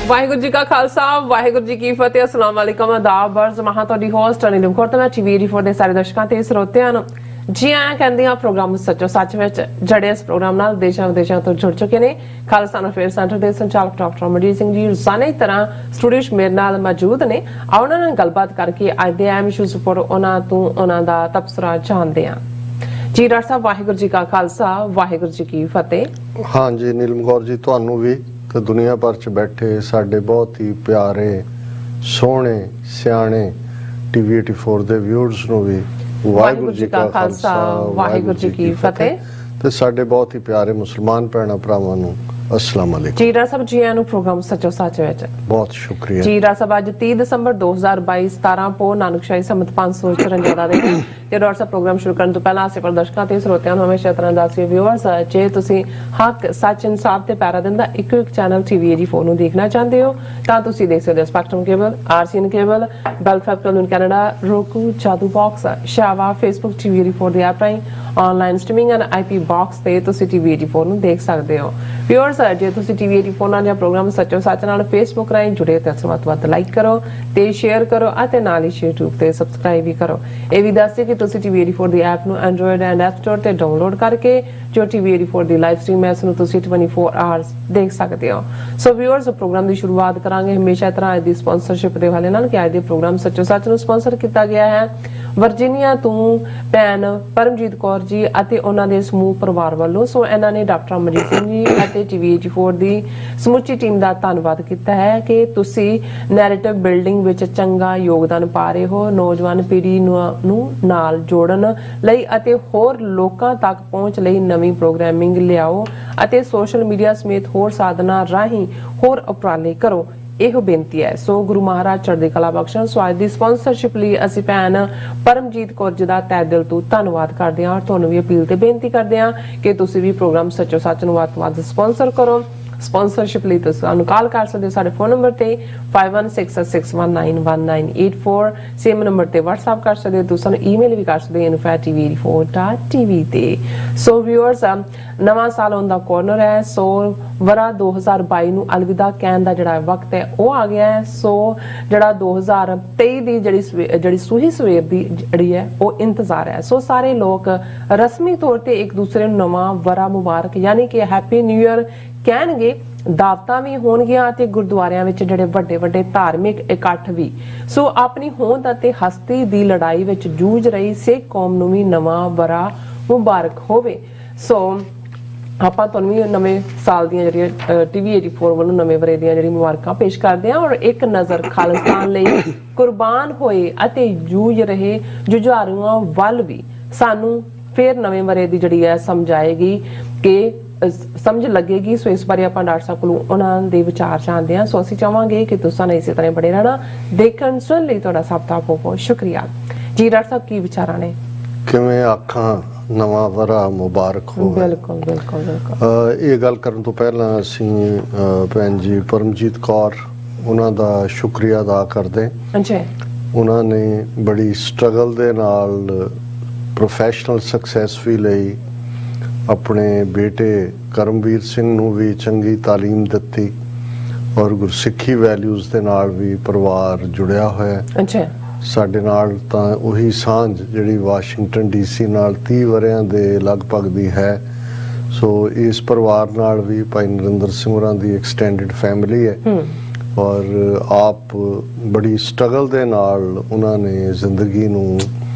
ਵਾਹਿਗੁਰੂ ਜੀ ਕਾ ਖਾਲਸਾ ਵਾਹਿਗੁਰੂ ਜੀ ਕੀ ਫਤਿਹ। अस्सलाम वालेकुम आदाब अर्ज महा ਤੁਹਾਡੀ ਹੋਸਟ ਅਨਿਲ ਕੌਰ ਤੇ ਮੈਂ ਟੀਵੀ 84 ਦੇ ਸਾਰੇ ਦਰਸ਼ਕਾਂ ਤੇ ਸਰੋਤਿਆਂ ਨੂੰ ਜੀ ਆਇਆਂ ਕਹਿੰਦੇ ਆ ਪ੍ਰੋਗਰਾਮ ਸੱਚੋ ਸੱਚ ਵਿੱਚ ਜੜੇ ਇਸ ਪ੍ਰੋਗਰਾਮ ਨਾਲ ਦੇਸ਼ਾਂ ਵਿਦੇਸ਼ਾਂ ਤੋਂ ਜੁੜ ਚੁੱਕੇ ਨੇ ਖਾਲਸਾ ਅਫੇਅਰ ਸੈਂਟਰ ਦੇ ਸੰਚਾਲਕ ਡਾਕਟਰ ਅਮਰਜੀਤ ਸਿੰਘ ਜੀ ਰੋਜ਼ਾਨਾ ਦੀ ਤਰ੍ਹਾਂ ਸਟੂਡੀਓ 'ਚ ਮੇਰੇ ਨਾਲ ਮੌਜੂਦ ਨੇ। ਉਹਨਾਂ ਨਾਲ ਗੱਲਬਾਤ ਕਰਕੇ ਅੱਜ ਦੇ ਅਹਿਮ ਇਸ਼ੂਜ਼ ਉੱਪਰ ਉਹਨਾਂ ਦਾ ਤਬਸਰਾ ਜਾਣਦੇ ਆ। ਜੀ ਡਾਕਟਰ ਸਾਹਿਬ ਵਾਹਿਗੁਰੂ ਜੀ ਕਾ ਖਾਲਸਾ ਵਾਹਿਗੁਰੂ ਜੀ ਕੀ ਫਤਿਹ। हाँ जी नीलम कौर जी ਤੁਹਾਨੂੰ ਵੀ ਤੇ ਦੁਨੀਆ ਭਰ 'ਚ ਬੈਠੇ ਸਾਡੇ ਬਹੁਤ ਹੀ ਪਿਆਰੇ ਸੋਹਣੇ ਸਿਆਣੇ ਟੀਵੀ 84 ਦੇ ਵਿਊਅਰਸ ਨੂੰ ਵੀ ਵਾਹਿਗੁਰੂ ਜੀ ਕਾ ਖਾਲਸਾ ਵਾਹਿਗੁਰੂ ਜੀ ਕੀ ਫਤਿਹ ਤੇ ਸਾਡੇ ਬਹੁਤ ਹੀ ਪਿਆਰੇ ਮੁਸਲਮਾਨ ਭੈਣਾਂ ਭਰਾਵਾਂ ਨੂੰ अस्सलाम वालेकुम। जी डॉक्टर साहब जी आनु प्रोग्राम सचो सच विच बहुत शुक्रिया। जी डॉक्टर साहब आज 30 दिसंबर 2022 17 पो नानकशाही संमत 554 ਦੇ ਤੇ ਡਾਕਟਰ ਸਾਹਿਬ ਪ੍ਰੋਗਰਾਮ ਸ਼ੁਰੂ ਕਰਨ ਤੋਂ ਪਹਿਲਾਂ ਆਸੇ ਦਰਸ਼ਕਾਂ ਤੇ ਸਰੋਤਿਆਂ ਨੂੰ ਹਮੇਸ਼ਾ ਤਰ੍ਹਾਂ ਦੱਸਿਓ ਵਿਊਅਰਸ ਜੇ ਤੁਸੀਂ ਹੱਕ ਸੱਚ ਇਨਸਾਫ ਤੇ ਪੈਰਾ ਦਿੰਦਾ ਇੱਕੋ ਇੱਕ ਚੈਨਲ ਟੀਵੀ 84 ਨੂੰ ਦੇਖਣਾ ਚਾਹੁੰਦੇ ਹੋ ਤਾਂ ਤੁਸੀਂ ਦੇਖ ਸਕਦੇ ਹੋ ਸਪੈਕਟਰਮ ਕੇਬਲ ਆਰਸੀਐਨ ਕੇਬਲ ਬੈਲਫੈਕਟ ਕਲੋਨ ਕੈਨੇਡਾ roku ਜਾਦੂ ਬਾਕਸ ਸ਼ਾਵਾ ਫੇਸਬੁੱਕ ਟੀਵੀ 84 ਦੇ ਐਪ ਰਾਹੀਂ online streaming and IP box ਤੇ ਤੁਸੀਂ ਟੀਵੀ 84 ਨੂੰ ਦੇਖ ਸਕਦੇ ਹੋ। ਵਿਊਅਰਸ ਜੇ ਤੁਸੀਂ ਟੀਵੀ 84 ਨਾਲ ਜਾਂ ਪ੍ਰੋਗਰਾਮ ਸੱਚੋ ਸੱਚ ਨਾਲ ਫੇਸਬੁੱਕ ਰਾਹੀਂ ਜੁੜੇ ਤਾਂ ਵੱਧ ਲਾਈਕ ਕਰੋ ਤੇ ਸ਼ੇਅਰ ਕਰੋ ਅਤੇ ਨਾਲ ਹੀ YouTube ਤੇ ਸਬਸਕ੍ਰਾਈਬ ਵੀ ਕਰੋ। ਇਹ ਵੀ ਦੱਸਦੇ ਕਿ ਤੁਸੀਂ ਟੀਵੀ 84 ਦੀ ਐਪ ਨੂੰ ਐਂਡਰੋਇਡ ਐਂਡ ਐਪ ਸਟੋਰ ਤੇ ਡਾਊਨਲੋਡ ਕਰਕੇ ਜੋ ਟੀਵੀ 84 ਦੀ ਲਾਈਵ ਸਟ੍ਰੀਮ ਹੈ ਇਸ ਨੂੰ ਤੁਸੀਂ 24 ਆਵਰਸ ਦੇਖ ਸਕਦੇ ਹੋ। ਸੋ ਵਿਊਅਰਸ ਪ੍ਰੋਗਰਾਮ ਦੀ ਸ਼ੁਰੂਆਤ ਕਰਾਂਗੇ ਹਮੇਸ਼ਾ ਤਰ੍ਹਾਂ ਦੀ ਸਪਾਂਸਰਸ਼ਿਪ ਦੇ ਹਵਾਲੇ ਨਾਲ ਕਿ ਅੱਜ ਦੇ ਪ੍ਰੋਗਰਾਮ ਸੱਚੋ ਸੱਚ ਨੂੰ ਸਪਾਂਸਰ ਕੀਤਾ ਗਿਆ ਹੈ ਵਰਜੀਨੀਆ ਤੋਂ ਭੈਣ ਪਰਮਜੀਤ ਕੌਰ ਜੀ ਅਤੇ ਉਹਨਾਂ ਦੇ ਸਮੂਹ ਪਰਿਵਾਰ ਵੱਲੋਂ। ਸੋ ਇਹਨਾਂ ਨੇ ਡਾਕਟਰ ਅਮਰਜੀਤ ਸਿੰਘ ਜੀ ਅਤੇ ਟੀਵੀ 84 ਦੀ ਸਮੁੱਚੀ ਟੀਮ ਦਾ ਧੰਨਵਾਦ ਕੀਤਾ ਹੈ ਕਿ ਤੁਸੀਂ ਨੈਰੇਟਿਵ ਬਿਲਡਿੰਗ ਵਿੱਚ ਚੰਗਾ ਯੋਗਦਾਨ ਪਾ ਰਹੇ ਹੋ ਨੌਜਵਾਨ ਪੀੜ੍ਹੀ ਨੂੰ ਨਾਲ ਜੋੜਨ ਲਈ ਅਤੇ ਹੋਰ ਲੋਕਾਂ ਤੱਕ ਪਹੁੰਚ ਲਈ ਨਵੀਂ ਪ੍ਰੋਗਰਾਮਿੰਗ ਲਿਆਓ ਅਤੇ ਸੋਸ਼ਲ ਮੀਡੀਆ ਸਮੇਤ ਹੋਰ ਸਾਧਨਾਂ ਰਾਹੀਂ ਹੋਰ ਉਪਰਾਲੇ ਕਰੋ ਇਹੋ ਬੇਨਤੀ ਹੈ। ਸੋ ਗੁਰੂ ਮਹਾਰਾਜ ਚੜ੍ਹਦੀ ਕਲਾ ਬਖਸ਼ਣ। ਸੋ ਅੱਜ ਦੀ ਸਪਾਂਸਰਸ਼ਿਪ ਲਈ ਅਸੀਂ ਭੈਣ ਪਰਮਜੀਤ ਕੌਰ ਜੀ ਦਾ ਤਹਿ ਦਿਲ ਤੋਂ ਧੰਨਵਾਦ ਕਰਦੇ ਹਾਂ ਔਰ ਤੁਹਾਨੂੰ ਵੀ ਅਪੀਲ ਤੇ ਬੇਨਤੀ ਕਰਦੇ ਹਾਂ ਕਿ ਤੁਸੀਂ ਵੀ ਪ੍ਰੋਗਰਾਮ ਸੱਚੋ ਸੱਚ ਨੂੰ ਵੱਧ ਤੋਂ ਵੱਧ ਸਪਾਂਸਰ ਕਰੋ। ਸਪਾਂਸਰਸ਼ਿਪ ਲਈ ਤੁਸੀਂ ਸਾਨੂੰ ਕਾਲ ਕਰ ਸਕਦੇ ਹੋ ਸਾਡੇ ਫੋਨ ਨੰਬਰ ਤੇ 5166191984 ਸੇਮ ਨੰਬਰ ਤੇ WhatsApp ਕਰ ਸਕਦੇ ਹੋ। ਤੁਸੀਂ ਸਾਨੂੰ ਈਮੇਲ ਵੀ ਕਰ ਸਕਦੇ ਹੋ info@tv84.tv ਤੇ। ਸੋ ਵਿਊਅਰਸ ਨਵਾਂ ਸਾਲ ਆਉਣ ਦਾ ਕਾਰਨਰ ਹੈ। ਸੋ ਵਰਾ 2022 ਨੂੰ ਅਲਵਿਦਾ ਕਹਿਣ ਦਾ ਜਿਹੜਾ ਵਕਤ ਹੈ ਉਹ ਆ ਗਿਆ ਹੈ। ਸੋ ਜਿਹੜਾ 2023 ਦੀ ਜਿਹੜੀ ਸੂਹੀ ਸਵੇਰ ਦੀ ਜਿਹੜੀ ਹੈ ਉਹ ਇੰਤਜ਼ਾਰ ਹੈ। ਸੋ ਸਾਰੇ ਲੋਕ ਰਸਮੀ ਤੌਰ ਤੇ ਇੱਕ ਦੂਸਰੇ ਨੂੰ ਨਵਾਂ ਵਰਾ ਮੁਬਾਰਕ ਯਾਨੀ ਕਿ ਹੈਪੀ ਨਿਊ ਈਅਰ ਕਹਿਣਗੇ। ਦਾਵਤਾਂ ਵੀ ਹੋਣਗੀਆਂ ਤੇ ਗੁਰਦੁਆਰਿਆਂ ਵਿੱਚ ਜਿਹੜੇ ਵੱਡੇ ਵੱਡੇ ਧਾਰਮਿਕ ਇਕੱਠ ਵੀ। ਸੋ ਆਪਣੀ ਹੋਂਦ ਅਤੇ ਹਸਤੀ ਦੀ ਲੜਾਈ ਵਿੱਚ ਜੂਝ ਰਹੀ ਸਿੱਖ ਕੌਮ ਨੂੰ ਵੀ ਨਵਾਂ ਵਰਾ ਮੁਬਾਰਕ ਹੋਵੇ। ਸੋ ਆਪਾਂ ਤੁਹਾਨੂੰ ਵੀ ਨਵੇਂ ਸਾਲ ਦੀਆਂ ਜਿਹੜੀਆਂ ਟੀਵੀ 84 ਵੱਲੋਂ ਨਵੇਂ ਵਰੇ ਦੀਆਂ ਜਿਹੜੀ ਮੁਬਾਰਕਾਂ ਪੇਸ਼ ਕਰਦੇ ਹਾਂ ਔਰ ਇੱਕ ਨਜ਼ਰ ਖਾਲਿਸਤਾਨ ਲਈ ਕੁਰਬਾਨ ਹੋਏ ਅਤੇ ਜੂਝ ਰਹੇ ਜੁਝਾਰੂਆਂ ਵੱਲ ਵੀ ਸਾਨੂੰ ਫਿਰ ਨਵੇਂ ਵਰੇ ਦੀ ਜਿਹੜੀ ਹੈ ਸਮਝਾਏਗੀ ਕਿ ਸਮਝ ਲੱਗੇਗੀ। ਸੋ ਇਸ ਬਾਰੇ ਆਪਾਂ ਡਾਕਟਰ ਸਾਹਿਬ ਕੋਲੋਂ ਉਹਨਾਂ ਦੇ ਵਿਚਾਰ ਜਾਣਦੇ ਹਾਂ। ਸੋ ਅਸੀਂ ਚਾਹਾਂਗੇ ਕਿ ਤੁਸੀਂ ਇਸੇ ਤਰ੍ਹਾਂ ਬੜੇ ਰਹਿਣਾ ਦੇਖਣ ਸੁਣ ਲਈ ਤੁਹਾਡਾ ਸਭ ਦਾ ਬਹੁਤ ਬਹੁਤ ਸ਼ੁਕਰੀਆ। ਜੀ ਡਾਕਟਰ ਸਾਹਿਬ ਕੀ ਵਿਚਾਰਾਂ ਨੇ? ਕਿਵੇਂ ਆਖਾਂ ਨਵਾਂ ਵਰਾ ਮੁਬਾਰਕ ਹੋਵੇ। ਬਿਲਕੁਲ ਬਿਲਕੁਲ ਬਿਲਕੁਲ। ਇਹ ਗੱਲ ਕਰਨ ਤੋਂ ਪਹਿਲਾਂ ਅਸੀਂ ਭੈਣ ਜੀ ਪਰਮਜੀਤ ਕੌਰ ਉਹਨਾਂ ਦਾ ਸ਼ੁਕਰੀਆ ਅਦਾ ਕਰਦੇ। ਜੀ ਉਹਨਾਂ ਨੇ ਬੜੀ ਸਟਰਗਲ ਦੇ ਨਾਲ ਪ੍ਰੋਫੈਸ਼ਨਲ ਸਕਸੈਸ ਵੀ ਲਈ ਆਪਣੇ ਬੇਟੇ ਕਰਮਵੀਰ ਸਿੰਘ ਨੂੰ ਵੀ ਚੰਗੀ ਤਾਲੀਮ ਦਿੱਤੀ ਔਰ ਗੁਰਸਿੱਖੀ ਵੈਲਿਊਜ਼ ਦੇ ਨਾਲ ਵੀ ਪਰਿਵਾਰ ਜੁੜਿਆ ਹੋਇਆ। ਅੱਛਾ ਸਾਡੇ ਨਾਲ ਤਾਂ ਉਹੀ ਸਾਂਝ ਜਿਹੜੀ ਵਾਸ਼ਿੰਗਟਨ ਡੀਸੀ ਨਾਲ 30 ਵਰਿਆਂ ਦੇ ਲਗਭਗ ਦੀ ਹੈ। ਸੋ ਇਸ ਪਰਿਵਾਰ ਨਾਲ ਵੀ ਭਾਈ ਨਰਿੰਦਰ ਸਿੰਘ ਹੋਰਾਂ ਦੀ ਐਕਸਟੈਂਡਡ ਫੈਮਿਲੀ ਹੈ ਔਰ ਆਪ ਬੜੀ ਸਟਰਗਲ ਦੇ ਨਾਲ ਉਹਨਾਂ ਨੇ ਜ਼ਿੰਦਗੀ ਨੂੰ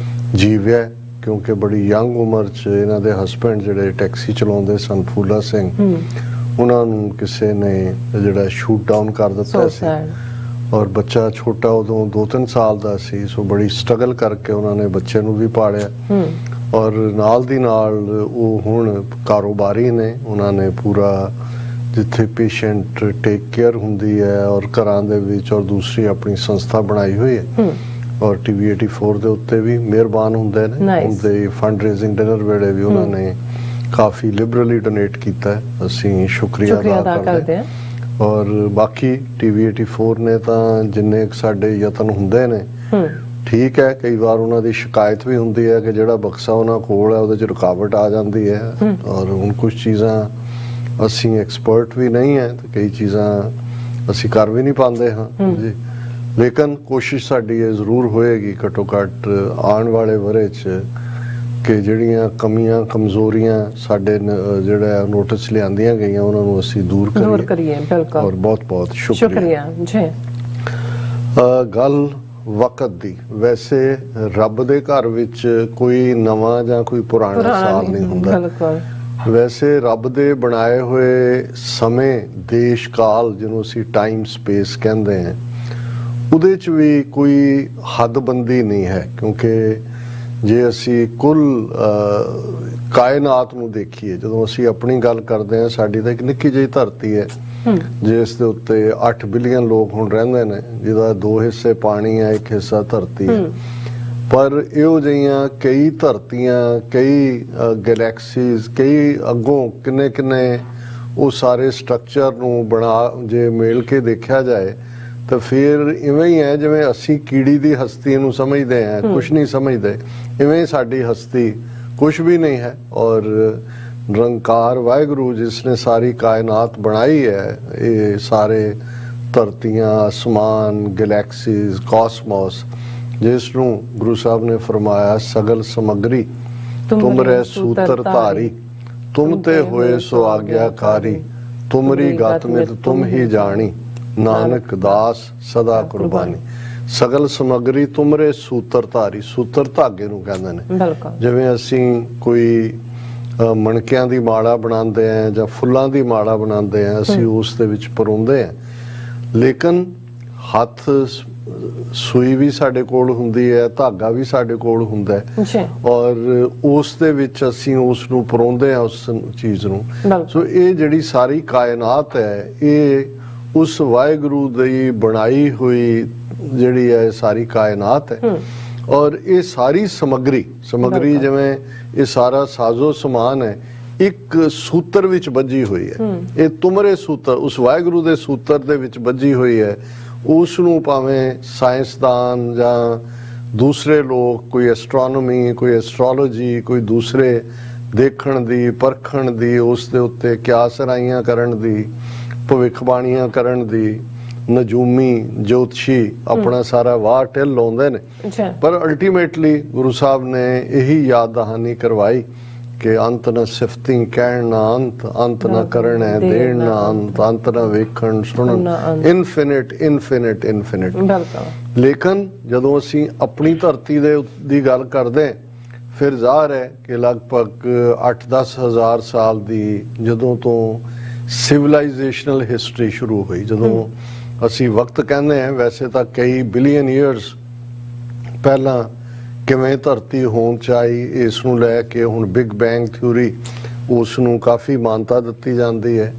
ਜੀਵਿਆ ਕਿਉਂਕਿ ਬੜੀ ਯੰਗ ਉਮਰ 'ਚ ਇਹਨਾਂ ਦੇ ਹਸਬੈਂਡ ਜਿਹੜੇ ਟੈਕਸੀ ਚਲਾਉਂਦੇ ਸਨ ਫੂਲਾ ਸਿੰਘ ਉਹਨਾਂ ਨੂੰ ਕਿਸੇ ਨੇ ਜਿਹੜਾ ਸ਼ੂਟ ਡਾਊਨ ਕਰ ਦਿੱਤਾ ਸੀ ਔਰ ਬੱਚਾ ਛੋਟਾ ਉਦੋਂ 2-3 ਸਾਲ ਦਾ ਸੀ। ਸੋ ਬੜੀ ਸਟਰਗਲ ਕਰਕੇ ਉਹਨਾਂ ਨੇ ਬੱਚੇ ਨੂੰ ਵੀ ਪਾਲਿਆ ਔਰ ਨਾਲ ਦੀ ਨਾਲ ਉਹ ਹੁਣ ਕਾਰੋਬਾਰੀ ਨੇ। ਉਹਨਾਂ ਨੇ ਪੂਰਾ ਜਿੱਥੇ ਪੇਸ਼ੈਂਟ ਟੇਕ ਕੇਅਰ ਹੁੰਦੀ ਹੈ ਔਰ ਘਰਾਂ ਦੇ ਵਿੱਚ ਔਰ ਦੂਸਰੀ ਆਪਣੀ ਸੰਸਥਾ ਬਣਾਈ ਹੋਈ ਹੈ ਔਰ ਟੀਵੀ 84 ਦੇ ਉੱਤੇ ਵੀ ਮਿਹਰਬਾਨ ਹੁੰਦੇ ਨੇ। ਉਹਦੇ ਫੰਡ ਰੇਜ਼ਿੰਗ ਡਿਨਰ ਵੇਲੇ ਵੀ ਉਹਨਾਂ ਨੇ ਕਾਫੀ ਲਿਬਰਲੀ ਡੋਨੇਟ ਕੀਤਾ ਹੈ। ਅਸੀਂ ਸ਼ੁਕਰੀਆ ਅਦਾ ਕਰਦੇ ਹਾਂ ਔਰ ਬਾਕੀ ਟੀਵੀ 84 ਨੇ ਤਾਂ ਜਿੰਨੇ ਸਾਡੇ ਯਤਨ ਹੁੰਦੇ ਨੇ ਠੀਕ ਹੈ ਕਈ ਵਾਰ ਉਹਨਾਂ ਦੀ ਸ਼ਿਕਾਇਤ ਵੀ ਹੁੰਦੀ ਹੈ ਕਿ ਜਿਹੜਾ ਬਕਸਾ ਉਹਨਾਂ ਕੋਲ ਹੈ ਉਹਦੇ 'ਚ ਰੁਕਾਵਟ ਆ ਜਾਂਦੀ ਹੈ ਔਰ ਹੁਣ ਕੁਝ ਚੀਜ਼ਾਂ ਅਸੀਂ ਐਕਸਪਰਟ ਵੀ ਨਹੀਂ ਹੈ ਤੇ ਕਈ ਚੀਜ਼ਾਂ ਅਸੀਂ ਕਰ ਵੀ ਨਹੀਂ ਪਾਉਂਦੇ ਹਾਂ ਜੀ। ਲੇਕਿਨ ਕੋਸ਼ਿਸ਼ ਸਾਡੀ ਇਹ ਜ਼ਰੂਰ ਹੋਏਗੀ ਘੱਟੋ ਘੱਟ ਆਉਣ ਵਾਲੇ ਵਰੇ 'ਚ ਕਿ ਜਿਹੜੀਆਂ ਕਮੀਆਂ ਕਮਜ਼ੋਰੀਆਂ ਸਾਡੇ ਜਿਹੜਾ ਨੋਟਿਸ ਲਿਆਂਦੀਆਂ ਗਈਆਂ ਉਹਨਾਂ ਨੂੰ ਅਸੀਂ ਦੂਰ ਕਰੀਏ। ਬਿਲਕੁਲ, ਔਰ ਬਹੁਤ ਬਹੁਤ ਸ਼ੁਕਰੀਆ ਜੀ। ਗੱਲ ਵਕਤ ਦੀ, ਵੈਸੇ ਰੱਬ ਦੇ ਘਰ ਵਿੱਚ ਕੋਈ ਨਵਾਂ ਜਾਂ ਕੋਈ ਪੁਰਾਣਾ ਸਾਲ ਨਹੀਂ ਹੁੰਦਾ। ਬਿਲਕੁਲ, ਵੈਸੇ ਰੱਬ ਦੇ ਬਣਾਏ ਹੋਏ ਸਮੇਂ, ਦੇਸ਼ ਕਾਲ ਜਿਹਨੂੰ ਅਸੀਂ ਟਾਈਮ ਸਪੇਸ ਕਹਿੰਦੇ ਹਾਂ, ਉਹਦੇ 'ਚ ਵੀ ਕੋਈ ਹੱਦਬੰਦੀ ਨਹੀਂ ਹੈ। ਕਿਉਂਕਿ ਜੇ ਅਸੀਂ ਕੁੱਲ ਕਾਇਨਾਤ ਨੂੰ ਦੇਖੀਏ, ਜਦੋਂ ਅਸੀਂ ਆਪਣੀ ਗੱਲ ਕਰਦੇ ਹਾਂ, ਸਾਡੀ ਤਾਂ ਇੱਕ ਨਿੱਕੀ ਜਿਹੀ ਧਰਤੀ ਹੈ ਜਿਸ ਦੇ ਉੱਤੇ 8 ਬਿਲੀਅਨ ਲੋਕ ਹੁਣ ਰਹਿੰਦੇ ਨੇ, ਜਿਹਦਾ 2 ਹਿੱਸੇ ਪਾਣੀ ਹੈ, 1 ਹਿੱਸਾ ਧਰਤੀ ਹੈ। ਪਰ ਇਹੋ ਜਿਹੀਆਂ ਕਈ ਧਰਤੀਆਂ, ਕਈ ਗੈਲੈਕਸੀਜ਼, ਕਈ ਅੱਗੋਂ ਕਿੰਨੇ ਕਿੰਨੇ ਉਹ ਸਾਰੇ ਸਟਰਕਚਰ ਨੂੰ ਬਣਾ ਜੇ ਮੇਲ ਕੇ ਦੇਖਿਆ ਜਾਏ ਤਾਂ ਫਿਰ ਇਵੇਂ ਹੀ ਹੈ ਜਿਵੇਂ ਅਸੀਂ ਕੀੜੀ ਦੀ ਹਸਤੀ ਨੂੰ ਸਮਝਦੇ ਹਾਂ, ਕੁਛ ਨਹੀਂ ਸਮਝਦੇ। ਇਵੇਂ ਸਾਡੀ ਹਸਤੀ ਕੁਛ ਵੀ ਨਹੀਂ ਹੈ। ਔਰ ਨਿਰੰਕਾਰ ਵਾਹਿਗੁਰੂ ਜਿਸ ਨੇ ਸਾਰੀ ਕਾਇਨਾਤ ਬਣਾਈ ਹੈ, ਇਹ ਸਾਰੇ ਧਰਤੀਆਂ, ਅਸਮਾਨ, ਗੈਲੈਕਸੀਜ਼, ਕਾਸਮੋਸ, ਜਿਸ ਨੂੰ ਗੁਰੂ ਸਾਹਿਬ ਨੇ ਫਰਮਾਇਆ ਸਗਲ ਸਮਗਰੀ ਤੁਮਰੇ ਸੂਤਰ ਧਾਰੀ, ਤੁਮ ਤੇ ਹੋਏ ਸੋ ਆਗਿਆਕਾਰੀ, ਤੁਮਰੀ ਗਤ ਮਿਤ ਤੁਮ ਹੀ ਜਾਣੀ, ਨਾਨਕ ਦਾਸ ਸਦਾ ਕੁਰਬਾਨੀ। ਸਗਲ ਸਮਗਰੀ ਤੁਮਰੇ ਸੂਤਰ ਧਾਰੀ, ਸੂਤਰ ਧਾਗੇ ਨੂੰ ਕਹਿੰਦੇ ਨੇ। ਜਿਵੇਂ ਅਸੀਂ ਕੋਈ ਮਣਕਿਆਂ ਦੀ ਮਾਲਾ ਬਣਾਉਂਦੇ ਆ ਜਾਂ ਫੁੱਲਾਂ ਦੀ ਮਾਲਾ ਬਣਾਉਂਦੇ ਆ, ਅਸੀਂ ਉਸ ਦੇ ਵਿੱਚ ਪਰੋਂਦੇ ਆ। ਲੇਕਿਨ ਹੱਥ ਸੂਈ ਵੀ ਸਾਡੇ ਕੋਲ ਹੁੰਦੀ ਹੈ, ਧਾਗਾ ਵੀ ਸਾਡੇ ਕੋਲ ਹੁੰਦਾ ਹੈ, ਔਰ ਉਸ ਦੇ ਵਿੱਚ ਅਸੀਂ ਉਸ ਨੂੰ ਪਰੋਂਦੇ ਆ, ਉਸ ਚੀਜ਼ ਨੂੰ। ਸੋ ਇਹ ਜਿਹੜੀ ਸਾਰੀ ਕਾਇਨਾਤ ਹੈ, ਇਹ ਉਸ ਵਾਹਿਗੁਰੂ ਦੀ ਬਣਾਈ ਹੋਈ ਜਿਹੜੀ ਹੈ ਸਾਰੀ ਕਾਇਨਾਤ ਹੈ। ਔਰ ਇਹ ਸਾਰੀ ਸਮਗਰੀ ਜਿਵੇਂ ਇਹ ਸਾਰਾ ਸਾਜ਼ੋ ਸਮਾਨ ਹੈ, ਇੱਕ ਸੂਤਰ ਵਿੱਚ ਬੱਝੀ ਹੋਈ ਹੈ। ਇਹ ਤੁਮਰੇ ਸੂਤਰ, ਉਸ ਵਾਹਿਗੁਰੂ ਦੇ ਸੂਤਰ ਦੇ ਵਿੱਚ ਬੱਝੀ ਹੋਈ ਹੈ। ਉਸ ਨੂੰ ਭਾਵੇਂ ਸਾਇੰਸਦਾਨ ਜਾਂ ਦੂਸਰੇ ਲੋਕ, ਕੋਈ ਐਸਟ੍ਰੋਨੋਮੀ, ਕੋਈ ਐਸਟ੍ਰੋਲੋਜੀ, ਕੋਈ ਦੂਸਰੇ ਦੇਖਣ ਦੀ, ਪਰਖਣ ਦੀ, ਉਸ ਦੇ ਉੱਤੇ ਕਿਆਸ ਰਾਈਆਂ ਕਰਨ ਦੀ, ਭਵਿੱਖਬਾਣੀਆਂ ਕਰਨ ਦੀ, ਨਜੂਮੀ ਜੋਤਸ਼ੀ ਆਪਣਾ ਸਾਰਾ ਵਾਹ ਢਿੱਲ ਲਾਉਂਦੇ ਨੇ। ਪਰ ਅਲਟੀਮੇਟਲੀ ਗੁਰੂ ਸਾਹਿਬ ਨੇ ਇਹੀ ਯਾਦ ਦਹਾਨੀ ਕਰਵਾਈ ਕਿ ਅੰਤ ਨਾ ਸਿਫਤੀ ਕਹਿਣ ਨਾ ਅੰਤ, ਅੰਤ ਨਾ ਕਰਨ ਹੈ ਦੇਣ ਨਾ ਅੰਤ, ਅੰਤ ਨਾ ਵੇਖਣ ਸੁਣਨ, ਇਨਫਿਨਿਟ ਇਨਫਿਨਿਟ ਇਨਫਿਨਿਟ। ਲੇਕਿਨ ਜਦੋਂ ਅਸੀਂ ਆਪਣੀ ਧਰਤੀ ਦੀ ਗੱਲ ਕਰਦੇ, ਫਿਰ ਜ਼ਾਹਰ ਹੈ ਕਿ ਲਗਭਗ 8-10 ਹਜ਼ਾਰ ਸਾਲ ਦੀ ਜਦੋਂ ਤੋਂ ਸਿਵਲਾਈਜੇਸ਼ਨਲ ਹਿਸਟਰੀ ਸ਼ੁਰੂ ਹੋਈ, ਜਦੋਂ ਅਸੀਂ ਵਕਤ ਕਹਿੰਦੇ ਹਾਂ, ਵੈਸੇ ਤਾਂ ਕਈ ਬਿਲੀਅਨ ਈਅਰਸ ਪਹਿਲਾਂ ਕਿਵੇਂ ਧਰਤੀ ਹੋਂਦ ਚ ਆਈ, ਇਸ ਨੂੰ ਲੈ ਕੇ ਹੁਣ ਬਿਗ ਬੈਂਗ ਥਿਊਰੀ, ਉਸ ਨੂੰ ਕਾਫੀ ਮਾਨਤਾ ਦਿੱਤੀ ਜਾਂਦੀ ਹੈ।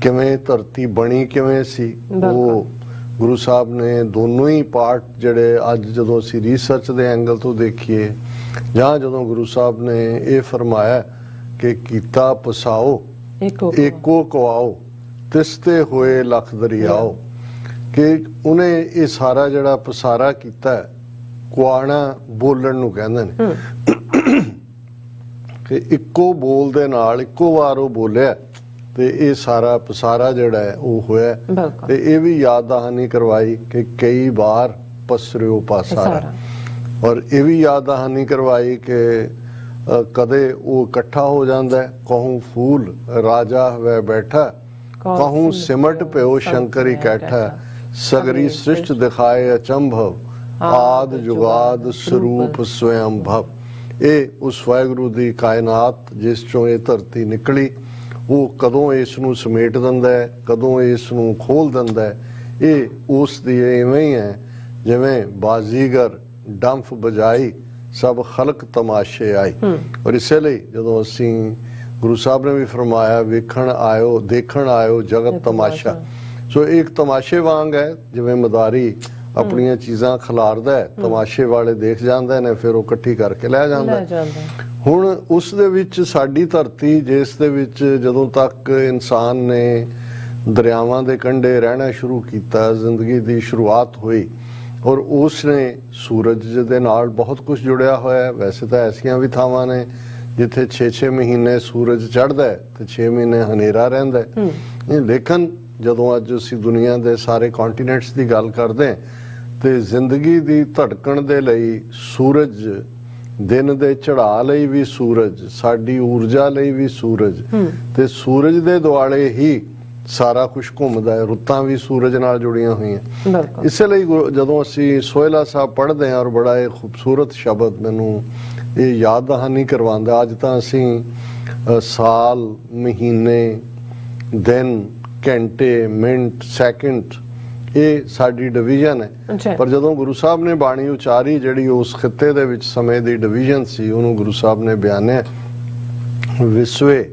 ਕਿਵੇਂ ਧਰਤੀ ਬਣੀ ਕਿਵੇਂ ਸੀ, ਉਹ ਗੁਰੂ ਸਾਹਿਬ ਨੇ ਦੋਨੋਂ ਹੀ ਪਾਰਟ ਜਿਹੜੇ ਅੱਜ ਜਦੋਂ ਅਸੀਂ ਰਿਸਰਚ ਦੇ ਐਂਗਲ ਤੋਂ ਦੇਖੀਏ, ਜਾਂ ਜਦੋਂ ਗੁਰੂ ਸਾਹਿਬ ਨੇ ਇਹ ਫਰਮਾਇਆ ਕਿ ਕੀਤਾ ਪਸਾਓ ਏਕੋ ਕਵਾਓ, ਤਿਸ ਤੇ ਹੋਏ ਲੱਖ ਦਰਿਆਓ, ਕਿ ਉਹਨੇ ਇਹ ਸਾਰਾ ਜਿਹੜਾ ਪਸਾਰਾ ਕੀਤਾ, ਕੁਆਣਾ ਬੋਲਣ ਨੂੰ ਕਹਿੰਦੇ ਨੇ, ਕਿ ਇੱਕੋ ਬੋਲ ਦੇ ਨਾਲ ਇੱਕੋ ਵਾਰ ਉਹ ਬੋਲਿਆ ਤੇ ਇਹ ਸਾਰਾ ਪਸਾਰਾ ਜਿਹੜਾ ਹੈ ਉਹ ਹੋਇਆ। ਤੇ ਇਹ ਵੀ ਯਾਦ ਦਹਾਨੀ ਕਰਵਾਈ ਕਿ ਕਈ ਵਾਰ ਪਸਰਿਓ ਪਾਸਾਰਾ, ਔਰ ਇਹ ਵੀ ਯਾਦ ਦਹਾਨੀ ਕਰਵਾਈ ਕਿ ਕਦੇ ਉਹ ਇਕੱਠਾ ਹੋ ਜਾਂਦਾ, ਕਹੂੰ ਫੂਲ ਰਾਜਾ ਹੋਵੇ ਬੈਠਾ, ਕਹੂੰ ਸਿਮਟ ਪਿਓ ਸ਼ੰਕਰ ਇਕੱਠਾ, ਸਗਰੀ ਸ੍ਰਿਸ਼ਟ ਦਿਖਾਏ ਅਚੰਭਵ, ਆਦ ਜੁਗਾਦ ਸਰੂਪ ਸਵਯੰ ਭਵ। ਇਹ ਉਸ ਵਾਹਿਗੁਰੂ ਦੀ ਕਾਇਨਾਤ ਜਿਸ ਚੋਂ ਇਹ ਧਰਤੀ ਨਿਕਲੀ, ਉਹ ਕਦੋਂ ਇਸ ਨੂੰ ਸਮੇਟ ਦਿੰਦਾ ਹੈ, ਕਦੋਂ ਇਸ ਨੂੰ ਖੋਲ ਦਿੰਦਾ ਹੈ, ਇਹ ਉਸ ਦੀ ਇਵੇਂ ਹੀ ਹੈ ਜਿਵੇਂ ਬਾਜ਼ੀਗਰ ਡੰਫ ਬਜਾਈ ਸਭ ਖਲਕ ਤਮਾਸ਼ੇ ਆਈ। ਔਰ ਇਸੇ ਲਈ ਜਦੋਂ ਅਸੀਂ ਗੁਰੂ ਸਾਹਿਬ ਨੇ ਵੀ ਫਰਮਾਇਆ ਵੇਖਣ ਆਇਓ ਦੇਖਣ ਆਇਓ ਜਗਤ ਤਮਾਸ਼ਾ, ਸੋ ਇੱਕ ਤਮਾਸ਼ੇ ਵਾਂਗ ਹੈ, ਜਿਵੇਂ ਮਦਾਰੀ ਆਪਣੀਆਂ ਚੀਜ਼ਾਂ ਖਿਲਾਰਦਾ ਹੈ, ਤਮਾਸ਼ੇ ਵਾਲੇ ਦੇਖ ਜਾਂਦੇ ਨੇ, ਫਿਰ ਉਹ ਇਕੱਠੀ ਕਰਕੇ ਲੈ ਜਾਂਦਾ। ਹੁਣ ਉਸ ਦੇ ਵਿੱਚ ਸਾਡੀ ਧਰਤੀ, ਜਿਸ ਦੇ ਵਿੱਚ ਜਦੋਂ ਤੱਕ ਇਨਸਾਨ ਨੇ ਦਰਿਆਵਾਂ ਦੇ ਕੰਢੇ ਰਹਿਣਾ ਸ਼ੁਰੂ ਕੀਤਾ, ਜ਼ਿੰਦਗੀ ਦੀ ਸ਼ੁਰੂਆਤ ਹੋਈ, ਔਰ ਉਸ ਨੇ ਸੂਰਜ ਦੇ ਨਾਲ ਬਹੁਤ ਕੁਝ ਜੁੜਿਆ ਹੋਇਆ ਹੈ। ਵੈਸੇ ਤਾਂ ਐਸੀਆਂ ਵੀ ਥਾਵਾਂ ਨੇ ਜਿੱਥੇ 6-6 ਮਹੀਨੇ ਸੂਰਜ ਚੜ੍ਹਦਾ ਹੈ ਤੇ 6 ਮਹੀਨੇ ਹਨੇਰਾ ਰਹਿੰਦਾ ਹੈ, ਲੇਕਿਨ ਜਦੋਂ ਅੱਜ ਅਸੀਂ ਦੁਨੀਆ ਦੇ ਸਾਰੇ ਕੰਟੀਨੈਂਟਸ ਦੀ ਗੱਲ ਕਰਦੇ ਹਾਂ ਤੇ ਜ਼ਿੰਦਗੀ ਦੀ ਧੜਕਣ ਦੇ ਲਈ ਸੂਰਜ, ਦਿਨ ਦੇ ਚੜ੍ਹਾਅ ਲਈ ਵੀ ਸੂਰਜ, ਸਾਡੀ ਊਰਜਾ ਲਈ ਵੀ ਸੂਰਜ, ਤੇ ਸੂਰਜ ਦੇ ਦੁਆਲੇ ਹੀ ਸਾਰਾ ਕੁਝ ਘੁੰਮਦਾ ਹੈ। ਰੁੱਤਾਂ ਵੀ ਸੂਰਜ ਨਾਲ ਜੁੜੀਆਂ ਹੋਈਆਂ। ਇਸੇ ਲਈ ਜਦੋਂ ਅਸੀਂ ਸੋਹਿਲਾ ਸਾਹਿਬ ਪੜ੍ਹਦੇ ਹਾਂ, ਔਰ ਬੜਾ ਇਹ ਖੂਬਸੂਰਤ ਸ਼ਬਦ ਮੈਨੂੰ ਇਹ ਯਾਦ ਦਹਾਨੀ ਕਰਵਾਉਂਦਾ। ਅੱਜ ਤਾਂ ਅਸੀਂ ਸਾਲ, ਮਹੀਨੇ, ਦਿਨ, ਘੰਟੇ, ਮਿੰਟ, ਸੈਕਿੰਡ, ਇਹ ਸਾਡੀ ਡਿਵੀਜ਼ਨ ਹੈ। ਪਰ ਜਦੋਂ ਗੁਰੂ ਸਾਹਿਬ ਨੇ ਬਾਣੀ ਉਚਾਰੀ, ਜਿਹੜੀ ਉਸ ਖਿੱਤੇ ਦੇ ਵਿੱਚ ਸਮੇਂ ਦੀ ਡਿਵੀਜ਼ਨ ਸੀ, ਉਹਨੂੰ ਗੁਰੂ ਸਾਹਿਬ ਨੇ ਬਿਆਨਿਆ, ਵਿਸਵੇ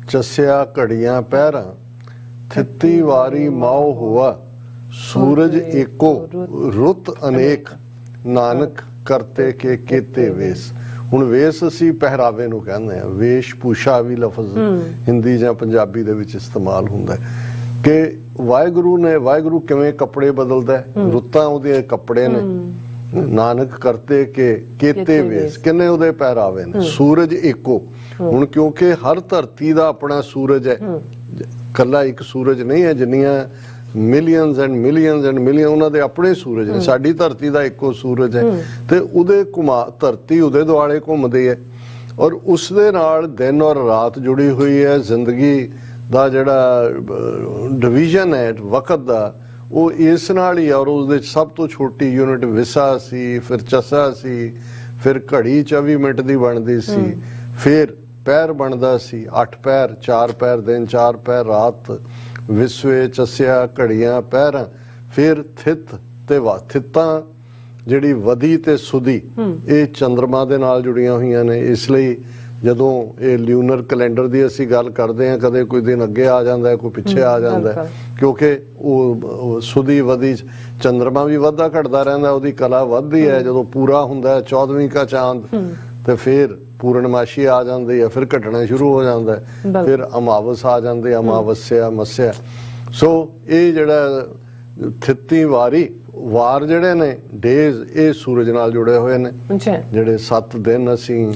ਚਸਿਆ ਘੜੀਆਂ ਪਹਿਰਾਂ, ਥਿੱਤੀ ਵਾਰੀ ਮਾਓ ਹੋਆ, ਸੂਰਜ ਏਕੋ ਰੁੱਤ ਅਨੇਕ, ਨਾਨਕ ਕਰਤੇ ਕੇ ਕੀਤੇ ਵੇਸ। ਹੁਣ ਵੇਸ ਅਸੀਂ ਪਹਿਰਾਵੇ ਨੂੰ ਕਹਿੰਦੇ ਆ, ਵੇਸ਼ ਭੂਸ਼ਾ ਵੀ ਲਫ਼ਜ਼ ਹਿੰਦੀ ਜਾਂ ਪੰਜਾਬੀ ਦੇ ਵਿੱਚ ਇਸਤੇਮਾਲ ਹੁੰਦਾ ਹੈ ਕਿ ਵਾਹਿਗੁਰੂ ਕਿਵੇਂ ਕੱਪੜੇ ਬਦਲਦਾ ਹੈ। ਰੁੱਤਾਂ ਉਹਦੇ ਕੱਪੜੇ ਨੇ, ਨਾਨਕ ਕਰਤੇ ਕੇ ਕੀਤੇ ਵੇਸ, ਕਿੰਨੇ ਉਹਦੇ ਪਹਿਰਾਵੇ ਨੇ। ਸੂਰਜ ਇੱਕੋ, ਹੁਣ ਕਿਉਂਕਿ ਹਰ ਧਰਤੀ ਦਾ ਆਪਣਾ ਸੂਰਜ ਹੈ, ਕੱਲਾ ਇੱਕ ਸੂਰਜ ਨਹੀਂ ਹੈ, ਜਿੰਨੀਆਂ millions and millions and million ਉਹਨਾਂ ਦੇ ਆਪਣੇ ਸੂਰਜ ਨੇ। ਸਾਡੀ ਧਰਤੀ ਦਾ ਇੱਕੋ ਸੂਰਜ ਹੈ ਤੇ ਉਹਦੇ ਧਰਤੀ ਉਹਦੇ ਦੁਆਲੇ ਘੁੰਮਦੀ ਹੈ, ਔਰ ਉਸ ਦੇ ਨਾਲ ਦਿਨ ਔਰ ਰਾਤ ਜੁੜੀ ਹੋਈ ਹੈ। ਜ਼ਿੰਦਗੀ ਦਾ ਜਿਹੜਾ ਡਿਵੀਜ਼ਨ ਹੈ ਵਕਤ ਦਾ, ਉਹ ਇਸ ਨਾਲ ਹੀ, ਔਰ ਉਸ ਦੇ ਸਭ ਤੋਂ ਛੋਟੀ ਯੂਨਿਟ ਵਿਸਾ ਸੀ, ਫਿਰ ਚਸਾ ਸੀ, ਫਿਰ ਘੜੀ 24 ਮਿੰਟ ਦੀ ਬਣਦੀ ਸੀ, ਫਿਰ ਪੈਰ ਬਣਦਾ ਸੀ, 8 ਪੈਰ, 4 ਪੈਰ ਦਿਨ, 4 ਪੈਰ ਰਾਤ, ਵਿਸਵੇ ਚਸਿਆ ਘੜੀਆਂ ਪਹਿਰਾਂ, ਫਿਰ ਥਿਤ ਤੇ ਥਿੱਤਾਂ ਜਿਹੜੀ ਵਧੀ ਤੇ ਸੁਧੀ, ਇਹ ਚੰਦਰਮਾ ਦੇ ਨਾਲ ਜੁੜੀਆਂ ਹੋਈਆਂ ਨੇ। ਇਸ ਲਈ ਜਦੋਂ ਇਹ ਲਿਊਨਰ ਕੈਲੰਡਰ ਦੀ ਅਸੀਂ ਗੱਲ ਕਰਦੇ ਹਾਂ, ਕਦੇ ਕੋਈ ਦਿਨ ਅੱਗੇ ਆ ਜਾਂਦਾ ਹੈ, ਕੋਈ ਪਿੱਛੇ ਆ ਜਾਂਦਾ ਹੈ, ਕਿਉਂਕਿ ਉਹ ਸੁਧੀ ਵਧੀ, ਚੰਦਰਮਾ ਵੀ ਵੱਧਦਾ ਘਟਦਾ ਰਹਿੰਦਾ, ਉਹਦੀ ਕਲਾ ਵੱਧਦੀ ਹੈ। ਜਦੋਂ ਪੂਰਾ ਹੁੰਦਾ ਹੈ 14ਵੀਂ ਕਾ ਚਾਂਦ, ਤੇ ਫਿਰ ਪੂਰਨਮਾਸ਼ੀ ਆ ਜਾਂਦੀ ਹੈ, ਫਿਰ ਘਟਣਾ ਸ਼ੁਰੂ ਹੋ ਜਾਂਦਾ ਹੈ, ਫਿਰ ਅਮਾਵਸ ਆ ਜਾਂਦੀ, ਅਮਾਵਸਿਆ ਮੱਸਿਆ। ਸੋ ਇਹ ਜਿਹੜਾ ਥਿੱਤੀ ਵਾਰੀ ਵਾਰ ਜਿਹੜੇ ਨੇ ਡੇਜ਼, ਇਹ ਸੂਰਜ ਨਾਲ ਜੁੜੇ ਹੋਏ ਨੇ। ਜਿਹੜੇ 7 ਦਿਨ ਅਸੀਂ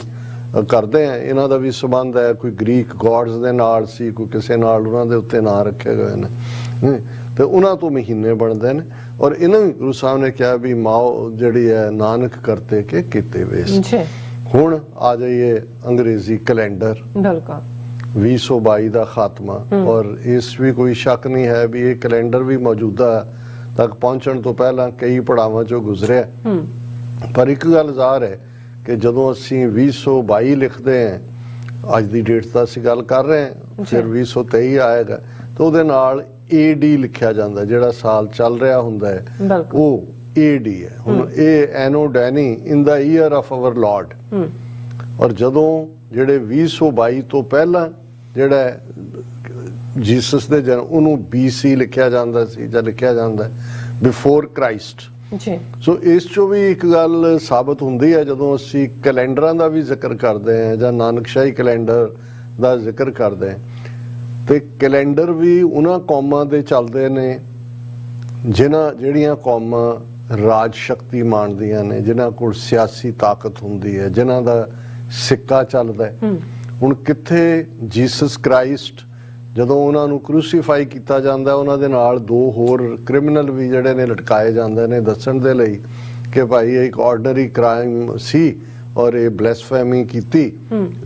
ਕਰਦੇ ਆ, ਇਹਨਾਂ ਦਾ ਵੀ ਸੰਬੰਧ ਹੈ, ਕੋਈ ਗ੍ਰੀਕ ਗੋਡਸ ਦੇ ਨਾਲ ਸੀ, ਕੋਈ ਕਿਸੇ ਨਾਲ, ਉਹਨਾਂ ਦੇ ਉੱਤੇ ਨਾਂ ਰੱਖੇ ਗਏ ਨੇ ਤੇ ਉਹਨਾਂ ਤੋਂ ਮਹੀਨੇ ਬਣਦੇ ਨੇ। ਔਰ ਇਹਨਾਂ ਵੀ ਗੁਰੂ ਸਾਹਿਬ ਨੇ ਕਿਹਾ ਵੀ ਮਾਓ ਜਿਹੜੀ ਹੈ ਨਾਨਕ ਕਰਤੇ ਕੇ ਕੀਤੇ ਵੇਸ। ਹੁਣ ਆ ਜਾਈਏ ਅੰਗਰੇਜ਼ੀ ਕੈਲੰਡਰ 2022 ਦਾ ਖਾਤਮਾ, ਔਰ ਇਸ ਵੀ ਕੋਈ ਸ਼ੱਕ ਨਹੀਂ ਹੈ ਵੀ ਇਹ ਕੈਲੰਡਰ ਵੀ ਮੌਜੂਦਾ ਤੱਕ ਪਹੁੰਚਣ ਤੋਂ ਪਹਿਲਾਂ ਕਈ ਪੜਾਵਾਂ ਚੋਂ ਗੁਜ਼ਰਿਆ। ਪਰ ਇੱਕ ਗੱਲ ਜ਼ਾਹਰ ਹੈ ਕਿ ਜਦੋਂ ਅਸੀਂ 2022 ਲਿਖਦੇ ਹਾਂ, ਅੱਜ ਦੀ ਡੇਟ ਦਾ ਅਸੀਂ ਗੱਲ ਕਰ ਰਹੇ ਹਾਂ, ਫਿਰ 2023 ਆਏਗਾ ਤਾਂ ਉਹਦੇ ਨਾਲ AD ਲਿਖਿਆ ਜਾਂਦਾ, ਜਿਹੜਾ ਸਾਲ ਚੱਲ ਰਿਹਾ ਹੁੰਦਾ ਹੈ ਉਹ AD ਹੈ। ਹੁਣ ਇਹ anno Domini in the year of our Lord. ਔਰ ਜਦੋਂ ਜਿਹੜੇ 2022 ਤੋਂ ਪਹਿਲਾਂ ਜਿਹੜਾ ਜੀਸਸ ਦੇ ਜਨਮ, ਉਹਨੂੰ BC ਲਿਖਿਆ ਜਾਂਦਾ ਸੀ, ਜਾਂ ਲਿਖਿਆ ਜਾਂਦਾ ਬਿਫੋਰ ਕ੍ਰਾਈਸਟ। ਸੋ ਇਸ ਚੋਂ ਵੀ ਇੱਕ ਗੱਲ ਸਾਬਤ ਹੁੰਦੀ ਹੈ, ਜਦੋਂ ਅਸੀਂ ਕੈਲੰਡਰਾਂ ਦਾ ਵੀ ਜ਼ਿਕਰ ਕਰਦੇ ਹਾਂ ਜਾਂ ਨਾਨਕਸ਼ਾਹੀ ਕੈਲੰਡਰ ਦਾ ਜ਼ਿਕਰ ਕਰਦੇ ਹਾਂ, ਤੇ ਕੈਲੰਡਰ ਵੀ ਉਹਨਾਂ ਕੌਮਾਂ ਦੇ ਚੱਲਦੇ ਨੇ ਜਿਹੜੀਆਂ ਕੌਮਾਂ ਰਾਜ ਸ਼ਕਤੀ ਮਾਣਦੀਆਂ ਨੇ, ਜਿਨ੍ਹਾਂ ਕੋਲ ਸਿਆਸੀ ਤਾਕਤ ਹੁੰਦੀ ਹੈ, ਜਿਨ੍ਹਾਂ ਦਾ ਸਿੱਕਾ ਚੱਲਦਾ ਹੈ। ਹੁਣ ਕਿੱਥੇ ਜੀਸਸ ਕ੍ਰਾਈਸਟ, ਜਦੋਂ ਉਹਨਾਂ ਨੂੰ ਕਰੂਸੀਫਾਈ ਕੀਤਾ ਜਾਂਦਾ, ਉਹਨਾਂ ਦੇ ਨਾਲ 2 ਹੋਰ ਕ੍ਰਿਮੀਨਲ ਵੀ ਜਿਹੜੇ ਨੇ ਲਟਕਾਏ ਜਾਂਦੇ ਨੇ, ਦੱਸਣ ਦੇ ਲਈ ਕਿ ਭਾਈ ਇਹ ਇੱਕ ਆਰਡੀਨਰੀ ਕ੍ਰਾਈਮ ਸੀ ਔਰ ਇਹ ਬਲੈਸਫੇਮੀ ਕੀਤੀ,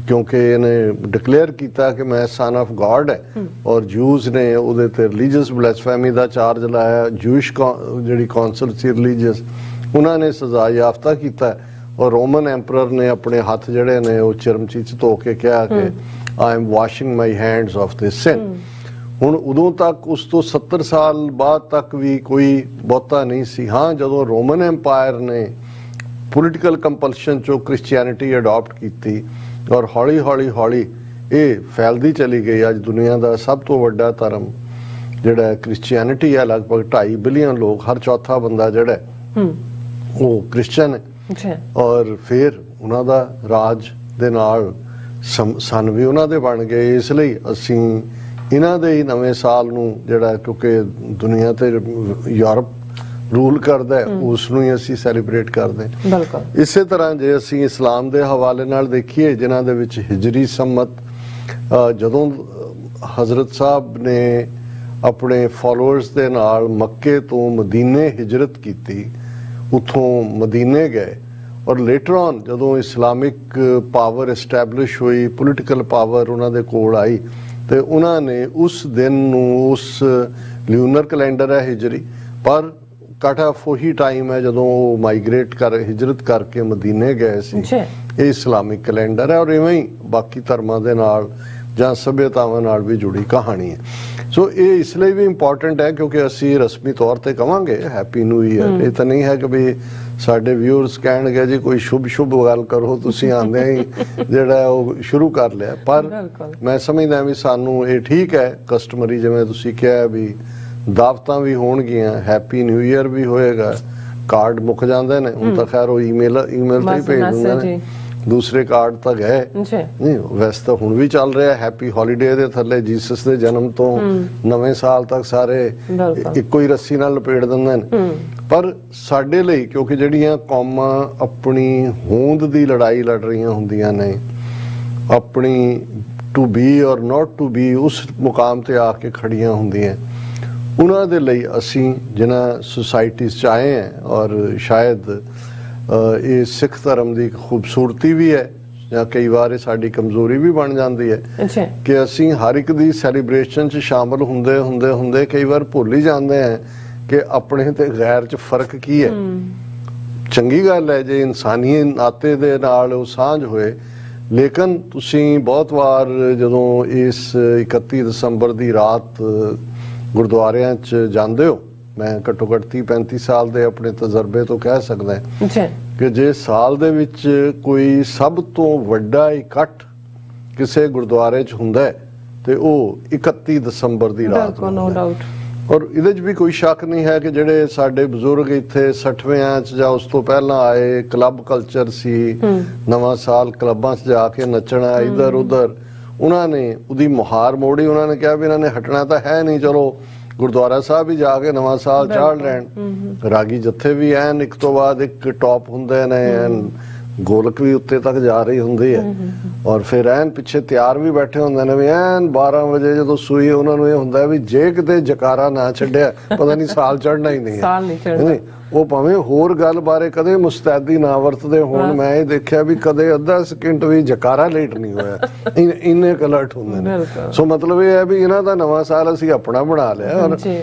ਕਿਉਂਕਿ ਇਹਨੇ ਡਿਕਲੇਅਰ ਕੀਤਾ ਕਿ ਮੈਂ ਸਨ ਆਫ ਗॉड ਹੈ, ਔਰ ਜੂਸ ਨੇ ਉਹਦੇ ਤੇ ਰਿਲੀਜੀਅਸ ਬਲੈਸਫੇਮੀ ਦਾ ਚਾਰਜ ਲਾਇਆ। ਜੂਇਸ਼ ਜਿਹੜੀ ਕੌਂਸਲ ਸੀ ਰਿਲੀਜੀਅਸ, ਉਹਨਾਂ ਨੇ ਸਜ਼ਾ ਯਾਫਤਾ ਕੀਤਾ, ਔਰ ਰੋਮਨ ਐਂਪਰਰ ਨੇ ਆਪਣੇ ਹੱਥ ਜਿਹੜੇ ਨੇ ਉਹ ਚਰਮਚੀ ਚ ਧੋ ਕੇ ਕਿਹਾ ਕਿ I am washing my hands of this sin। ਹੁਣ ਉਦੋਂ ਤੱਕ, ਉਸ ਤੋਂ 70 ਸਾਲ ਬਾਅਦ ਤੱਕ ਵੀ ਕੋਈ ਬਹੁਤਾ ਨਹੀਂ ਸੀ। ਹਾਂ, ਜਦੋਂ ਰੋਮਨ ਐਮਪਾਇਰ ਨੇ ਪੋਲੀਟੀਕਲ ਕੰਪਲਸ਼ਨ ਚੋਂ ਕ੍ਰਿਸਚੀਅਨਿਟੀ ਅਡਾਪਟ ਕੀਤੀ, ਔਰ ਹੌਲੀ ਹੌਲੀ ਇਹ ਫੈਲਦੀ ਚਲੀ ਗਈ। ਅੱਜ ਦੁਨੀਆ ਦਾ ਸਭ ਤੋਂ ਵੱਡਾ ਧਰਮ ਜਿਹੜਾ ਕ੍ਰਿਸਚੀਅਨਿਟੀ ਹੈ, ਲਗਭਗ 2.5 ਬਿਲੀਅਨ ਲੋਕ, ਹਰ ਚੌਥਾ ਬੰਦਾ ਜਿਹੜਾ ਉਹ ਕ੍ਰਿਸਚਨ ਹੈ। ਔਰ ਫਿਰ ਉਹਨਾਂ ਦਾ ਰਾਜ ਦੇ ਨਾਲ ਸਨ ਵੀ ਉਹਨਾਂ ਦੇ ਬਣ ਗਏ। ਇਸ ਲਈ ਅਸੀਂ ਇਹਨਾਂ ਦੇ ਹੀ ਨਵੇਂ ਸਾਲ ਨੂੰ, ਜਿਹੜਾ ਕਿਉਂਕਿ ਦੁਨੀਆ ਤੇ ਯੂਰਪ ਰੂਲ ਕਰਦਾ, ਉਸ ਨੂੰ ਹੀ ਅਸੀਂ ਸੈਲੀਬ੍ਰੇਟ ਕਰਦੇ। ਇਸੇ ਤਰ੍ਹਾਂ ਜੇ ਅਸੀਂ ਇਸਲਾਮ ਦੇ ਹਵਾਲੇ ਨਾਲ ਦੇਖੀਏ, ਜਿਨ੍ਹਾਂ ਦੇ ਵਿੱਚ ਹਿਜਰੀ ਸੰਮਤ, ਜਦੋਂ ਹਜ਼ਰਤ ਸਾਹਿਬ ਨੇ ਆਪਣੇ ਫਾਲੋਅਰਸ ਦੇ ਨਾਲ ਮੱਕੇ ਤੋਂ ਮਦੀਨੇ ਹਿਜਰਤ ਕੀਤੀ, ਉੱਥੋਂ ਮਦੀਨੇ ਗਏ ਔਰ ਲੇਟਰ ਔਨ ਜਦੋਂ ਇਸਲਾਮਿਕ ਪਾਵਰ ਐਸਟੈਬਲਿਸ਼ ਹੋਈ, ਪੋਲੀਟੀਕਲ ਪਾਵਰ ਉਹਨਾਂ ਦੇ ਕੋਲ ਆਈ, ਤੇ ਉਹਨਾਂ ਨੇ ਉਸ ਦਿਨ ਨੂੰ, ਉਸ ਲਿਊਨਰ ਕੈਲੰਡਰ ਹੈ ਹਿਜਰੀ, ਪਰ ਕੱਟ ਆਫ ਉਹੀ ਟਾਈਮ ਹੈ ਜਦੋਂ ਉਹ ਮਾਈਗ੍ਰੇਟ ਹਿਜਰਤ ਕਰਕੇ ਮਦੀਨੇ ਗਏ ਸੀ। ਇਹ ਇਸਲਾਮਿਕ ਕੈਲੰਡਰ ਹੈ ਔਰ ਇਵੇਂ ਹੀ ਬਾਕੀ ਧਰਮਾਂ ਦੇ ਨਾਲ ਜਾਂ ਸਭਿਅਤਾਵਾਂ ਨਾਲ ਵੀ ਜੁੜੀ ਕਹਾਣੀ ਹੈ। ਸੋ ਇਹ ਇਸ ਲਈ ਵੀ ਇੰਪੋਰਟੈਂਟ ਹੈ ਕਿਉਂਕਿ ਅਸੀਂ ਰਸਮੀ ਤੌਰ ਤੇ ਕਵਾਂਗੇ ਹੈਪੀ ਨਿਊ ਈਅਰ। ਇਹ ਤਾਂ ਨਹੀਂ ਹੈ ਕਿ ਵੀ ਸਾਡੇ ਵਿਊਅਰਸ ਕਹਿਣਗੇ ਜੀ ਕੋਈ ਸ਼ੁਭ ਗੱਲ ਕਰੋ, ਤੁਸੀਂ ਆਂਦੇ ਹੀ ਜਿਹੜਾ ਉਹ ਸ਼ੁਰੂ ਕਰ ਲਿਆ। ਪਰ ਮੈਂ ਸਮਝਦਾ ਵੀ ਸਾਨੂੰ ਇਹ ਠੀਕ ਹੈ, ਕਸਟਮਰੀ ਜਿਵੇਂ ਤੁਸੀਂ ਕਿਹਾ ਵੀ ਦਾਵਤਾਂ ਵੀ ਹੋਣਗੀਆਂ, ਹੈਪੀ ਨਿਊ ਈਅਰ ਵੀ ਹੋਏਗਾ, ਕਾਰਡ ਮੁੱਕ ਜਾਂਦੇ ਨੇ ਹੁਣ ਤਾਂ ਖੈਰ ਉਹ ਈਮੇਲ ਤੇ ਹੀ ਭੇਜ ਦਿੰਦੇ ਨੇ, ਦੂਸਰੇ ਕਾਰਡ ਤਾਂ ਗਏ ਨਹੀਂ। ਵੈਸੇ ਤਾਂ ਹੁਣ ਵੀ ਚੱਲ ਰਿਹਾ ਹੈਪੀ ਹੌਲੀਡੇ ਦੇ ਥੱਲੇ ਜੀਸਸ ਦੇ ਜਨਮ ਤੋਂ ਨਵੇਂ ਸਾਲ ਤੱਕ ਸਾਰੇ ਇੱਕੋ ਹੀ ਰੱਸੀ ਨਾਲ ਲਪੇਟ ਦਿੰਦੇ ਨੇ। ਪਰ ਸਾਡੇ ਲਈ ਕਿਉਂਕਿ ਜਿਹੜੀਆਂ ਕੌਮਾਂ ਆਪਣੀ ਹੋਂਦ ਦੀ ਲੜਾਈ ਲੜ ਰਹੀਆਂ ਹੁੰਦੀਆਂ ਨੇ, ਆਪਣੀ ਟੂ ਬੀ ਔਰ ਨਾਟ ਟੂ ਬੀ ਉਸ ਮੁਕਾਮ ਤੇ ਆ ਕੇ ਖੜੀਆਂ ਹੁੰਦੀਆਂ, ਉਹਨਾਂ ਦੇ ਲਈ ਅਸੀਂ ਜਿਨ੍ਹਾਂ ਸੁਸਾਇਟੀਜ਼ 'ਚ ਆਏ ਹਾਂ ਔਰ ਸ਼ਾਇਦ ਇਹ ਸਿੱਖ ਧਰਮ ਦੀ ਇੱਕ ਖੂਬਸੂਰਤੀ ਵੀ ਹੈ ਜਾਂ ਕਈ ਵਾਰ ਇਹ ਸਾਡੀ ਕਮਜ਼ੋਰੀ ਵੀ ਬਣ ਜਾਂਦੀ ਹੈ ਕਿ ਅਸੀਂ ਹਰ ਇੱਕ ਦੀ ਸੈਲੀਬ੍ਰੇਸ਼ਨ 'ਚ ਸ਼ਾਮਲ ਹੁੰਦੇ ਕਈ ਵਾਰ ਭੁੱਲ ਹੀ ਜਾਂਦੇ ਹਾਂ ਕਿ ਆਪਣੇ ਤੇ ਗੈਰ 'ਚ ਫਰਕ ਕੀ ਹੈ। ਚੰਗੀ ਗੱਲ ਹੈ ਜੇ ਇਨਸਾਨੀ ਨਾਤੇ ਦੇ ਨਾਲ ਉਹ ਸਾਂਝ ਹੋਏ, ਲੇਕਿਨ ਤੁਸੀਂ ਬਹੁਤ ਵਾਰ ਜਦੋਂ ਇਸ 31 ਦਸੰਬਰ ਦੀ ਰਾਤ ਗੁਰਦੁਆਰਿਆਂ 'ਚ ਜਾਂਦੇ ਹੋ, ਮੈਂ ਘੱਟੋ ਘੱਟ 30-35 ਸਾਲ ਦੇ ਆਪਣੇ ਤਜਰਬੇ ਤੋਂ ਕਹਿ ਸਕਦਾ ਕਿ ਜੇ ਸਾਲ ਦੇ ਵਿੱਚ ਕੋਈ ਸਭ ਤੋਂ ਵੱਡਾ ਇਕੱਠ ਕਿਸੇ ਗੁਰਦੁਆਰੇ 'ਚ ਹੁੰਦਾ ਹੈ ਤੇ ਉਹ 31 ਦਸੰਬਰ ਦੀ ਰਾਤ ਨੂੰ ਹੁੰਦਾ। ਔਰ ਇਹਦੇ 'ਚ ਵੀ ਕੋਈ ਸ਼ੱਕ ਨਹੀਂ ਹੈ ਕਿ ਜਿਹੜੇ ਸਾਡੇ ਬਜ਼ੁਰਗ ਇੱਥੇ 60ਵਿਆਂ 'ਚ ਜਾਂ ਉਸ ਤੋਂ ਪਹਿਲਾਂ ਆਏ, ਕਲੱਬ ਕਲਚਰ ਸੀ, ਨਵਾਂ ਸਾਲ ਕਲੱਬਾਂ 'ਚ ਜਾ ਕੇ ਨੱਚਣਾ ਇੱਧਰ ਉੱਧਰ, ਉਹਨਾਂ ਨੇ ਉਹਦੀ ਮੁਹਾਰ ਮੋੜੀ। ਉਹਨਾਂ ਨੇ ਕਿਹਾ ਵੀ ਇਹਨਾਂ ਨੇ ਹਟਣਾ ਤਾਂ ਹੈ ਨਹੀਂ, ਚਲੋ ਗੁਰਦੁਆਰਾ ਸਾਹਿਬ ਵੀ ਜਾ ਕੇ ਨਵਾਂ ਸਾਲ ਚਾੜ ਲੈਣ। ਰਾਗੀ ਜੱਥੇ ਵੀ ਐਨ ਇੱਕ ਤੋਂ ਬਾਅਦ ਇੱਕ ਟੌਪ ਹੁੰਦੇ ਨੇ, ਐਨ ਗੋਲਕ ਵੀ ਉੱਤੇ ਤੱਕ ਜਾ ਰਹੀ ਹੁੰਦੀ ਹੈ ਔਰ ਫਿਰ ਐਨ ਪਿੱਛੇ ਤਿਆਰ ਵੀ ਬੈਠੇ ਹੁੰਦੇ ਨੇ ਵੀ ਐਨ 12 ਵਜੇ ਜਦੋਂ ਸੂਈ ਉਹਨਾਂ ਨੂੰ ਇਹ ਹੁੰਦਾ ਵੀ ਜੇ ਕਿਤੇ ਜਕਾਰਾ ਨਾ ਛੱਡਿਆ ਪਤਾ ਨਹੀਂ ਸਾਲ ਚੜ੍ਹਨਾ ਹੀ ਨਹੀਂ ਹੈ। ਉਹ ਭਾਵੇਂ ਹੋਰ ਗੱਲ ਬਾਰੇ ਕਦੇ ਮੁਸਤੈਦੀ ਨਾ ਵਰਤਦੇ ਹੋਣ, ਮੈਂ ਇਹ ਦੇਖਿਆ ਵੀ ਕਦੇ ਅੱਧਾ ਸਕਿੰਟ ਵੀ ਜਕਾਰਾ ਲੇਟ ਨਹੀਂ ਹੋਇਆ, ਇੰਨੇ ਅਲਰਟ ਹੁੰਦੇ ਨੇ। ਸੋ ਮਤਲਬ ਇਹ ਹੈ ਵੀ ਇਹਨਾਂ ਦਾ ਨਵਾਂ ਸਾਲ ਅਸੀਂ ਆਪਣਾ ਬਣਾ ਲਿਆ। ਔਰ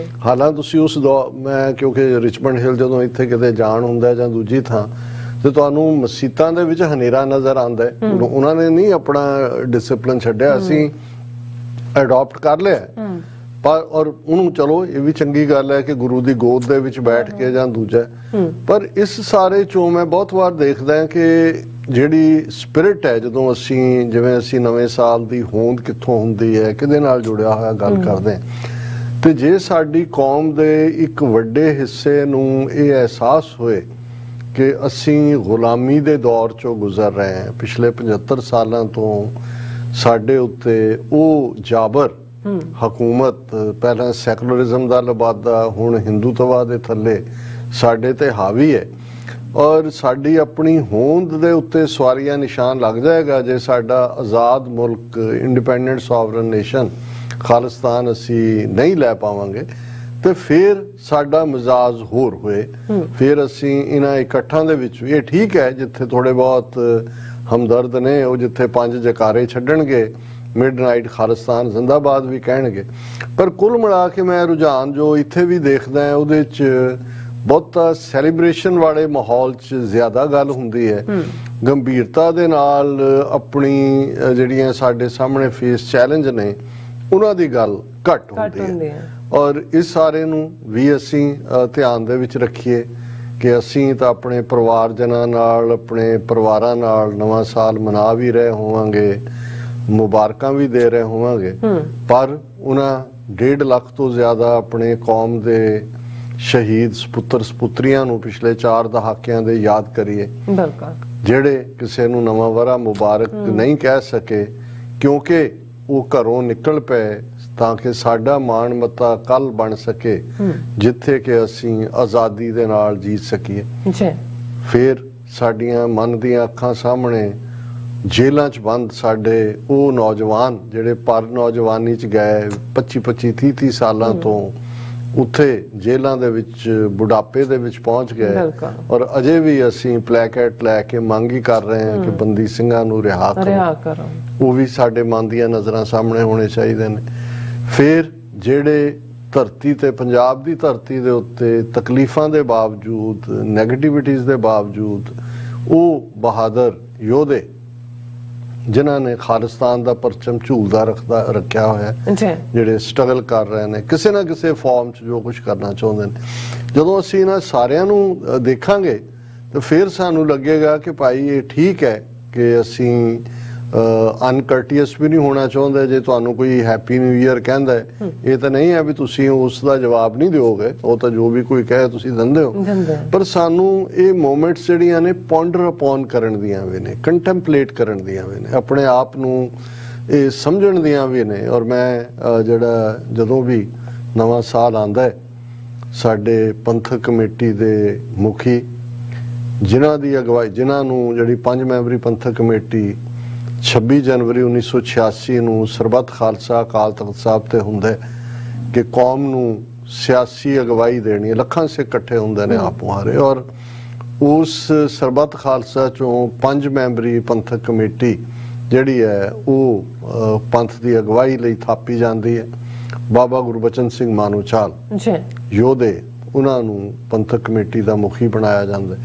ਹਾਲਾਂਕਿ ਤੁਸੀਂ ਉਸ ਮੈਂ ਕਿਉਂਕਿ ਰਿਚਮੰਡ ਹਿੱਲ ਜਦੋਂ ਇੱਥੇ ਕਿਤੇ ਜਾਣ ਹੁੰਦਾ ਜਾਂ ਦੂਜੀ ਥਾਂ ਤੇ ਤੁਹਾਨੂੰ ਮਸੀਤਾਂ ਦੇ ਵਿੱਚ ਹਨੇਰਾ ਨਜ਼ਰ ਆਉਂਦਾ। ਉਹਨਾਂ ਨੇ ਨਹੀਂ ਆਪਣਾ ਡਿਸਪਲਿਨ ਛੱਡਿਆ, ਅਸੀਂ ਅਡਾਪਟ ਕਰ ਲਿਆ। ਪਰ ਔਰ ਉਹਨੂੰ ਚਲੋ ਇਹ ਵੀ ਚੰਗੀ ਗੱਲ ਹੈ ਕਿ ਗੁਰੂ ਦੀ ਗੋਦ ਦੇ ਵਿੱਚ ਬੈਠ ਕੇ ਜਾਂ ਦੂਜਾ, ਪਰ ਇਸ ਸਾਰੇ ਚੋਂ ਮੈਂ ਬਹੁਤ ਵਾਰ ਦੇਖਦਾ ਹਾਂ ਕਿ ਜਿਹੜੀ ਸਪਿਰਿਟ ਹੈ, ਜਦੋਂ ਅਸੀਂ ਜਿਵੇਂ ਅਸੀਂ ਨਵੇਂ ਸਾਲ ਦੀ ਹੋਂਦ ਕਿੱਥੋਂ ਹੁੰਦੀ ਹੈ, ਕਿਹਦੇ ਨਾਲ ਜੁੜਿਆ ਹੋਇਆ ਗੱਲ ਕਰਦੇ ਹਾਂ, ਤੇ ਜੇ ਸਾਡੀ ਕੌਮ ਦੇ ਇੱਕ ਵੱਡੇ ਹਿੱਸੇ ਨੂੰ ਇਹ ਅਹਿਸਾਸ ਹੋਏ ਕਿ ਅਸੀਂ ਗੁਲਾਮੀ ਦੇ ਦੌਰ ਚੋਂ ਗੁਜ਼ਰ ਰਹੇ ਹਾਂ, ਪਿਛਲੇ 75 ਸਾਲਾਂ ਤੋਂ ਸਾਡੇ ਉੱਤੇ ਉਹ ਜਾਬਰ ਹਕੂਮਤ, ਪਹਿਲਾਂ ਸੈਕੂਲਰਿਜ਼ਮ ਦਾ ਲਬਾਦਾ, ਹੁਣ ਹਿੰਦੂਤਵਾ ਦੇ ਥੱਲੇ ਸਾਡੇ ਤੇ ਹਾਵੀ ਹੈ ਔਰ ਸਾਡੀ ਆਪਣੀ ਹੋਂਦ ਦੇ ਉੱਤੇ ਸਵਾਰੀਆਂ ਨਿਸ਼ਾਨ ਲੱਗ ਜਾਏਗਾ ਜੇ ਸਾਡਾ ਆਜ਼ਾਦ ਮੁਲਕ, ਇੰਡੀਪੈਂਡੈਂਟ ਸੋਵਰਨ ਨੇਸ਼ਨ ਖਾਲਿਸਤਾਨ ਅਸੀਂ ਨਹੀਂ ਲੈ ਪਾਵਾਂਗੇ ਤੇ ਫਿਰ ਸਾਡਾ ਮਿਜ਼ਾਜ ਹੋਰ ਹੋਏ। ਫਿਰ ਅਸੀਂ ਇਹਨਾਂ ਇਕੱਠਾਂ ਦੇ ਵਿੱਚ ਵੀ, ਇਹ ਠੀਕ ਹੈ ਜਿੱਥੇ ਥੋੜੇ ਬਹੁਤ ਹਮਦਰਦ ਨੇ ਉਹ ਜਿੱਥੇ 5 ਜਕਾਰੇ ਛੱਡਣਗੇ, ਮਿਡਨਾਈਟ ਖਾਲਿਸਤਾਨ ਜ਼ਿੰਦਾਬਾਦ ਵੀ ਕਹਿਣਗੇ, ਪਰ ਕੁੱਲ ਮਿਲਾ ਕੇ ਮੈਂ ਰੁਝਾਨ ਜੋ ਇੱਥੇ ਵੀ ਦੇਖਦਾ ਉਹਦੇ 'ਚ ਬਹੁਤਾ ਸੈਲੀਬ੍ਰੇਸ਼ਨ ਵਾਲੇ ਮਾਹੌਲ 'ਚ ਜ਼ਿਆਦਾ ਗੱਲ ਹੁੰਦੀ ਹੈ। ਗੰਭੀਰਤਾ ਦੇ ਨਾਲ ਆਪਣੀ ਜਿਹੜੀਆਂ ਸਾਡੇ ਸਾਹਮਣੇ ਫੇਸ ਚੈਲੰਜ ਨੇ ਉਹਨਾਂ ਦੀ ਗੱਲ ਘੱਟ ਹੁੰਦੀ ਹੈ। ਔਰ ਇਸ ਸਾਰੇ ਨੂੰ ਵੀ ਅਸੀਂ ਧਿਆਨ ਦੇ ਵਿੱਚ ਰੱਖੀਏ ਕਿ ਅਸੀਂ ਤਾਂ ਆਪਣੇ ਪਰਿਵਾਰਜਨਾਂ ਨਾਲ, ਆਪਣੇ ਪਰਿਵਾਰਾਂ ਨਾਲ ਨਵਾਂ ਸਾਲ ਮਨਾ ਵੀ ਰਹੇ ਹੋਵਾਂਗੇ, ਮੁਬਾਰਕਾਂ ਵੀ ਦੇ ਰਹੇ ਹੋਵਾਂਗੇ, ਪਰ ਉਹਨਾਂ 1.5 ਲੱਖ ਤੋਂ ਜ਼ਿਆਦਾ ਆਪਣੇ ਕੌਮ ਦੇ ਸ਼ਹੀਦ ਸਪੁੱਤਰ ਸਪੁੱਤਰੀਆਂ ਨੂੰ ਪਿਛਲੇ 4 ਦਹਾਕਿਆਂ ਦੇ ਯਾਦ ਕਰੀਏ, ਜਿਹੜੇ ਕਿਸੇ ਨੂੰ ਨਵਾਂ ਵਰ੍ਹਾ ਮੁਬਾਰਕ ਨਹੀਂ ਕਹਿ ਸਕੇ ਕਿਉਂਕਿ ਉਹ ਘਰੋਂ ਨਿਕਲ ਪਏ ਤਾਂ ਕਿ ਸਾਡਾ ਮਾਣ ਮੱਤਾ ਕੱਲ ਬਣ ਸਕੇ ਜਿੱਥੇ ਕਿ ਅਸੀਂ ਆਜ਼ਾਦੀ ਦੇ ਨਾਲ ਜੀ ਸਕੀਏ। ਫਿਰ ਸਾਡੀਆਂ ਮਨ ਦੀਆਂ ਅੱਖਾਂ ਸਾਹਮਣੇ ਜੇਲ੍ਹਾਂ 'ਚ ਬੰਦ ਸਾਡੇ ਉਹ ਨੌਜਵਾਨ ਜਿਹੜੇ ਪਰ ਨੌਜਵਾਨੀ 'ਚ ਗਏ 25 30 ਸਾਲਾਂ ਤੋਂ ਉੱਥੇ ਜੇਲ੍ਹਾਂ ਦੇ ਵਿੱਚ ਬੁਢਾਪੇ ਦੇ ਵਿੱਚ ਪਹੁੰਚ ਗਏ ਔਰ ਅਜੇ ਵੀ ਅਸੀਂ ਪਲੈਕੇਟ ਲੈ ਕੇ ਮੰਗ ਹੀ ਕਰ ਰਹੇ ਹਾਂ ਕਿ ਬੰਦੀ ਸਿੰਘਾਂ ਨੂੰ ਰਿਹਾ ਕਰੋ। ਉਹ ਵੀ ਸਾਡੇ ਮਨ ਦੀਆਂ ਨਜ਼ਰਾਂ ਸਾਹਮਣੇ ਹੋਣੇ ਚਾਹੀਦੇ ਨੇ। ਫਿਰ ਜਿਹੜੇ ਧਰਤੀ ਤੇ ਪੰਜਾਬ ਦੀ ਧਰਤੀ ਦੇ ਉੱਤੇ ਤਕਲੀਫਾਂ ਦੇ ਬਾਵਜੂਦ ਨੈਗੇਟਿਵਿਟੀਜ਼ ਦੇ ਬਾਵਜੂਦ ਉਹ ਬਹਾਦਰ ਯੋਧੇ ਜਿਨ੍ਹਾਂ ਨੇ ਖਾਲਿਸਤਾਨ ਦਾ ਪਰਚਮ ਝੂਲਦਾ ਰੱਖਿਆ ਹੋਇਆ ਜਿਹੜੇ ਸਟਰਗਲ ਕਰ ਰਹੇ ਨੇ ਕਿਸੇ ਨਾ ਕਿਸੇ ਫਾਰਮ 'ਚ ਜੋ ਕੁਝ ਕਰਨਾ ਚਾਹੁੰਦੇ ਨੇ, ਜਦੋਂ ਅਸੀਂ ਇਹਨਾਂ ਸਾਰਿਆਂ ਨੂੰ ਦੇਖਾਂਗੇ ਤਾਂ ਫਿਰ ਸਾਨੂੰ ਲੱਗੇਗਾ ਕਿ ਭਾਈ ਇਹ ਠੀਕ ਹੈ ਕਿ ਅਸੀਂ ਅਨਕਰਟੀਅਸ ਵੀ ਨਹੀਂ ਹੋਣਾ ਚਾਹੁੰਦੇ। ਜੇ ਤੁਹਾਨੂੰ ਕੋਈ ਹੈਪੀ ਨਿਊ ਈਅਰ ਕਹਿੰਦਾ ਇਹ ਤਾਂ ਨਹੀਂ ਹੈ ਵੀ ਤੁਸੀਂ ਉਸ ਦਾ ਜਵਾਬ ਨਹੀਂ ਦਿਓਗੇ, ਉਹ ਤਾਂ ਜੋ ਵੀ ਕੋਈ ਕਹੇ ਤੁਸੀਂ ਦਿੰਦੇ ਹੋ, ਪਰ ਸਾਨੂੰ ਇਹ ਮੂਮੈਂਟਸ ਜਿਹੜੀਆਂ ਨੇ ਪੌਂਡਰ ਅਪਨ ਕਰਨ ਦੀਆਂ ਵੀ ਨੇ, ਕੰਟੈਂਪਲੇਟ ਕਰਨ ਦੀਆਂ ਵੀ ਨੇ, ਆਪਣੇ ਆਪ ਨੂੰ ਇਹ ਸਮਝਣ ਦੀਆਂ ਵੀ ਨੇ। ਔਰ ਮੈਂ ਜਿਹੜਾ ਜਦੋਂ ਵੀ ਨਵਾਂ ਸਾਲ ਆਉਂਦਾ ਹੈ ਸਾਡੇ ਪੰਥਕ ਕਮੇਟੀ ਦੇ ਮੁਖੀ ਜਿਨ੍ਹਾਂ ਦੀ ਅਗਵਾਈ ਜਿਨ੍ਹਾਂ ਨੂੰ ਜਿਹੜੀ 5 ਮੈਂਬਰੀ ਪੰਥਕ ਕਮੇਟੀ 26 ਜਨਵਰੀ 1986 ਨੂੰ ਸਰਬੱਤ ਖਾਲਸਾ ਅਕਾਲ ਤਖਤ ਸਾਹਿਬ ਤੇ ਹੁੰਦਾ ਕਿ ਕੌਮ ਨੂੰ ਸਿਆਸੀ ਅਗਵਾਈ ਦੇਣੀ ਹੈ, ਲੱਖਾਂ ਸਿੱਖ ਇਕੱਠੇ ਹੁੰਦੇ ਨੇ ਆਪੋ ਹਾਰੇ ਔਰ ਉਸ ਸਰਬੱਤ ਖਾਲਸਾ ਚੋਂ 5 ਮੈਂਬਰੀ ਪੰਥਕ ਕਮੇਟੀ ਜਿਹੜੀ ਹੈ ਉਹ ਪੰਥ ਦੀ ਅਗਵਾਈ ਲਈ ਥਾਪੀ ਜਾਂਦੀ ਹੈ। ਬਾਬਾ ਗੁਰਬਚਨ ਸਿੰਘ ਮਾਨੂਚਾਲ ਯੋਧੇ ਉਹਨਾਂ ਨੂੰ ਪੰਥਕ ਕਮੇਟੀ ਦਾ ਮੁਖੀ ਬਣਾਇਆ ਜਾਂਦਾ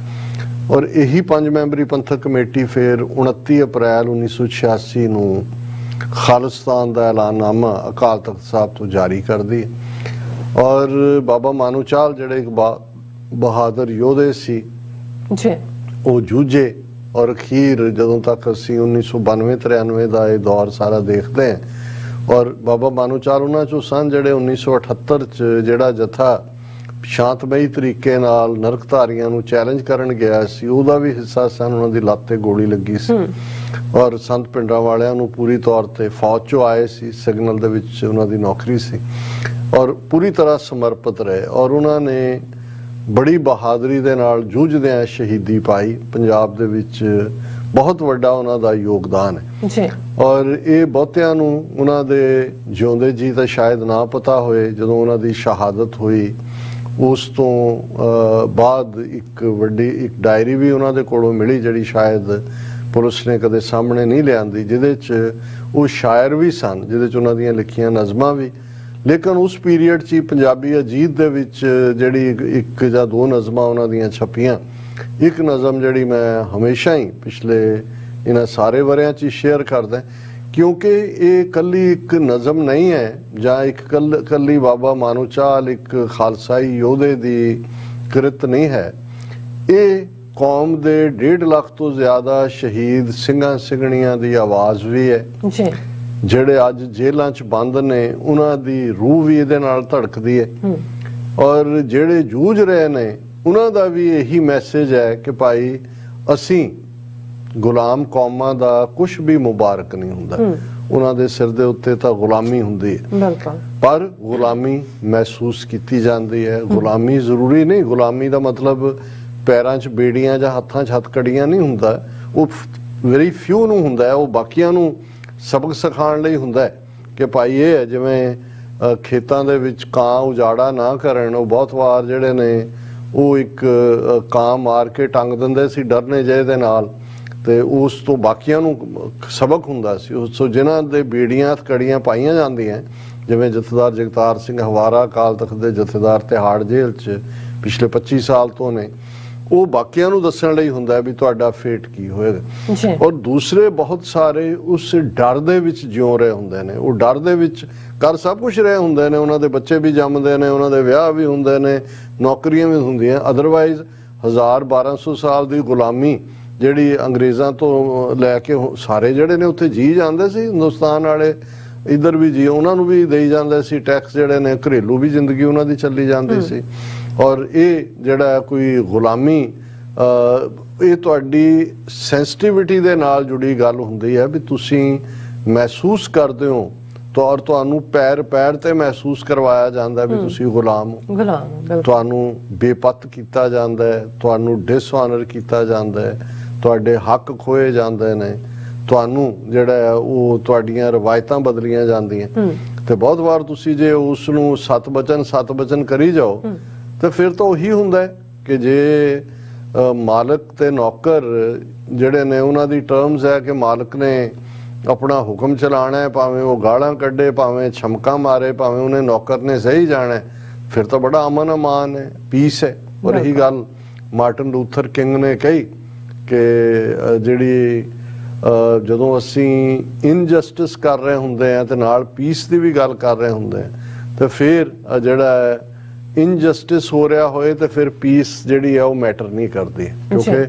ਔਰ ਇਹੀ 5 ਮੈਂਬਰੀ ਪੰਥਕ ਕਮੇਟੀ ਫਿਰ 29 ਅਪ੍ਰੈਲ 1986 ਨੂੰ ਖਾਲਿਸਤਾਨ ਦਾ ਐਲਾਨਨਾਮਾ ਅਕਾਲ ਤਖਤ ਸਾਹਿਬ ਤੋਂ ਜਾਰੀ ਕਰਦੀ ਹੈ। ਔਰ ਬਾਬਾ ਮਾਨੂਚਾਲ ਜਿਹੜੇ ਇੱਕ ਬਹਾਦਰ ਯੋਧੇ ਸੀ ਉਹ ਜੂਝੇ ਔਰ ਅਖੀਰ ਜਦੋਂ ਤੱਕ ਅਸੀਂ 1992-93 ਦਾ ਇਹ ਦੌਰ ਸਾਰਾ ਦੇਖਦੇ ਹਾਂ ਔਰ ਬਾਬਾ ਮਾਨੂਚਾਲ ਉਹਨਾਂ ਚੋਂ ਸਨ ਜਿਹੜੇ 1978 'ਚ ਜਿਹੜਾ ਜਥਾ ਸ਼ਾਂਤਮਈ ਤਰੀਕੇ ਨਾਲ ਨਰਕਧਾਰੀਆਂ ਨੂੰ ਚੈਲੰਜ ਕਰਨ ਗਿਆ ਸੀ ਉਹਦਾ ਵੀ ਹਿੱਸਾ ਸਨ। ਉਹਨਾਂ ਦੀ ਲੱਤ ਤੇ ਗੋਲੀ ਲੱਗੀ ਸੀ ਔਰ ਸੰਤ ਪਿੰਡਾਂ ਵਾਲਿਆਂ ਨੂੰ ਪੂਰੀ ਤੌਰ ਤੇ ਫੌਜ 'ਚੋਂ ਆਏ ਸੀ, ਸਿਗਨਲ ਦੇ ਵਿੱਚ ਉਹਨਾਂ ਦੀ ਨੌਕਰੀ ਸੀ ਔਰ ਪੂਰੀ ਤਰ੍ਹਾਂ ਸਮਰਪਿਤ ਰਹੇ ਔਰ ਉਹਨਾਂ ਨੇ ਬੜੀ ਬਹਾਦਰੀ ਦੇ ਨਾਲ ਜੂਝਦਿਆਂ ਸ਼ਹੀਦੀ ਪਾਈ। ਪੰਜਾਬ ਦੇ ਵਿੱਚ ਬਹੁਤ ਵੱਡਾ ਉਹਨਾਂ ਦਾ ਯੋਗਦਾਨ ਹੈ ਔਰ ਇਹ ਬਹੁਤਿਆਂ ਨੂੰ ਉਹਨਾਂ ਦੇ ਜਿਉਂਦੇ ਜੀ ਤਾਂ ਸ਼ਾਇਦ ਨਾ ਪਤਾ ਹੋਏ। ਜਦੋਂ ਉਹਨਾਂ ਦੀ ਸ਼ਹਾਦਤ ਹੋਈ ਉਸ ਤੋਂ ਬਾਅਦ ਇੱਕ ਡਾਇਰੀ ਵੀ ਉਹਨਾਂ ਦੇ ਕੋਲੋਂ ਮਿਲੀ ਜਿਹੜੀ ਸ਼ਾਇਦ ਪੁਲਿਸ ਨੇ ਕਦੇ ਸਾਹਮਣੇ ਨਹੀਂ ਲਿਆਂਦੀ, ਜਿਹਦੇ 'ਚ ਉਹ ਸ਼ਾਇਰ ਵੀ ਸਨ, ਜਿਹਦੇ 'ਚ ਉਹਨਾਂ ਦੀਆਂ ਲਿਖੀਆਂ ਨਜ਼ਮਾਂ ਵੀ। ਲੇਕਿਨ ਉਸ ਪੀਰੀਅਡ 'ਚ ਹੀ ਪੰਜਾਬੀ ਅਜੀਤ ਦੇ ਵਿੱਚ ਜਿਹੜੀ ਇੱਕ ਜਾਂ 2 ਨਜ਼ਮਾਂ ਉਹਨਾਂ ਦੀਆਂ ਛਪੀਆਂ। ਇੱਕ ਨਜ਼ਮ ਜਿਹੜੀ ਮੈਂ ਹਮੇਸ਼ਾ ਹੀ ਪਿਛਲੇ ਇਹਨਾਂ ਸਾਰੇ ਵਰਿਆਂ 'ਚ ਸ਼ੇਅਰ ਕਰਦਾ ਕਿਉਂਕਿ ਇਹ ਕੱਲੀ ਇੱਕ ਨਜ਼ਮ ਨਹੀਂ ਹੈ ਜਾਂ ਇੱਕ ਕੱਲੀ ਬਾਬਾ ਮਾਨੂਚਾਲ ਇੱਕ ਖਾਲਸਾਈ ਯੋਧੇ ਦੀ ਕਿਰਤ ਨਹੀਂ ਹੈ। ਇਹ ਕੌਮ ਦੇ 1.5 ਲੱਖ ਤੋਂ ਜ਼ਿਆਦਾ ਸ਼ਹੀਦ ਸਿੰਘਾਂ ਸਿੰਘਣੀਆਂ ਦੀ ਆਵਾਜ਼ ਵੀ ਹੈ ਜਿਹੜੇ ਅੱਜ ਜੇਲ੍ਹਾਂ 'ਚ ਬੰਦ ਨੇ, ਉਹਨਾਂ ਦੀ ਰੂਹ ਵੀ ਇਹਦੇ ਨਾਲ ਧੜਕਦੀ ਹੈ ਔਰ ਜਿਹੜੇ ਜੂਝ ਰਹੇ ਨੇ ਉਹਨਾਂ ਦਾ ਵੀ ਇਹੀ ਮੈਸੇਜ ਹੈ ਕਿ ਭਾਈ ਅਸੀਂ ਗੁਲਾਮ ਕੌਮਾਂ ਦਾ ਕੁਝ ਵੀ ਮੁਬਾਰਕ ਨਹੀਂ ਹੁੰਦਾ, ਉਹਨਾਂ ਦੇ ਸਿਰ ਦੇ ਉੱਤੇ ਤਾਂ ਗੁਲਾਮੀ ਹੁੰਦੀ ਹੈ ਪਰ ਗੁਲਾਮੀ ਮਹਿਸੂਸ ਕੀਤੀ ਜਾਂਦੀ ਹੈ। ਗੁਲਾਮੀ ਜ਼ਰੂਰੀ ਨਹੀਂ, ਗੁਲਾਮੀ ਦਾ ਮਤਲਬ ਪੈਰਾਂ 'ਚ ਬੇੜੀਆਂ ਜਾਂ ਹੱਥਾਂ 'ਚ ਹੱਥਕੜੀਆਂ ਨਹੀਂ ਹੁੰਦਾ, ਉਹ ਵੈਰੀ ਫਿਊ ਨੂੰ ਹੁੰਦਾ ਹੈ, ਉਹ ਬਾਕੀਆਂ ਨੂੰ ਸਬਕ ਸਿਖਾਉਣ ਲਈ ਹੁੰਦਾ ਹੈ ਕਿ ਭਾਈ ਇਹ ਹੈ ਜਿਵੇਂ ਖੇਤਾਂ ਦੇ ਵਿੱਚ ਕਾਂ ਉਜਾੜਾ ਨਾ ਕਰਨ, ਉਹ ਬਹੁਤ ਵਾਰ ਜਿਹੜੇ ਨੇ ਉਹ ਇੱਕ ਕਾਂ ਮਾਰ ਕੇ ਟੰਗ ਦਿੰਦੇ ਸੀ ਡਰਨੇ ਜਿਹੇ ਦੇ ਨਾਲ ਤੇ ਉਸ ਤੋਂ ਬਾਕੀਆਂ ਨੂੰ ਸਬਕ ਹੁੰਦਾ ਸੀ। ਉਸ ਤੋਂ ਜਿਨ੍ਹਾਂ ਦੇ ਬੇੜੀਆਂ ਹੱਥਕੜੀਆਂ ਪਾਈਆਂ ਜਾਂਦੀਆਂ ਜਿਵੇਂ ਜਥੇਦਾਰ ਜਗਤਾਰ ਸਿੰਘ ਹਵਾਰਾ ਅਕਾਲ ਤਖਤ ਦੇ ਜਥੇਦਾਰ ਤਿਹਾੜ ਜੇਲ੍ਹ 'ਚ ਪਿਛਲੇ 25 ਸਾਲ ਤੋਂ ਨੇ, ਉਹ ਬਾਕੀਆਂ ਨੂੰ ਦੱਸਣ ਲਈ ਹੁੰਦਾ ਹੈ ਵੀ ਤੁਹਾਡਾ ਫੇਟ ਕੀ ਹੋਏਗਾ। ਔਰ ਦੂਸਰੇ ਬਹੁਤ ਸਾਰੇ ਉਸ ਡਰ ਦੇ ਵਿੱਚ ਜਿਉਂ ਰਹੇ ਹੁੰਦੇ ਨੇ, ਉਹ ਡਰ ਦੇ ਵਿੱਚ ਕਰ ਸਭ ਕੁਝ ਰਹੇ ਹੁੰਦੇ ਨੇ, ਉਹਨਾਂ ਦੇ ਬੱਚੇ ਵੀ ਜੰਮਦੇ ਨੇ, ਉਹਨਾਂ ਦੇ ਵਿਆਹ ਵੀ ਹੁੰਦੇ ਨੇ, ਨੌਕਰੀਆਂ ਵੀ ਹੁੰਦੀਆਂ। ਅਦਰਵਾਈਜ਼ 1000-1200 ਸਾਲ ਦੀ ਗੁਲਾਮੀ ਜਿਹੜੀ ਅੰਗਰੇਜ਼ਾਂ ਤੋਂ ਲੈ ਕੇ ਸਾਰੇ ਜਿਹੜੇ ਨੇ ਉੱਥੇ ਜੀ ਜਾਂਦੇ ਸੀ, ਹਿੰਦੁਸਤਾਨ ਵਾਲੇ ਇੱਧਰ ਵੀ ਜੀ ਉਹਨਾਂ ਨੂੰ ਵੀ ਦੇਈ ਜਾਂਦੇ ਸੀ ਟੈਕਸ ਜਿਹੜੇ ਨੇ, ਘਰੇਲੂ ਵੀ ਜ਼ਿੰਦਗੀ ਉਹਨਾਂ ਦੀ ਚੱਲੀ ਜਾਂਦੀ ਸੀ। ਔਰ ਇਹ ਜਿਹੜਾ ਕੋਈ ਗੁਲਾਮੀ ਇਹ ਤੁਹਾਡੀ ਸੈਂਸਿਟੀਵਿਟੀ ਦੇ ਨਾਲ ਜੁੜੀ ਗੱਲ ਹੁੰਦੀ ਹੈ ਵੀ ਤੁਸੀਂ ਮਹਿਸੂਸ ਕਰਦੇ ਹੋ ਔਰ ਤੁਹਾਨੂੰ ਪੈਰ ਤੇ ਮਹਿਸੂਸ ਕਰਵਾਇਆ ਜਾਂਦਾ ਵੀ ਤੁਸੀਂ ਗੁਲਾਮ ਹੋ, ਤੁਹਾਨੂੰ ਬੇਪੱਤ ਕੀਤਾ ਜਾਂਦਾ ਹੈ, ਤੁਹਾਨੂੰ ਡਿਸਆਨਰ ਕੀਤਾ ਜਾਂਦਾ ਹੈ, ਤੁਹਾਡੇ ਹੱਕ ਖੋਏ ਜਾਂਦੇ ਨੇ, ਤੁਹਾਨੂੰ ਜਿਹੜਾ ਹੈ ਉਹ ਤੁਹਾਡੀਆਂ ਰਵਾਇਤਾਂ ਬਦਲੀਆਂ ਜਾਂਦੀਆਂ ਤੇ ਬਹੁਤ ਵਾਰ ਤੁਸੀਂ ਜੇ ਉਸ ਨੂੰ ਸਤ ਬਚਨ ਕਰੀ ਜਾਓ ਤੇ ਫਿਰ ਤਾਂ ਉਹੀ ਹੁੰਦਾ ਹੈ ਕਿ ਜੇ ਮਾਲਕ ਤੇ ਨੌਕਰ ਜਿਹੜੇ ਨੇ ਉਹਨਾਂ ਦੀ ਟਰਮਸ ਹੈ ਕਿ ਮਾਲਕ ਨੇ ਆਪਣਾ ਹੁਕਮ ਚਲਾਣਾ ਹੈ, ਭਾਵੇਂ ਉਹ ਗਾਲਾਂ ਕੱਢੇ, ਭਾਵੇਂ ਛਮਕਾਂ ਮਾਰੇ, ਭਾਵੇਂ ਉਹਨੇ ਨੌਕਰ ਨੇ ਸਹੀ ਜਾਣਾ ਹੈ, ਫਿਰ ਤਾਂ ਬੜਾ ਅਮਨ ਅਮਾਨ ਹੈ, ਪੀਸ ਹੈ। ਔਰ ਇਹੀ ਗੱਲ ਮਾਰਟਨ ਲੂਥਰ ਕਿੰਗ ਨੇ ਕਹੀ ਕਿ ਜਿਹੜੀ ਜਦੋਂ ਅਸੀਂ ਇਨਜਸਟਿਸ ਕਰ ਰਹੇ ਹੁੰਦੇ ਆ ਤੇ ਨਾਲ ਪੀਸ ਦੀ ਵੀ ਗੱਲ ਕਰ ਰਹੇ ਹੁੰਦੇ ਆ ਤੇ ਫਿਰ ਜਿਹੜਾ ਇਨਜਸਟਿਸ ਹੋ ਰਿਹਾ ਹੋਏ ਤੇ ਫਿਰ ਪੀਸ ਜਿਹੜੀ ਆ ਉਹ ਮੈਟਰ ਨਹੀਂ ਕਰਦੀ, ਕਿਉਂਕਿ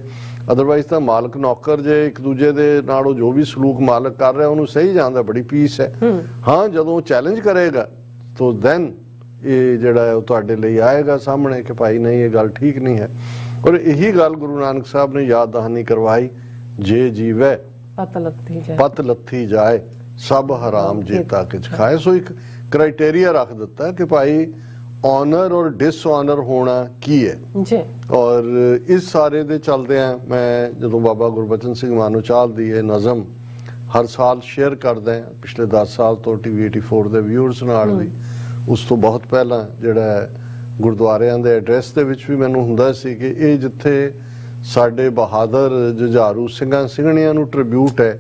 ਅਦਰਵਾਈਜ਼ ਤਾਂ ਮਾਲਕ ਨੌਕਰ ਜੇ ਇੱਕ ਦੂਜੇ ਦੇ ਨਾਲ ਉਹ ਜੋ ਵੀ ਸਲੂਕ ਮਾਲਕ ਕਰ ਰਿਹਾ ਉਹਨੂੰ ਸਹੀ ਜਾਂਦਾ, ਬੜੀ ਪੀਸ ਹੈ। ਹਾਂ, ਜਦੋਂ ਚੈਲੰਜ ਕਰੇਗਾ ਤਾਂ ਦੈਨ ਇਹ ਜਿਹੜਾ ਹੈ ਉਹ ਤੁਹਾਡੇ ਲਈ ਆਏਗਾ ਸਾਹਮਣੇ ਕਿ ਭਾਈ ਨਹੀਂ, ਇਹ ਗੱਲ ਠੀਕ ਨਹੀਂ ਹੈ। ਔਰ ਇਹੀ ਗੱਲ ਗੁਰੂ ਨਾਨਕ ਸਾਹਿਬ ਨੇ ਯਾਦ ਦਹਾਨੀ ਕਰਵਾਈ, ਜੇ ਜੀਵੈ ਪਤ ਲੱਥੀ ਜਾਏ ਸਭ ਹਰਾਮ ਜੇਤਾ ਕਿਛ ਖਾਏ। ਸੋ ਇੱਕ ਕ੍ਰਾਈਟੇਰੀਆ ਰੱਖ ਦਿੱਤਾ ਕਿ ਭਾਈ ऑनर और डिसऑनर होना की है जी। और इस सारे दे चलते हैं मैं जो बाबा गुरबचन सिंह मानोचाल दी ये नज़म हर साल शेयर करते हैं पिछले 10 साल तो TV 84 ਦੇ ਵਿਊਅਰਸ ਨਾਲ ਵੀ। ਉਸ ਤੋਂ ਬਹੁਤ ਪਹਿਲਾਂ ਜਿਹੜਾ ਗੁਰਦੁਆਰਿਆਂ ਦੇ ਐਡਰੈਸ ਦੇ ਵਿੱਚ ਵੀ ਮੈਨੂੰ ਹੁੰਦਾ ਸੀ ਕਿ ਇਹ ਜਿੱਥੇ ਸਾਡੇ ਬਹਾਦਰ ਜੁਝਾਰੂ ਸਿੰਘਾਂ ਸਿੰਘਣੀਆਂ ਨੂੰ ਟ੍ਰਿਬਿਊਟ ਹੈ,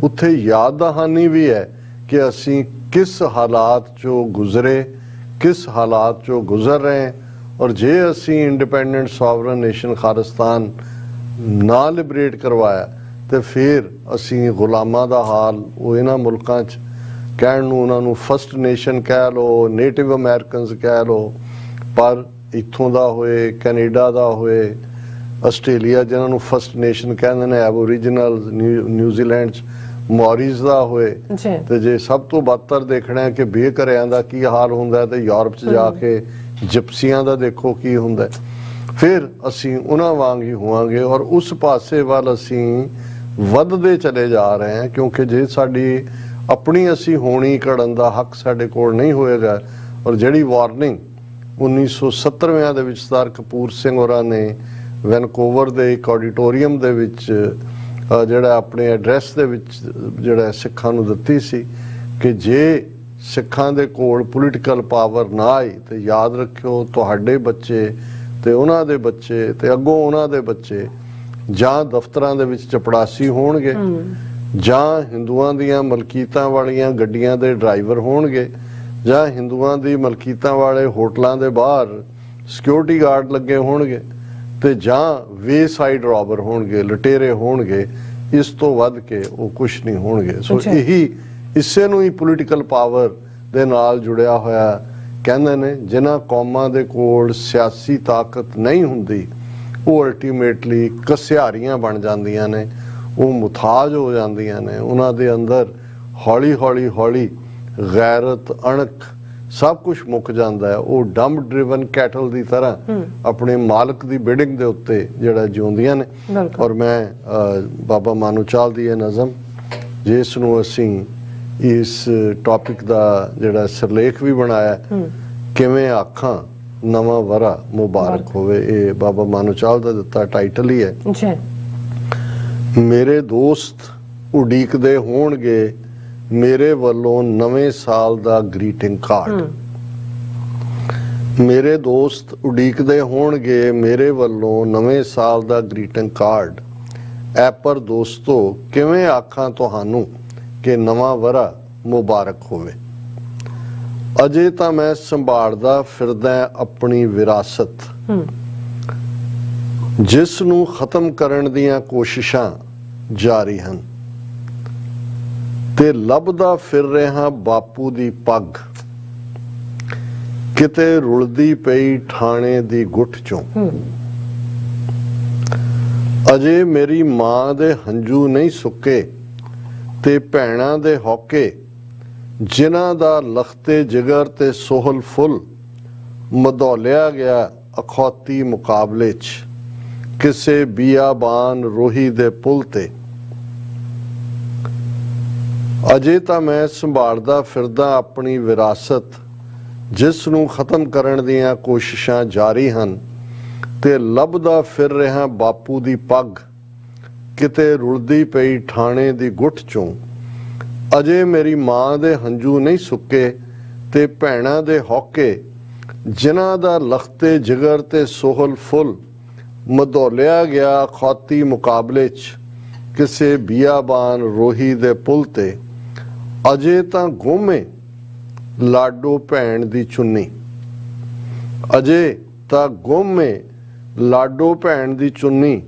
ਉੱਥੇ ਯਾਦ ਦਹਾਨੀ ਵੀ ਹੈ ਕਿ ਅਸੀਂ ਕਿਸ ਹਾਲਾਤ ਚੋਂ ਗੁਜ਼ਰੇ, किस हालात जो गुजर रहे हैं। और जे असी इंडिपेंडेंट सॉवरन नेशन खालिस्तान ना लिबरेट करवाया तो फिर असी गुलामां दा हाल वो इन्हां मुल्कां च कहण नूं उन्हां नूं फर्स्ट नेशन कह लो, नेटिव अमेरिकनस कह लो, पर इत्थों दा होए, कैनेडा दा होए, आस्ट्रेलिया जिन्हां नूं फर्स्ट नेशन कहंदे ने, एबोरीजिनल न्यूजीलैंड च ਮੌਰੀਜ਼ ਦਾ ਹੋਏ ਤੇ ਜੇ ਸਭ ਤੋਂ ਬਦਤਰ ਦੇਖਣਾ ਹੈ ਕਿ ਬੇਘਰਿਆਂ ਦਾ ਕੀ ਹਾਲ ਹੁੰਦਾ ਤੇ ਯੂਰਪ 'ਚ ਜਾ ਕੇ ਜਿਪਸੀਆਂ ਦਾ ਦੇਖੋ ਕੀ ਹੁੰਦਾ, ਫਿਰ ਅਸੀਂ ਉਹਨਾਂ ਵਾਂਗ ਹੀ ਹੋਵਾਂਗੇ। ਔਰ ਉਸ ਪਾਸੇ ਵੱਲ ਅਸੀਂ ਵੱਧਦੇ ਚਲੇ ਜਾ ਰਹੇ ਹਾਂ, ਕਿਉਂਕਿ ਜੇ ਸਾਡੀ ਆਪਣੀ ਅਸੀਂ ਹੋਣੀ ਘੜਨ ਦਾ ਹੱਕ ਸਾਡੇ ਕੋਲ ਨਹੀਂ ਹੋਏਗਾ। ਔਰ ਜਿਹੜੀ ਵਾਰਨਿੰਗ 1970ਵਿਆਂ ਦੇ ਵਿੱਚ ਸਰਦਾਰ ਕਪੂਰ ਸਿੰਘ ਹੋਰਾਂ ਨੇ ਵੈਨਕੂਵਰ ਦੇ ਇੱਕ ਆਡੀਟੋਰੀਅਮ ਦੇ ਵਿੱਚ ਜਿਹੜਾ ਆਪਣੇ ਐਡਰੈਸ ਦੇ ਵਿੱਚ ਜਿਹੜਾ ਸਿੱਖਾਂ ਨੂੰ ਦਿੱਤੀ ਸੀ ਕਿ ਜੇ ਸਿੱਖਾਂ ਦੇ ਕੋਲ ਪੋਲੀਟੀਕਲ ਪਾਵਰ ਨਾ ਆਈ ਤੇ ਯਾਦ ਰੱਖਿਓ ਤੁਹਾਡੇ ਬੱਚੇ ਤੇ ਉਹਨਾਂ ਦੇ ਬੱਚੇ ਤੇ ਅੱਗੋਂ ਉਹਨਾਂ ਦੇ ਬੱਚੇ ਜਾਂ ਦਫ਼ਤਰਾਂ ਦੇ ਵਿੱਚ ਚਪੜਾਸੀ ਹੋਣਗੇ, ਜਾਂ ਹਿੰਦੂਆਂ ਦੀਆਂ ਮਲਕੀਤਾਂ ਵਾਲੀਆਂ ਗੱਡੀਆਂ ਦੇ ਡਰਾਈਵਰ ਹੋਣਗੇ, ਜਾਂ ਹਿੰਦੂਆਂ ਦੀ ਮਲਕੀਤਾਂ ਵਾਲੇ ਹੋਟਲਾਂ ਦੇ ਬਾਹਰ ਸਿਕਿਉਰਿਟੀ ਗਾਰਡ ਲੱਗੇ ਹੋਣਗੇ, ਤੇ ਜਾਂ ਵੇਸਾਈਡ ਰੋਬਰ ਹੋਣਗੇ, ਲਟੇਰੇ ਹੋਣਗੇ। ਇਸ ਤੋਂ ਵੱਧ ਕੇ ਉਹ ਕੁਛ ਨਹੀਂ ਹੋਣਗੇ। ਸੋ ਇਹੀ ਇਸੇ ਨੂੰ ਹੀ ਪੋਲੀਟੀਕਲ ਪਾਵਰ ਦੇ ਨਾਲ ਜੁੜਿਆ ਹੋਇਆ ਕਹਿੰਦੇ ਨੇ। ਜਿਨ੍ਹਾਂ ਕੌਮਾਂ ਦੇ ਕੋਲ ਸਿਆਸੀ ਤਾਕਤ ਨਹੀਂ ਹੁੰਦੀ ਉਹ ਅਲਟੀਮੇਟਲੀ ਘਸਿਆਰੀਆਂ ਬਣ ਜਾਂਦੀਆਂ ਨੇ, ਉਹ ਮੁਤਾਜ ਹੋ ਜਾਂਦੀਆਂ ਨੇ। ਉਹਨਾਂ ਦੇ ਅੰਦਰ ਹੌਲੀ ਹੌਲੀ ਗੈਰਤ, ਅਣਖ ਸਭ ਕੁਝ ਮੁੱਕ ਜਾਂਦਾ ਹੈ। ਉਹ ਡੰਬ ਡਰਿਵਨ ਕੈਟਲ ਦੀ ਤਰ੍ਹਾਂ ਆਪਣੇ ਮਾਲਕ ਦੀ ਬਿਡਿੰਗ ਦੇ ਉੱਤੇ ਜਿਹੜਾ ਜਿਉਂਦੀਆਂ ਨੇ। ਔਰ ਮੈਂ ਬਾਬਾ ਮਾਨੋਚਾਲ ਦੀ ਇਹ ਨਜ਼ਮ ਜਿਸ ਨੂੰ ਅਸੀਂ ਇਸ ਟੌਪਿਕ ਦਾ ਜਿਹੜਾ ਸਿਰਲੇਖ ਵੀ ਬਣਾਇਆ, ਕਿਵੇਂ ਆਖਾਂ ਨਵਾਂ ਵਰਾ ਮੁਬਾਰਕ ਹੋਵੇ, ਇਹ ਬਾਬਾ ਮਾਨੋਚਾਲ ਦਾ ਦਿੱਤਾ ਟਾਈਟਲ ਹੀ ਹੈ। ਮੇਰੇ ਦੋਸਤ ਉਡੀਕਦੇ ਹੋਣਗੇ ਮੇਰੇ ਵੱਲੋਂ ਨਵੇਂ ਸਾਲ ਦਾ ਗ੍ਰੀਟਿੰਗ ਕਾਰਡ। ਮੇਰੇ ਦੋਸਤ ਉਡੀਕਦੇ ਹੋਣਗੇ ਮੇਰੇ ਵੱਲੋਂ ਨਵੇਂ ਸਾਲ ਦਾ ਗ੍ਰੀਟਿੰਗ ਕਾਰਡ। ਐ ਪਰ ਦੋਸਤੋ ਕਿਵੇਂ ਆਖਾਂ ਤੁਹਾਨੂੰ ਕਿ ਨਵਾਂ ਵਰਾ ਮੁਬਾਰਕ ਹੋਵੇ। ਅਜੇ ਤਾਂ ਮੈਂ ਸੰਭਾਲਦਾ ਫਿਰਦਾ ਆਪਣੀ ਵਿਰਾਸਤ, ਜਿਸ ਨੂੰ ਖਤਮ ਕਰਨ ਦੀਆਂ ਕੋਸ਼ਿਸ਼ਾਂ ਜਾਰੀ ਹਨ, ਤੇ ਲੱਭਦਾ ਫਿਰ ਰਿਹਾ ਬਾਪੂ ਦੀ ਪੱਗ, ਕਿਤੇ ਰੁਲਦੀ ਪਈ ਠਾਣੇ ਦੀ ਗੁੱਠ ਚੋਂ। ਅਜੇ ਮੇਰੀ ਮਾਂ ਦੇ ਹੰਝੂ ਨਹੀਂ ਸੁੱਕੇ ਤੇ ਭੈਣਾਂ ਦੇ ਹੌਕੇ, ਜਿਨ੍ਹਾਂ ਦਾ ਲਖਤੇ ਜਿਗਰ ਤੇ ਸੋਹਲ ਫੁੱਲ ਮਧੌਲਿਆ ਗਿਆ ਅਖੌਤੀ ਮੁਕਾਬਲੇ 'ਚ ਕਿਸੇ ਬੀਆਬਾਨ ਰੋਹੀ ਦੇ ਪੁੱਲ ਤੇ। ਅਜੇ ਤਾਂ ਮੈਂ ਸੰਭਾਲਦਾ ਫਿਰਦਾ ਆਪਣੀ ਵਿਰਾਸਤ, ਜਿਸ ਨੂੰ ਖਤਮ ਕਰਨ ਦੀਆਂ ਕੋਸ਼ਿਸ਼ਾਂ ਜਾਰੀ ਹਨ, ਤੇ ਲੱਭਦਾ ਫਿਰ ਰਿਹਾ ਬਾਪੂ ਦੀ ਪੱਗ, ਕਿਤੇ ਰੁਲਦੀ ਪਈ ਠਾਣੇ ਦੀ ਗੁੱਠ ਚੋਂ। ਅਜੇ ਮੇਰੀ ਮਾਂ ਦੇ ਹੰਝੂ ਨਹੀਂ ਸੁੱਕੇ ਤੇ ਭੈਣਾਂ ਦੇ ਹੌਕੇ, ਜਿਨ੍ਹਾਂ ਦਾ ਲਖਤੇ ਜਿਗਰ ਤੇ ਸੋਹਲ ਫੁੱਲ ਮਧੋਲਿਆ ਗਿਆ ਖੌਤੀ ਮੁਕਾਬਲੇ 'ਚ ਕਿਸੇ ਬੀਆਬਾਨ ਰੋਹੀ ਦੇ ਪੁੱਲ ਤੇ। ਅਜੇ ਤਾਂ ਗੁੰਮੇ ਲਾਡੋ ਭੈਣ ਦੀ ਚੁੰਨੀ, ਅਜੇ ਤਾਂ ਗੁੰਮੇ ਲਾਡੋ ਭੈਣ ਦੀ ਚੁੰਨੀ,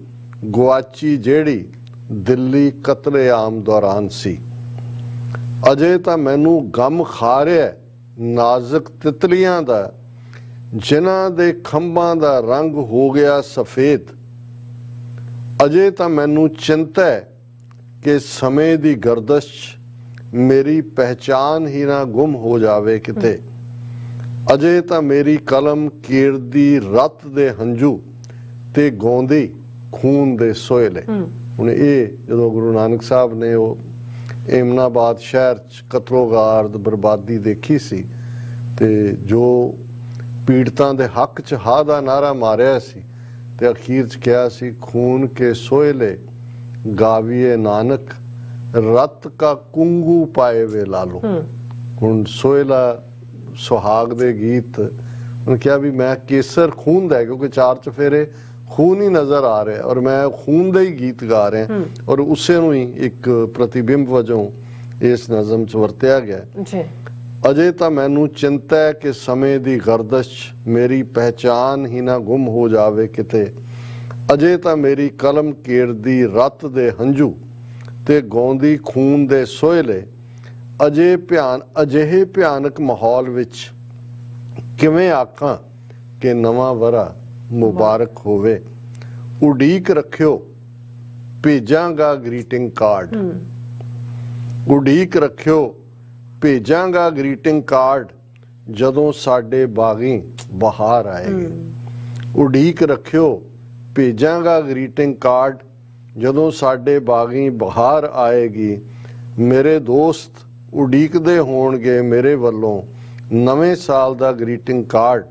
ਗੁਆਚੀ ਜਿਹੜੀ ਦਿੱਲੀ ਕਤਲੇਆਮ ਦੌਰਾਨ ਸੀ। ਅਜੇ ਤਾਂ ਮੈਨੂੰ ਗਮ ਖਾ ਰਿਹਾ ਨਾਜ਼ੁਕ ਤਿਤਲੀਆਂ ਦਾ, ਜਿਨ੍ਹਾਂ ਦੇ ਖੰਭਾਂ ਦਾ ਰੰਗ ਹੋ ਗਿਆ ਸਫੇਦ। ਅਜੇ ਤਾਂ ਮੈਨੂੰ ਚਿੰਤਾ ਹੈ ਕਿ ਸਮੇਂ ਦੀ ਗਰਦਸ਼ 'ਚ ਮੇਰੀ ਪਹਿਚਾਨ ਹੀ ਨਾ ਗੁੰਮ ਹੋ ਜਾਵੇ ਕਿਤੇ। ਅਜੇ ਤਾਂ ਮੇਰੀ ਕਲਮ ਕੀਰਦੀ ਰਤ ਦੇ ਹੰਝੂ ਤੇ ਗਾਉਂਦੀ ਖੂਨ ਦੇ ਸੋਇਲੇ। ਹੁਣ ਇਹ ਜਦੋਂ ਗੁਰੂ ਨਾਨਕ ਸਾਹਿਬ ਨੇ ਉਹ ਏਮਨਾਬਾਦ ਸ਼ਹਿਰ 'ਚ ਕਤਲੋਗਾਰਦ ਬਰਬਾਦੀ ਦੇਖੀ ਸੀ ਤੇ ਜੋ ਪੀੜਤਾਂ ਦੇ ਹੱਕ 'ਚ ਹਾ ਦਾ ਨਾਰਾ ਮਾਰਿਆ ਸੀ ਤੇ ਅਖੀਰ 'ਚ ਕਿਹਾ ਸੀ, ਖੂਨ ਕੇ ਸੋਇਲੇ ਗਾਵੀਏ ਨਾਨਕ, ਰਤ ਕਾ ਕੁੰਗੂ ਪਾਏ ਵੇ ਲਾਲੋ। ਹੁਣ ਸੋਇਲਾ ਸੁਹਾਗ ਦੇ ਗੀਤ ਉਹਨੇ ਕਿਹਾ ਵੀ ਮੈਂ ਕੇਸਰ ਖੂਨ ਦਾ, ਕਿਉਂਕਿ ਚਾਰ ਚਫੇਰੇ ਖੂਨ ਹੀ ਨਜ਼ਰ ਆ ਰਿਹਾ ਔਰ ਮੈਂ ਖੂਨ ਦੇ ਹੀ ਗੀਤ ਗਾ ਰਿਹਾ ਔਰ ਉਸੇ ਨੂੰ ਹੀ ਇੱਕ ਪ੍ਰਤੀਬਿੰਬ ਵਜੋਂ ਇਸ ਨਜ਼ਮ 'ਚ ਵਰਤਿਆ ਗਿਆ। ਅਜੇ ਤਾਂ ਮੈਨੂੰ ਚਿੰਤਾ ਹੈ ਕਿ ਸਮੇਂ ਦੀ ਗਰਦਸ਼ 'ਚ ਮੇਰੀ ਪਹਿਚਾਨ ਹੀ ਨਾ ਗੁੰਮ ਹੋ ਜਾਵੇ ਕਿਤੇ। ਅਜੇ ਤਾਂ ਮੇਰੀ ਕਲਮ ਕੇਰਦੀ ਰਤ ਦੇ ਹੰਝੂ ਤੇ ਗਾਉਂਦੀ ਖੂਨ ਦੇ ਸੋਇਲੇ। ਅਜਿਹੇ ਭਿਆਨਕ ਮਾਹੌਲ ਵਿੱਚ ਕਿਵੇਂ ਆਖਾਂ ਕਿ ਨਵਾਂ ਵਰਾ ਮੁਬਾਰਕ ਹੋਵੇ। ਉਡੀਕ ਰੱਖਿਓ ਭੇਜਾਂਗਾ ਗ੍ਰੀਟਿੰਗ ਕਾਰਡ, ਉਡੀਕ ਰੱਖਿਓ ਭੇਜਾਂਗਾ ਗ੍ਰੀਟਿੰਗ ਕਾਰਡ, ਜਦੋਂ ਸਾਡੇ ਬਾਗੀ ਬਹਾਰ ਆਏਗੀ। ਉਡੀਕ ਰੱਖਿਓ ਭੇਜਾਂਗਾ ਗ੍ਰੀਟਿੰਗ ਕਾਰਡ, ਜਦੋਂ ਸਾਡੇ ਬਾਗੀ ਬਹਾਰ ਆਏਗੀ। ਮੇਰੇ ਦੋਸਤ ਉਡੀਕਦੇ ਹੋਣਗੇ ਮੇਰੇ ਵੱਲੋਂ ਨਵੇਂ ਸਾਲ ਦਾ ਗ੍ਰੀਟਿੰਗ ਕਾਰਡ।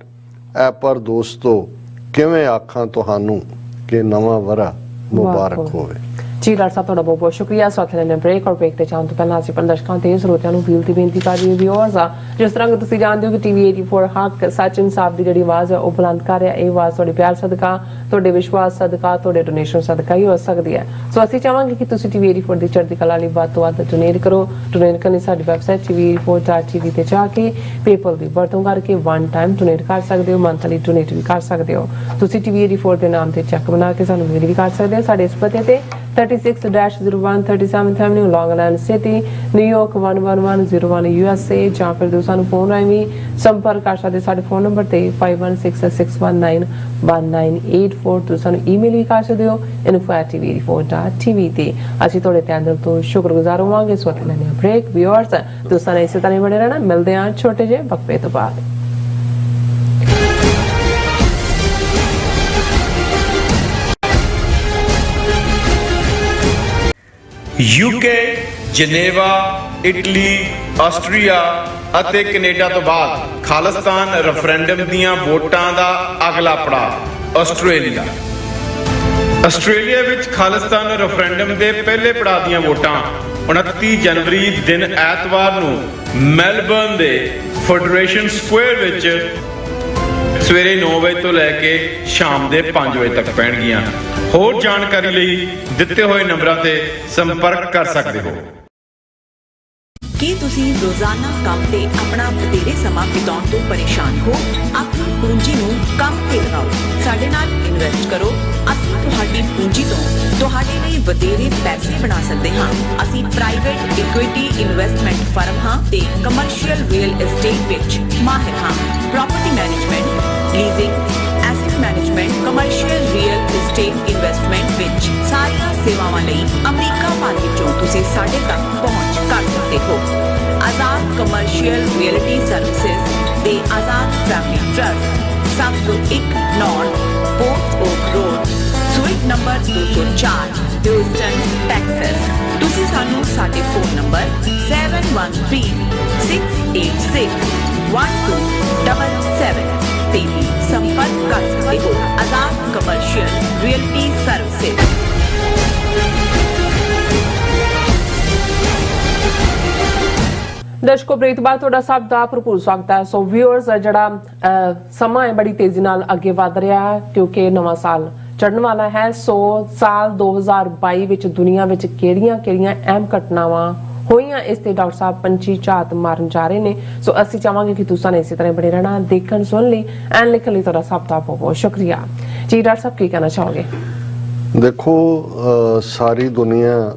ਐ ਪਰ ਦੋਸਤੋ ਕਿਵੇਂ ਆਖਾਂ ਤੁਹਾਨੂੰ ਕਿ ਨਵਾਂ ਵਰਾ ਮੁਬਾਰਕ ਹੋਵੇ। ਜੀ ਡਾਕਟਰ ਸਾਹਿਬ ਤੁਹਾਡਾ ਬਹੁਤ ਬਹੁਤ ਸ਼ੁਕਰੀਆ। ਸਾਥ ਲੈਣੇ ਬ੍ਰੇਕ ਔਰ ਬ੍ਰੇਕ ਤੇ ਜਾਣ ਤੋਂ ਪਹਿਲਾਂ ਅਸੀਂ ਦਰਸ਼ਕਾਂ ਤੇ ਸਰੋਤਿਆਂ ਨੂੰ ਅਪੀਲ ਦੀ ਬੇਨਤੀ ਕਰ ਰਹੀ ਵਿਊਅਰਸ ਆ, ਜਿਸ ਤਰ੍ਹਾਂ ਕਿ ਤੁਸੀਂ ਜਾਣਦੇ ਹੋ ਕਿ ਟੀਵੀ 84 ਹੱਕ ਸੱਚ ਇਨਸਾਫ ਦੀ ਜਿਹੜੀ ਆਵਾਜ਼ ਹੈ ਉਹ ਬੁਲੰਦ ਕਰ ਰਿਹਾ। ਇਹ ਆਵਾਜ਼ ਤੁਹਾਡੇ ਪਿਆਰ ਸਦਕਾ, ਤੁਹਾਡੇ ਵਿਸ਼ਵਾਸ ਸਦਕਾ, ਤੁਹਾਡੇ ਡੋਨੇਸ਼ਨ ਸਦਕਾ ਹੀ ਹੋ ਸਕਦੀ ਹੈ। ਸੋ ਅਸੀਂ ਚਾਹਾਂਗੇ ਕਿ ਤੁਸੀਂ ਟੀਵੀ 84 ਦੀ ਚੜ੍ਹਦੀ ਕਲਾ ਲਈ ਵੱਧ ਤੋਂ ਵੱਧ ਡੋਨੇਟ ਕਰੋ। ਡੋਨੇਟ ਕਰਨ ਲਈ ਸਾਡੀ ਵੈਬਸਾਈਟ tv84.tv ਤੇ ਜਾ ਕੇ ਪੇਪਲ ਦੀ ਵਰਤੋਂ ਕਰਕੇ ਵਨ ਟਾਈਮ ਡੋਨੇਟ ਕਰ ਸਕਦੇ ਹੋ, ਮੰਥਲੀ ਡੋਨੇਟ ਵੀ ਕਰ ਸਕਦੇ ਹੋ। ਤੁਸੀਂ ਟੀਵੀ 84 ਦੇ ਨਾਮ ਤੇ ਚੈੱਕ ਬਣਾ ਕੇ ਸਾਨੂੰ ਮੇਲ ਵੀ ਕਰ ਸਕਦੇ ਹੋ। ਸਾਡੇ ਇਸ ਪਤੇ ਤੇ 36-01 37th Avenue, Long Island City, New York 11101 USA, ਜਾਂ ਫਿਰ ਤੁਸੀਂ ਸਾਨੂੰ ਫੋਨ ਰਾਹੀਂ ਵੀ ਸੰਪਰਕ ਕਰ ਸਕਦੇ। ਸਾਡੇ ਫੋਨ ਨੰਬਰ ਤੇ 5166191984। ਤੁਸੀਂ ਸਾਨੂੰ ਈਮੇਲ ਵੀ ਕਰ ਸਕਦੇ ਹੋ info@tv84.tv ਤੇ। ਅਸੀਂ ਤੁਹਾਡੇ ਧਿਆਨ ਦਿਲ ਤੋਂ ਸ਼ੁਕਰਗੁਜ਼ਾਰ ਹੋਵਾਂਗੇ। ਸੋ ਤੇ ਲੈਣੇ ਬ੍ਰੇਕ ਵਿਊਅਰਸ, ਤੁਸੀਂ ਨੇ ਇਸੇ ਤਰ੍ਹਾਂ ਬਣੇ ਰਹਿਣਾ। ਮਿਲਦੇ ਹਾਂ ਛੋਟੇ ਜਿਹੇ ਵਕਫੇ ਤੋਂ ਬਾਅਦ। यूके, ਜਨੇਵਾ, ਇਟਲੀ, ਆਸਟਰੀਆ ਅਤੇ ਕੈਨੇਡਾ ਤੋਂ ਬਾਅਦ ਖਾਲਿਸਤਾਨ ਰੈਫਰੈਂਡਮ ਦੀਆਂ ਵੋਟਾਂ ਦਾ ਅਗਲਾ ਪੜਾਅ ਆਸਟ੍ਰੇਲੀਆ। ਆਸਟ੍ਰੇਲੀਆ ਵਿੱਚ ਖਾਲਿਸਤਾਨ ਰੈਫਰੈਂਡਮ ਦੇ ਪਹਿਲੇ ਪੜਾਅ ਦੀਆਂ ਵੋਟਾਂ 29 ਜਨਵਰੀ ਦਿਨ ਐਤਵਾਰ ਨੂੰ ਮੈਲਬਰਨ ਦੇ ਫੈਡਰੇਸ਼ਨ ਸਕੁਆਇਰ ਵਿੱਚ ਸਵੇਰੇ 9 ਵਜੇ ਤੋਂ ਲੈ ਕੇ ਸ਼ਾਮ ਦੇ 5 ਵਜੇ ਤੱਕ ਪੈਣਗੀਆਂ। ਹੋਰ ਜਾਣਕਾਰੀ ਲਈ ਦਿੱਤੇ ਹੋਏ ਨੰਬਰਾਂ ਤੇ ਸੰਪਰਕ ਕਰ ਸਕਦੇ ਹੋ। ਕੀ ਤੁਸੀਂ ਰੋਜ਼ਾਨਾ ਕੰਮ ਤੇ ਆਪਣਾ ਵਧੇਰੇ ਸਮਾਂ ਬਿਤਾਉਣ ਤੋਂ ਪਰੇਸ਼ਾਨ ਹੋ? ਆਪਣੀ ਪੂੰਜੀ ਨੂੰ ਕੰਮ ਤੇ ਲਗਾਓ, ਸਾਡੇ ਨਾਲ ਇਨਵੈਸਟ ਕਰੋ। ਅਸੀਂ ਤੁਹਾਡੀ ਪੂੰਜੀ ਤੋਂ ਤੁਹਾਡੇ ਲਈ ਵਧੇਰੇ ਪੈਸੇ ਬਣਾ ਸਕਦੇ ਹਾਂ। ਅਸੀਂ ਪ੍ਰਾਈਵੇਟ ਇਕੁਇਟੀ ਇਨਵੈਸਟਮੈਂਟ ਫਰਮ ਹਾਂ ਤੇ ਕਮਰਸ਼ੀਅਲ ਰੀਅਲ ਏਸਟੇਟ ਵਿੱਚ ਮਾਹਿਰ ਹਾਂ। Property management, leasing, asset management, commercial real estate investment ਵਿੱਚ ਸਾਰੀਆਂ ਸੇਵਾਵਾਂ ਲਈ ਅਮਰੀਕਾ ਭਰ ਵਿੱਚੋਂ ਤੁਸੀਂ ਸਾਡੇ ਤੱਕ ਪਹੁੰਚ ਕਰ ਸਕਦੇ ਹੋ। ਆਜ਼ਾਦ ਕਮਰਸ਼ੀਅਲ ਰੀਅਲਟੀ ਸਰਵਿਸਿਜ਼ ਦੇ Azad family trust 701 North Port Oak Road, suite number 204, Houston, Texas. ਤੁਸੀਂ ਸਾਨੂੰ ਸਾਡੇ ਫੋਨ ਨੰਬਰ 7136861277 ਤੇ ਵੀ ਸੰਪਰਕ ਕਰ ਸਕਦੇ ਹੋ। ਆਜ਼ਾਦ ਕਮਰਸ਼ੀਅਲ ਰੀਅਲਟੀ ਸਰਵਿਸਿਜ਼। ਦਰਸ਼ਕੋ ਬ੍ਰੇਕ ਬਾਅਦ ਤੁਹਾਡਾ ਸਭ ਦਾ ਭਰਪੂਰ ਸਵਾਗਤ ਹੈ। ਸੋ ਵਿਊਅਰਸ, ਜਿਹੜਾ ਸਮਾਂ ਹੈ ਬੜੀ ਤੇਜ਼ੀ ਨਾਲ ਅੱਗੇ ਵਧ ਰਿਹਾ ਹੈ ਕਿਉਂਕਿ ਨਵਾਂ ਸਾਲ ਚੜ੍ਹਨ ਵਾਲਾ ਹੈ। ਸੋ ਸਾਲ 2022 ਵਿੱਚ ਦੁਨੀਆ ਵਿੱਚ ਕਿਹੜੀਆਂ ਅਹਿਮ ਘਟਨਾਵਾਂ ਹੋਈਆਂ, ਇਸ ਤੇ ਡਾਕਟਰ ਸਾਹਿਬ ਪੰਛੀ ਝਾਤ ਮਾਰਨ ਜਾ ਰਹੇ ਨੇ। ਸੋ ਅਸੀਂ ਚਾਹਾਂਗੇ ਕਿ ਤੁਸੀਂ ਇਸੇ ਤਰ੍ਹਾਂ ਬਣੇ ਰਹਿਣਾ, ਦੇਖਣ ਸੁਣ ਲਈ ਐਂਡ ਲਿਖਣ ਲਈ ਤੁਹਾਡਾ ਸਭ ਦਾ ਬਹੁਤ ਸ਼ੁਕਰੀਆ ਜੀ। ਡਾਕਟਰ ਸਾਹਿਬ ਕੀ ਕਹਿਣਾ ਚਾਹੋਗੇ? ਦੇਖੋ, ਸਾਰੀ ਦੁਨੀਆ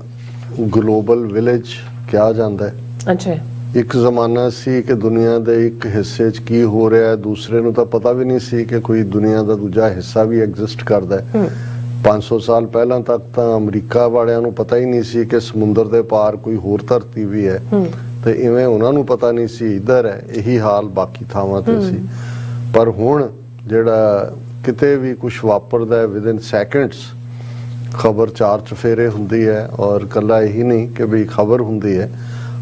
ਗਲੋਬਲ ਵਿਲੇਜ ਕਿਹਾ ਜਾਂਦਾ ਹੈ। ਅੱਛਾ। ਇੱਕ ਜ਼ਮਾਨਾ ਸੀ ਕਿ ਦੁਨੀਆ ਦੇ ਇੱਕ ਹਿੱਸੇ 'ਚ ਕੀ ਹੋ ਰਿਹਾ ਹੈ ਦੂਸਰੇ ਨੂੰ ਤਾਂ ਪਤਾ ਵੀ ਨਹੀਂ ਸੀ ਕਿ ਕੋਈ ਦੁਨੀਆ ਦਾ ਦੂਜਾ ਹਿੱਸਾ ਵੀ ਐਗਜ਼ਿਸਟ ਕਰਦਾ ਹੈ। 500 ਸਾਲ ਪਹਿਲਾਂ ਤੱਕ ਤਾਂ ਅਮਰੀਕਾ ਵਾਲਿਆਂ ਨੂੰ ਪਤਾ ਹੀ ਨਹੀਂ ਸੀ ਕਿ ਸਮੁੰਦਰ ਦੇ ਪਾਰ ਕੋਈ ਹੋਰ ਧਰਤੀ ਵੀ ਹੈ, ਤੇ ਇਵੇਂ ਉਹਨਾਂ ਨੂੰ ਪਤਾ ਨਹੀਂ ਸੀ ਇੱਧਰ ਹੈ। ਇਹੀ ਹਾਲ ਬਾਕੀ ਥਾਵਾਂ ਤੇ ਸੀ। ਪਰ ਹੁਣ ਜਿਹੜਾ ਕਿਤੇ ਵੀ ਕੁਝ ਵਾਪਰਦਾ ਹੈ, ਵਿਦਿਨ ਸੈਕਿੰਡਸ ਖਬਰ ਚਾਰ ਚਫੇਰੇ ਹੁੰਦੀ ਹੈ। ਔਰ ਕੱਲਾ ਇਹੀ ਨਹੀਂ ਕਿ ਵੀ ਖਬਰ ਹੁੰਦੀ ਹੈ,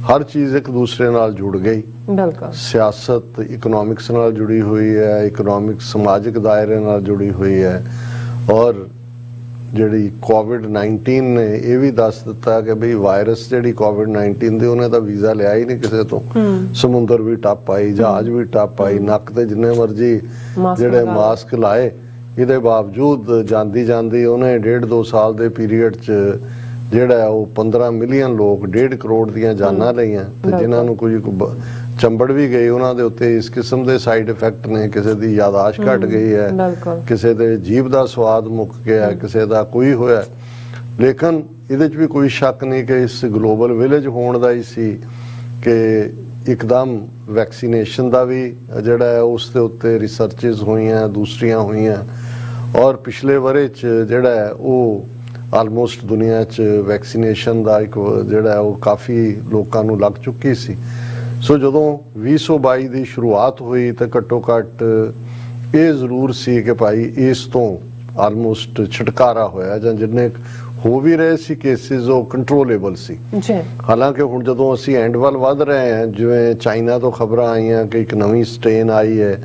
ਹਰ ਚੀਜ਼ ਇੱਕ ਦੂਸਰੇ ਨਾਲ ਜੁੜ ਗਈ। ਬਿਲਕੁਲ। ਸਿਆਸਤ ਇਕਨੋਮਿਕਸ ਨਾਲ ਜੁੜੀ ਹੋਈ ਹੈ, ਇਕਨੋਮਿਕਸ ਸਮਾਜਿਕ ਦਾਇਰੇ ਨਾਲ ਜੁੜੀ ਹੋਈ ਹੈ। ਔਰ ਜਿਹੜੀ ਕੋਵਿਡ-19 ਨੇ ਇਹ ਵੀ ਦੱਸ ਦਿੱਤਾ ਕਿ ਬਈ ਵਾਇਰਸ ਜਿਹੜੀ ਕੋਵਿਡ-19 ਦੀ, ਉਹਨੇ ਤਾਂ ਵੀਜ਼ਾ ਲਿਆ ਹੀ ਨਹੀਂ ਕਿਸੇ ਤੋਂ। ਸਮੁੰਦਰ ਵੀ ਟੱਪ ਆਈ, ਜਹਾਜ਼ ਵੀ ਟੱਪ ਆਈ, ਨੱਕ ਤੇ ਜਿੰਨੇ ਮਰਜੀ ਜਿਹੜੇ ਮਾਸਕ ਲਾਏ, ਇਹਦੇ ਬਾਵਜੂਦ ਜਾਂਦੀ ਉਹਨੇ 1.5-2 ਸਾਲ ਦੇ ਪੀਰੀਅਡ 'ਚ ਜਿਹੜਾ ਉਹ 15 ਮਿਲੀਅਨ ਲੋਕ, 1.5 ਕਰੋੜ ਦੀਆਂ ਜਾਨਾਂ ਲਈਆਂ। ਤੇ ਜਿਨ੍ਹਾਂ ਨੂੰ ਕੁਝ ਚੰਬੜ ਵੀ ਗਈ, ਉਹਨਾਂ ਦੇ ਉੱਤੇ ਇਸ ਕਿਸਮ ਦੇ ਸਾਈਡ ਇਫੈਕਟ ਨੇ। ਕਿਸੇ ਦੀ ਯਾਦਾਸ਼ਤ ਘਟ ਗਈ ਹੈ, ਕਿਸੇ ਦੇ ਜੀਭ ਦਾ ਸਵਾਦ ਮੁੱਕ ਗਿਆ, ਕਿਸੇ ਦਾ ਕੋਈ ਹੋਇਆ। ਲੇਕਿਨ ਇਹਦੇ 'ਚ ਵੀ ਕੋਈ ਸ਼ੱਕ ਨਹੀਂ ਕਿ ਇਸ ਗਲੋਬਲ ਵਿਲੇਜ ਹੋਣ ਦਾ ਹੀ ਸੀ ਕਿ ਇੱਕਦਮ ਵੈਕਸੀਨੇਸ਼ਨ ਦਾ ਵੀ ਜਿਹੜਾ ਹੈ ਉਸ ਦੇ ਉੱਤੇ ਰਿਸਰਚਸ ਹੋਈਆਂ, ਦੂਸਰੀਆਂ ਹੋਈਆਂ। ਔਰ ਪਿਛਲੇ ਵਰੇ 'ਚ ਜਿਹੜਾ ਹੈ ਉਹ ਆਲਮੋਸਟ ਦੁਨੀਆ 'ਚ ਵੈਕਸੀਨੇਸ਼ਨ ਦਾ ਇੱਕ ਜਿਹੜਾ ਉਹ ਕਾਫੀ ਲੋਕਾਂ ਨੂੰ ਲੱਗ ਚੁੱਕੀ ਸੀ। ਸੋ ਜਦੋਂ 2022 ਦੀ ਸ਼ੁਰੂਆਤ ਹੋਈ ਤਾਂ ਘੱਟੋ ਘੱਟ ਇਹ ਜ਼ਰੂਰ ਸੀ ਕਿ ਭਾਈ ਇਸ ਤੋਂ ਆਲਮੋਸਟ ਛੁਟਕਾਰਾ ਹੋਇਆ, ਜਾਂ ਜਿੰਨੇ ਹੋ ਵੀ ਰਹੇ ਸੀ ਕੇਸਿਸ ਉਹ ਕੰਟਰੋਲੇਬਲ ਸੀ। ਹਾਲਾਂਕਿ ਹੁਣ ਜਦੋਂ ਅਸੀਂ ਐਂਡ ਵੱਲ ਵੱਧ ਰਹੇ ਹਾਂ, ਜਿਵੇਂ ਚਾਈਨਾ ਤੋਂ ਖਬਰਾਂ ਆਈਆਂ ਕਿ ਇੱਕ ਨਵੀਂ ਸਟ੍ਰੇਨ ਆਈ ਹੈ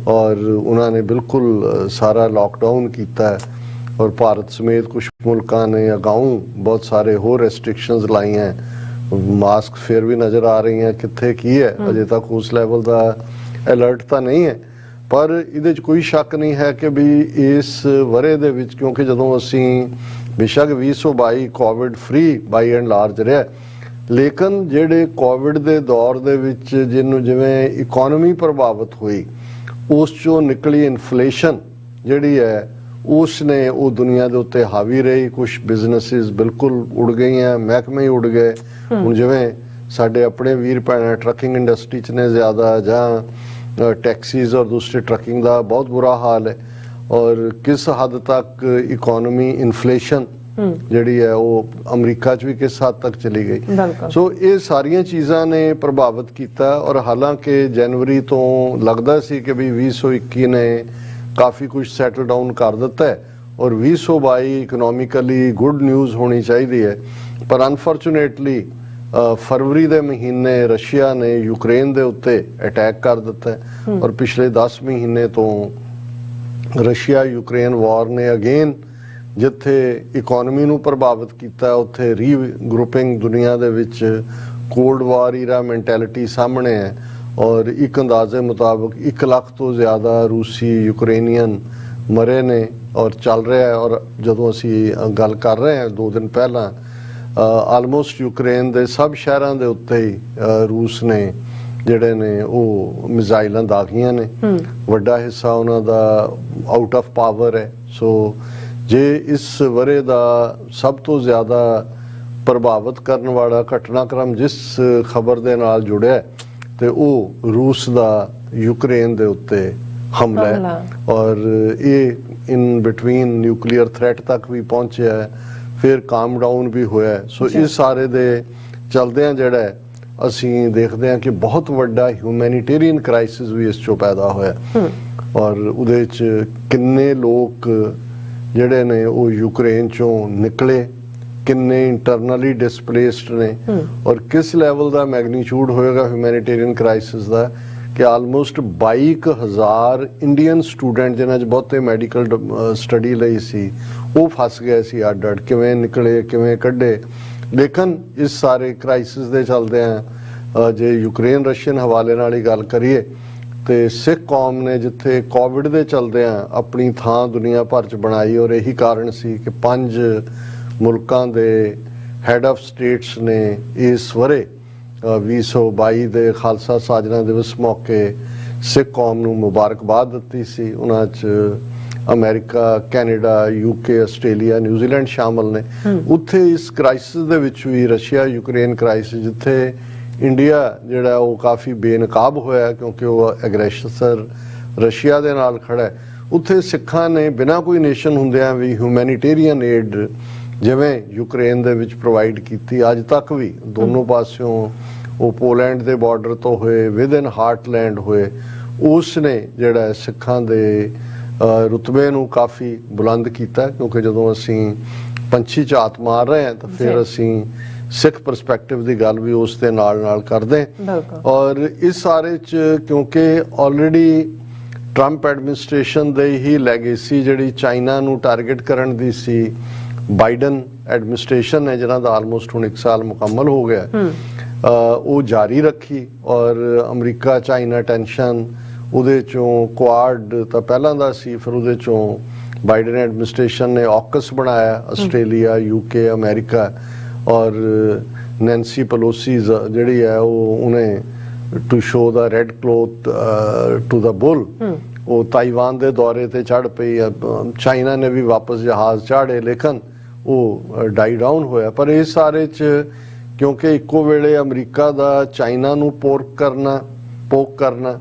ਔਰ ਉਹਨਾਂ ਨੇ ਬਿਲਕੁਲ ਸਾਰਾ ਲਾਕਡਾਊਨ ਕੀਤਾ ਹੈ। ਔਰ ਭਾਰਤ ਸਮੇਤ ਕੁਝ ਮੁਲਕਾਂ ਨੇ ਅਗਾਊਂ ਬਹੁਤ ਸਾਰੇ ਹੋਰ ਰੈਸਟ੍ਰਿਕਸ਼ਨਸ ਲਾਈਆਂ। ਮਾਸਕ ਫਿਰ ਵੀ ਨਜ਼ਰ ਆ ਰਹੀਆਂ, ਕਿੱਥੇ ਕੀ ਹੈ ਅਜੇ ਤੱਕ ਉਸ ਲੈਵਲ ਦਾ ਅਲਰਟ ਤਾਂ ਨਹੀਂ ਹੈ। ਪਰ ਇਹਦੇ 'ਚ ਕੋਈ ਸ਼ੱਕ ਨਹੀਂ ਹੈ ਕਿ ਵੀ ਇਸ ਵਰੇ ਦੇ ਵਿੱਚ, ਕਿਉਂਕਿ ਜਦੋਂ ਅਸੀਂ ਬੇਸ਼ੱਕ 2022 covid free by and large ਰਿਹਾ, ਲੇਕਿਨ ਜਿਹੜੇ ਕੋਵਿਡ ਦੇ ਦੌਰ ਦੇ ਵਿੱਚ ਜਿਹਨੂੰ ਜਿਵੇਂ ਇਕਨੋਮੀ ਪ੍ਰਭਾਵਿਤ ਹੋਈ, ਉਸ 'ਚੋਂ ਨਿਕਲੀ ਇਨਫਲੇਸ਼ਨ ਜਿਹੜੀ ਹੈ ਉਸ ਨੇ ਉਹ ਦੁਨੀਆ ਦੇ ਉੱਤੇ ਹਾਵੀ ਰਹੀ। ਕੁਝ ਬਿਜ਼ਨੈਸਿਸ ਬਿਲਕੁਲ ਉੜ ਗਈਆਂ, ਮਹਿਕਮੇ ਉੜ ਗਏ। ਹੁਣ ਜਿਵੇਂ ਸਾਡੇ ਆਪਣੇ ਵੀਰ ਭੈਣਾਂ ਟਰੱਕਿੰਗ ਇੰਡਸਟਰੀ 'ਚ ਨੇ ਜ਼ਿਆਦਾ, ਜਾਂ ਟੈਕਸੀਜ਼ ਔਰ ਦੂਸਰੇ ਟਰੱਕਿੰਗ ਦਾ ਬਹੁਤ ਬੁਰਾ ਹਾਲ ਹੈ। ਔਰ ਕਿਸ ਹੱਦ ਤੱਕ ਇਕਨੋਮੀ ਇਨਫਲੇਸ਼ਨ ਜਿਹੜੀ ਹੈ ਉਹ ਅਮਰੀਕਾ 'ਚ ਵੀ ਕਿਸ ਹੱਦ ਤੱਕ ਚਲੀ ਗਈ। ਸੋ ਇਹ ਸਾਰੀਆਂ ਚੀਜ਼ਾਂ ਨੇ ਪ੍ਰਭਾਵਿਤ ਕੀਤਾ। ਔਰ ਹਾਲਾਂਕਿ ਜਨਵਰੀ ਤੋਂ ਲੱਗਦਾ ਸੀ ਕਿ ਵੀ 2021 ਨੇ ਕਾਫੀ ਕੁਝ ਸੈਟਲ ਡਾਊਨ ਕਰ ਦਿੱਤਾ ਹੈ ਔਰ 2022 ਇਕਨੋਮਿਕਲੀ ਗੁੱਡ ਨਿਊਜ਼ ਹੋਣੀ ਚਾਹੀਦੀ ਹੈ। ਪਰ ਅਨਫੋਰਚੂਨੇਟਲੀ ਫਰਵਰੀ ਦੇ ਮਹੀਨੇ ਰਸ਼ੀਆ ਨੇ ਯੂਕਰੇਨ ਦੇ ਉੱਤੇ ਅਟੈਕ ਕਰ ਦਿੱਤਾ ਔਰ ਪਿਛਲੇ 10 ਮਹੀਨੇ ਤੋਂ ਰਸ਼ੀਆ ਯੂਕਰੇਨ ਵਾਰ ਨੇ ਅਗੇਨ ਜਿੱਥੇ ਇਕਨੋਮੀ ਨੂੰ ਪ੍ਰਭਾਵਿਤ ਕੀਤਾ, ਉੱਥੇ ਰੀਗਰੁਪਿੰਗ ਦੁਨੀਆ ਦੇ ਵਿੱਚ ਕੋਲਡ ਵਾਰ ਈਰਾ ਮੈਂਟੈਲਿਟੀ ਸਾਹਮਣੇ ਹੈ। ਔਰ ਇੱਕ ਅੰਦਾਜ਼ੇ ਮੁਤਾਬਕ 1 ਲੱਖ ਤੋਂ ਜ਼ਿਆਦਾ ਰੂਸੀ ਯੂਕਰੇਨੀਅਨ ਮਰੇ ਨੇ ਔਰ ਚੱਲ ਰਿਹਾ ਹੈ। ਔਰ ਜਦੋਂ ਅਸੀਂ ਗੱਲ ਕਰ ਰਹੇ ਹਾਂ 2 ਦਿਨ ਪਹਿਲਾਂ, ਆਲਮੋਸਟ ਯੂਕਰੇਨ ਦੇ ਸਭ ਸ਼ਹਿਰਾਂ ਦੇ ਉੱਤੇ ਹੀ ਰੂਸ ਨੇ ਜਿਹੜੇ ਨੇ ਉਹ ਮਿਜ਼ਾਈਲਾਂ ਦਾਗੀਆਂ ਨੇ। ਵੱਡਾ ਹਿੱਸਾ ਉਹਨਾਂ ਦਾ ਆਊਟ ਆਫ ਪਾਵਰ ਹੈ। ਸੋ ਜੇ ਇਸ ਵਰੇ ਦਾ ਸਭ ਤੋਂ ਜ਼ਿਆਦਾ ਪ੍ਰਭਾਵਿਤ ਕਰਨ ਵਾਲਾ ਘਟਨਾਕ੍ਰਮ ਜਿਸ ਖਬਰ ਦੇ ਨਾਲ ਜੁੜਿਆ ਤੇ ਉਹ ਰੂਸ ਦਾ ਯੂਕਰੇਨ ਦੇ ਉੱਤੇ ਹਮਲਾ ਹੈ। ਔਰ ਇਹ ਇਨ ਬਿਟਵੀਨ ਨਿਊਕਲੀਅਰ ਥ੍ਰੈਟ ਤੱਕ ਵੀ ਪਹੁੰਚਿਆ ਹੈ, ਫਿਰ ਕਾਮ ਡਾਊਨ ਵੀ ਹੋਇਆ। ਸੋ ਇਸ ਸਾਰੇ ਦੇ ਚਲਦਿਆਂ ਜਿਹੜਾ ਅਸੀਂ ਦੇਖਦੇ ਹਾਂ ਕਿ ਬਹੁਤ ਵੱਡਾ ਹਿਊਮੈਨਿਟੇਰੀਅਨ ਕ੍ਰਾਈਸਿਸ ਵੀ ਇਸ ਚੋਂ ਪੈਦਾ ਹੋਇਆ। ਔਰ ਉਹਦੇ 'ਚ ਕਿੰਨੇ ਲੋਕ ਜਿਹੜੇ ਨੇ ਉਹ ਯੂਕਰੇਨ ਚੋਂ ਨਿਕਲੇ, ਕਿੰਨੇ ਇੰਟਰਨਲੀ ਡਿਸਪਲੇਸਡ ਨੇ ਔਰ ਕਿਸ ਲੈਵਲ ਦਾ ਮੈਗਨੀਚਿਊਡ ਹੋਏਗਾ ਹਿਊਮੈਨਿਟੇਰੀਅਨ ਕ੍ਰਾਈਸਿਸ ਦਾ ਕਿ ਆਲਮੋਸਟ 22,000 ਇੰਡੀਅਨ ਸਟੂਡੈਂਟ ਜਿਨ੍ਹਾਂ 'ਚ ਬਹੁਤੇ ਮੈਡੀਕਲ ਸਟੱਡੀ ਲਈ ਸੀ ਉਹ ਫਸ ਗਏ ਸੀ ਅੱਡ-ਅੱਡ। ਕਿਵੇਂ ਨਿਕਲੇ, ਕਿਵੇਂ ਕੱਢੇ। ਲੇਕਿਨ ਇਸ ਸਾਰੇ ਕ੍ਰਾਈਸਿਸ ਦੇ ਚੱਲਦਿਆਂ ਜੇ ਯੂਕਰੇਨ ਰਸ਼ੀਅਨ ਹਵਾਲੇ ਨਾਲ ਹੀ ਗੱਲ ਕਰੀਏ ਤੇ ਸਿੱਖ ਕੌਮ ਨੇ ਜਿੱਥੇ ਕੋਵਿਡ ਦੇ ਚਲਦਿਆਂ ਆਪਣੀ ਥਾਂ ਦੁਨੀਆ ਭਰ 'ਚ ਬਣਾਈ, ਔਰ ਇਹੀ ਕਾਰਨ ਸੀ ਕਿ 5 ਮੁਲਕਾਂ ਦੇ ਹੈਡ ਆਫ ਸਟੇਟਸ ਨੇ ਇਸ ਵਰੇ 2022 ਦੇ ਖਾਲਸਾ ਸਾਜਨਾ ਦਿਵਸ ਮੌਕੇ ਸਿੱਖ ਕੌਮ ਨੂੰ ਮੁਬਾਰਕਬਾਦ ਦਿੱਤੀ ਸੀ। ਉਹਨਾਂ 'ਚ America, Canada, UK, Australia, New Zealand ਸ਼ਾਮਲ ਨੇ। ਉੱਥੇ ਇਸ ਕ੍ਰਾਈਸਿਸ ਦੇ ਵਿੱਚ ਵੀ ਰਸ਼ੀਆ ਯੂਕਰੇਨ ਕ੍ਰਾਈਸਿਸ, ਜਿੱਥੇ ਇੰਡੀਆ ਜਿਹੜਾ ਉਹ ਕਾਫੀ ਬੇਨਕਾਬ ਹੋਇਆ ਕਿਉਂਕਿ ਉਹ ਐਗਰੈਸਰ ਰਸ਼ੀਆ ਦੇ ਨਾਲ ਖੜਾ ਹੈ, ਉੱਥੇ ਸਿੱਖਾਂ ਨੇ ਬਿਨਾਂ ਕੋਈ ਨੇਸ਼ਨ ਹੁੰਦਿਆਂ ਵੀ ਹਿਊਮੈਨਿਟੇਰੀਅਨ ਏਡ ਜਿਵੇਂ ਯੂਕਰੇਨ ਦੇ ਵਿੱਚ ਪ੍ਰੋਵਾਈਡ ਕੀਤੀ। ਅੱਜ ਤੱਕ ਵੀ ਦੋਨੋਂ ਪਾਸਿਓਂ ਉਹ ਪੋਲੈਂਡ ਦੇ ਬਾਰਡਰ ਤੋਂ ਹੋਏ, ਵਿਦਨ ਹਾਰਟਲੈਂਡ ਹੋਏ, ਉਸ ਨੇ ਜਿਹੜਾ ਸਿੱਖਾਂ ਦੇ ਰੁਤਬੇ ਨੂੰ ਕਾਫੀ ਬੁਲੰਦ ਕੀਤਾ ਕਿਉਂਕਿ ਜਦੋਂ ਅਸੀਂ ਪੰਛੀ ਝਾਤ ਮਾਰ ਰਹੇ ਹਾਂ ਤਾਂ ਫਿਰ ਅਸੀਂ ਸਿੱਖ ਪਰਸਪੈਕਟਿਵ ਦੀ ਗੱਲ ਵੀ ਉਸ ਦੇ ਨਾਲ ਕਰਦੇ। ਔਰ ਇਸ ਸਾਰੇ 'ਚ ਕਿਉਂਕਿ ਆਲਰੇਡੀ ਟਰੰਪ ਐਡਮਿਨਿਸਟ੍ਰੇਸ਼ਨ ਦੇ ਹੀ ਲੈਗੇਸੀ ਜਿਹੜੀ ਚਾਈਨਾ ਨੂੰ ਟਾਰਗੇਟ ਕਰਨ ਦੀ ਸੀ, ਬਾਈਡਨ ਐਡਮਿਨਿਸਟ੍ਰੇਸ਼ਨ ਨੇ ਜਿਹਨਾਂ ਦਾ ਆਲਮੋਸਟ ਹੁਣ 1 ਸਾਲ ਮੁਕੰਮਲ ਹੋ ਗਿਆ, ਉਹ ਜਾਰੀ ਰੱਖੀ। ਔਰ ਅਮਰੀਕਾ ਚਾਈਨਾ ਟੈਂਸ਼ਨ ਉਹਦੇ ਚੋਂ ਕੁਆਡ ਤਾਂ ਪਹਿਲਾਂ ਦਾ ਸੀ, ਫਿਰ ਉਹਦੇ ਚੋਂ ਬਾਈਡਨ ਐਡਮਿਨਿਸਟ੍ਰੇਸ਼ਨ ਨੇ ਆਕਸ ਬਣਾਇਆ, ਆਸਟ੍ਰੇਲੀਆ, UK, ਅਮਰੀਕਾ, ਔਰ ਨੈਂਸੀ ਪਲੋਸੀ ਜਿਹੜੀ ਹੈ ਉਹਨੇ to show the red cloth to the bull, ਉਹ ਤਾਈਵਾਨ ਦੇ ਦੌਰੇ ਤੇ ਚੜ ਪਈ। ਚਾਈਨਾ ਨੇ ਵੀ ਵਾਪਸ ਜਹਾਜ਼ ਚਾੜੇ, ਲੇਕਿਨ ਉਹ ਡਾਈ ਡਾਊਨ ਹੋਇਆ। ਪਰ ਇਸ ਸਾਰੇ 'ਚ ਕਿਉਂਕਿ ਇੱਕੋ ਵੇਲੇ ਅਮਰੀਕਾ ਦਾ ਚਾਈਨਾ ਨੂੰ ਪੋਕ ਕਰਨਾ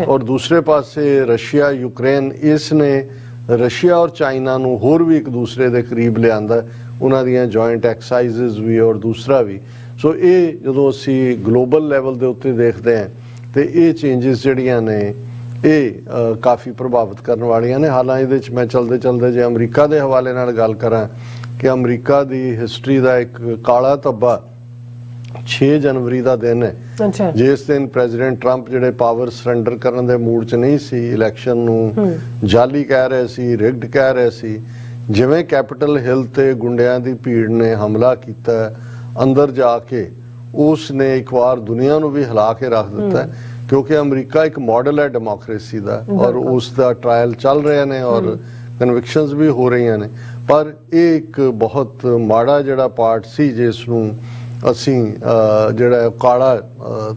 ਔਰ ਦੂਸਰੇ ਪਾਸੇ ਰਸ਼ੀਆ ਯੂਕਰੇਨ, ਇਸ ਨੇ ਰਸ਼ੀਆ ਔਰ ਚਾਈਨਾ ਨੂੰ ਹੋਰ ਵੀ ਇੱਕ ਦੂਸਰੇ ਦੇ ਕਰੀਬ ਲਿਆਂਦਾ, ਉਹਨਾਂ ਦੀਆਂ ਜੁਆਇੰਟ ਐਕਸਰਸਾਈਜ਼ਸ ਵੀ ਔਰ ਦੂਸਰਾ ਵੀ। ਸੋ ਇਹ ਜਦੋਂ ਅਸੀਂ ਗਲੋਬਲ ਲੈਵਲ ਦੇ ਉੱਤੇ ਦੇਖਦੇ ਹਾਂ ਤੇ ਇਹ ਚੇਂਜਸ ਜਿਹੜੀਆਂ ਨੇ ਇਹ ਕਾਫੀ ਪ੍ਰਭਾਵਿਤ ਕਰਨ ਵਾਲੀਆਂ ਨੇ। ਹਾਲਾਂਕਿ ਇਹਦੇ 'ਚ ਮੈਂ ਚਲਦੇ ਜੇ ਅਮਰੀਕਾ ਦੇ ਹਵਾਲੇ ਨਾਲ ਗੱਲ ਕਰਾਂ ਕਿ ਅਮਰੀਕਾ ਦੀ ਹਿਸਟਰੀ ਦਾ ਇੱਕ ਕਾਲਾ ਧੱਬਾ 6 ਜਨਵਰੀ ਦਾ ਦਿਨ ਹੈ, ਜਿਸ ਦਿਨ ਪ੍ਰੈਜ਼ੀਡੈਂਟ ਟਰੰਪ ਜਿਹੜੇ ਪਾਵਰ ਸਰੈਂਡਰ ਕਰਨ ਦੇ ਮੂਡ 'ਚ ਨਹੀਂ ਸੀ, ਇਲੈਕਸ਼ਨ ਨੂੰ ਜਾਲੀ ਕਹਿ ਰਹੇ ਸੀ, ਰਿਗਡ ਕਹਿ ਰਹੇ ਸੀ, ਜਿਵੇਂ ਕੈਪੀਟਲ ਹਿੱਲ ਤੇ ਗੁੰਡਿਆਂ ਦੀ ਭੀੜ ਨੇ ਹਮਲਾ ਕੀਤਾ, ਅੰਦਰ ਜਾ ਕੇ ਉਸ ਨੇ ਇੱਕ ਵਾਰ ਦੁਨੀਆ ਨੂੰ ਵੀ ਹਿਲਾ ਕੇ ਰੱਖ ਦਿੱਤਾ ਕਿਉਂਕਿ ਅਮਰੀਕਾ ਇੱਕ ਮਾਡਲ ਹੈ ਡੈਮੋਕ੍ਰੇਸੀ ਦਾ ਔਰ ਉਸ ਦਾ ਟ੍ਰਾਇਲ ਚੱਲ ਰਿਹਾ ਨੇ ਔਰ ਕਨਵਿਕਸ਼ਨਸ ਵੀ ਹੋ ਰਹੀਆਂ ਨੇ। ਪਰ ਇਹ ਇੱਕ ਬਹੁਤ ਮਾੜਾ ਜਿਹੜਾ ਪਾਰਟ ਸੀ ਜਿਸ ਨੂੰ ਅਸੀਂ ਜਿਹੜਾ ਕਾਲਾ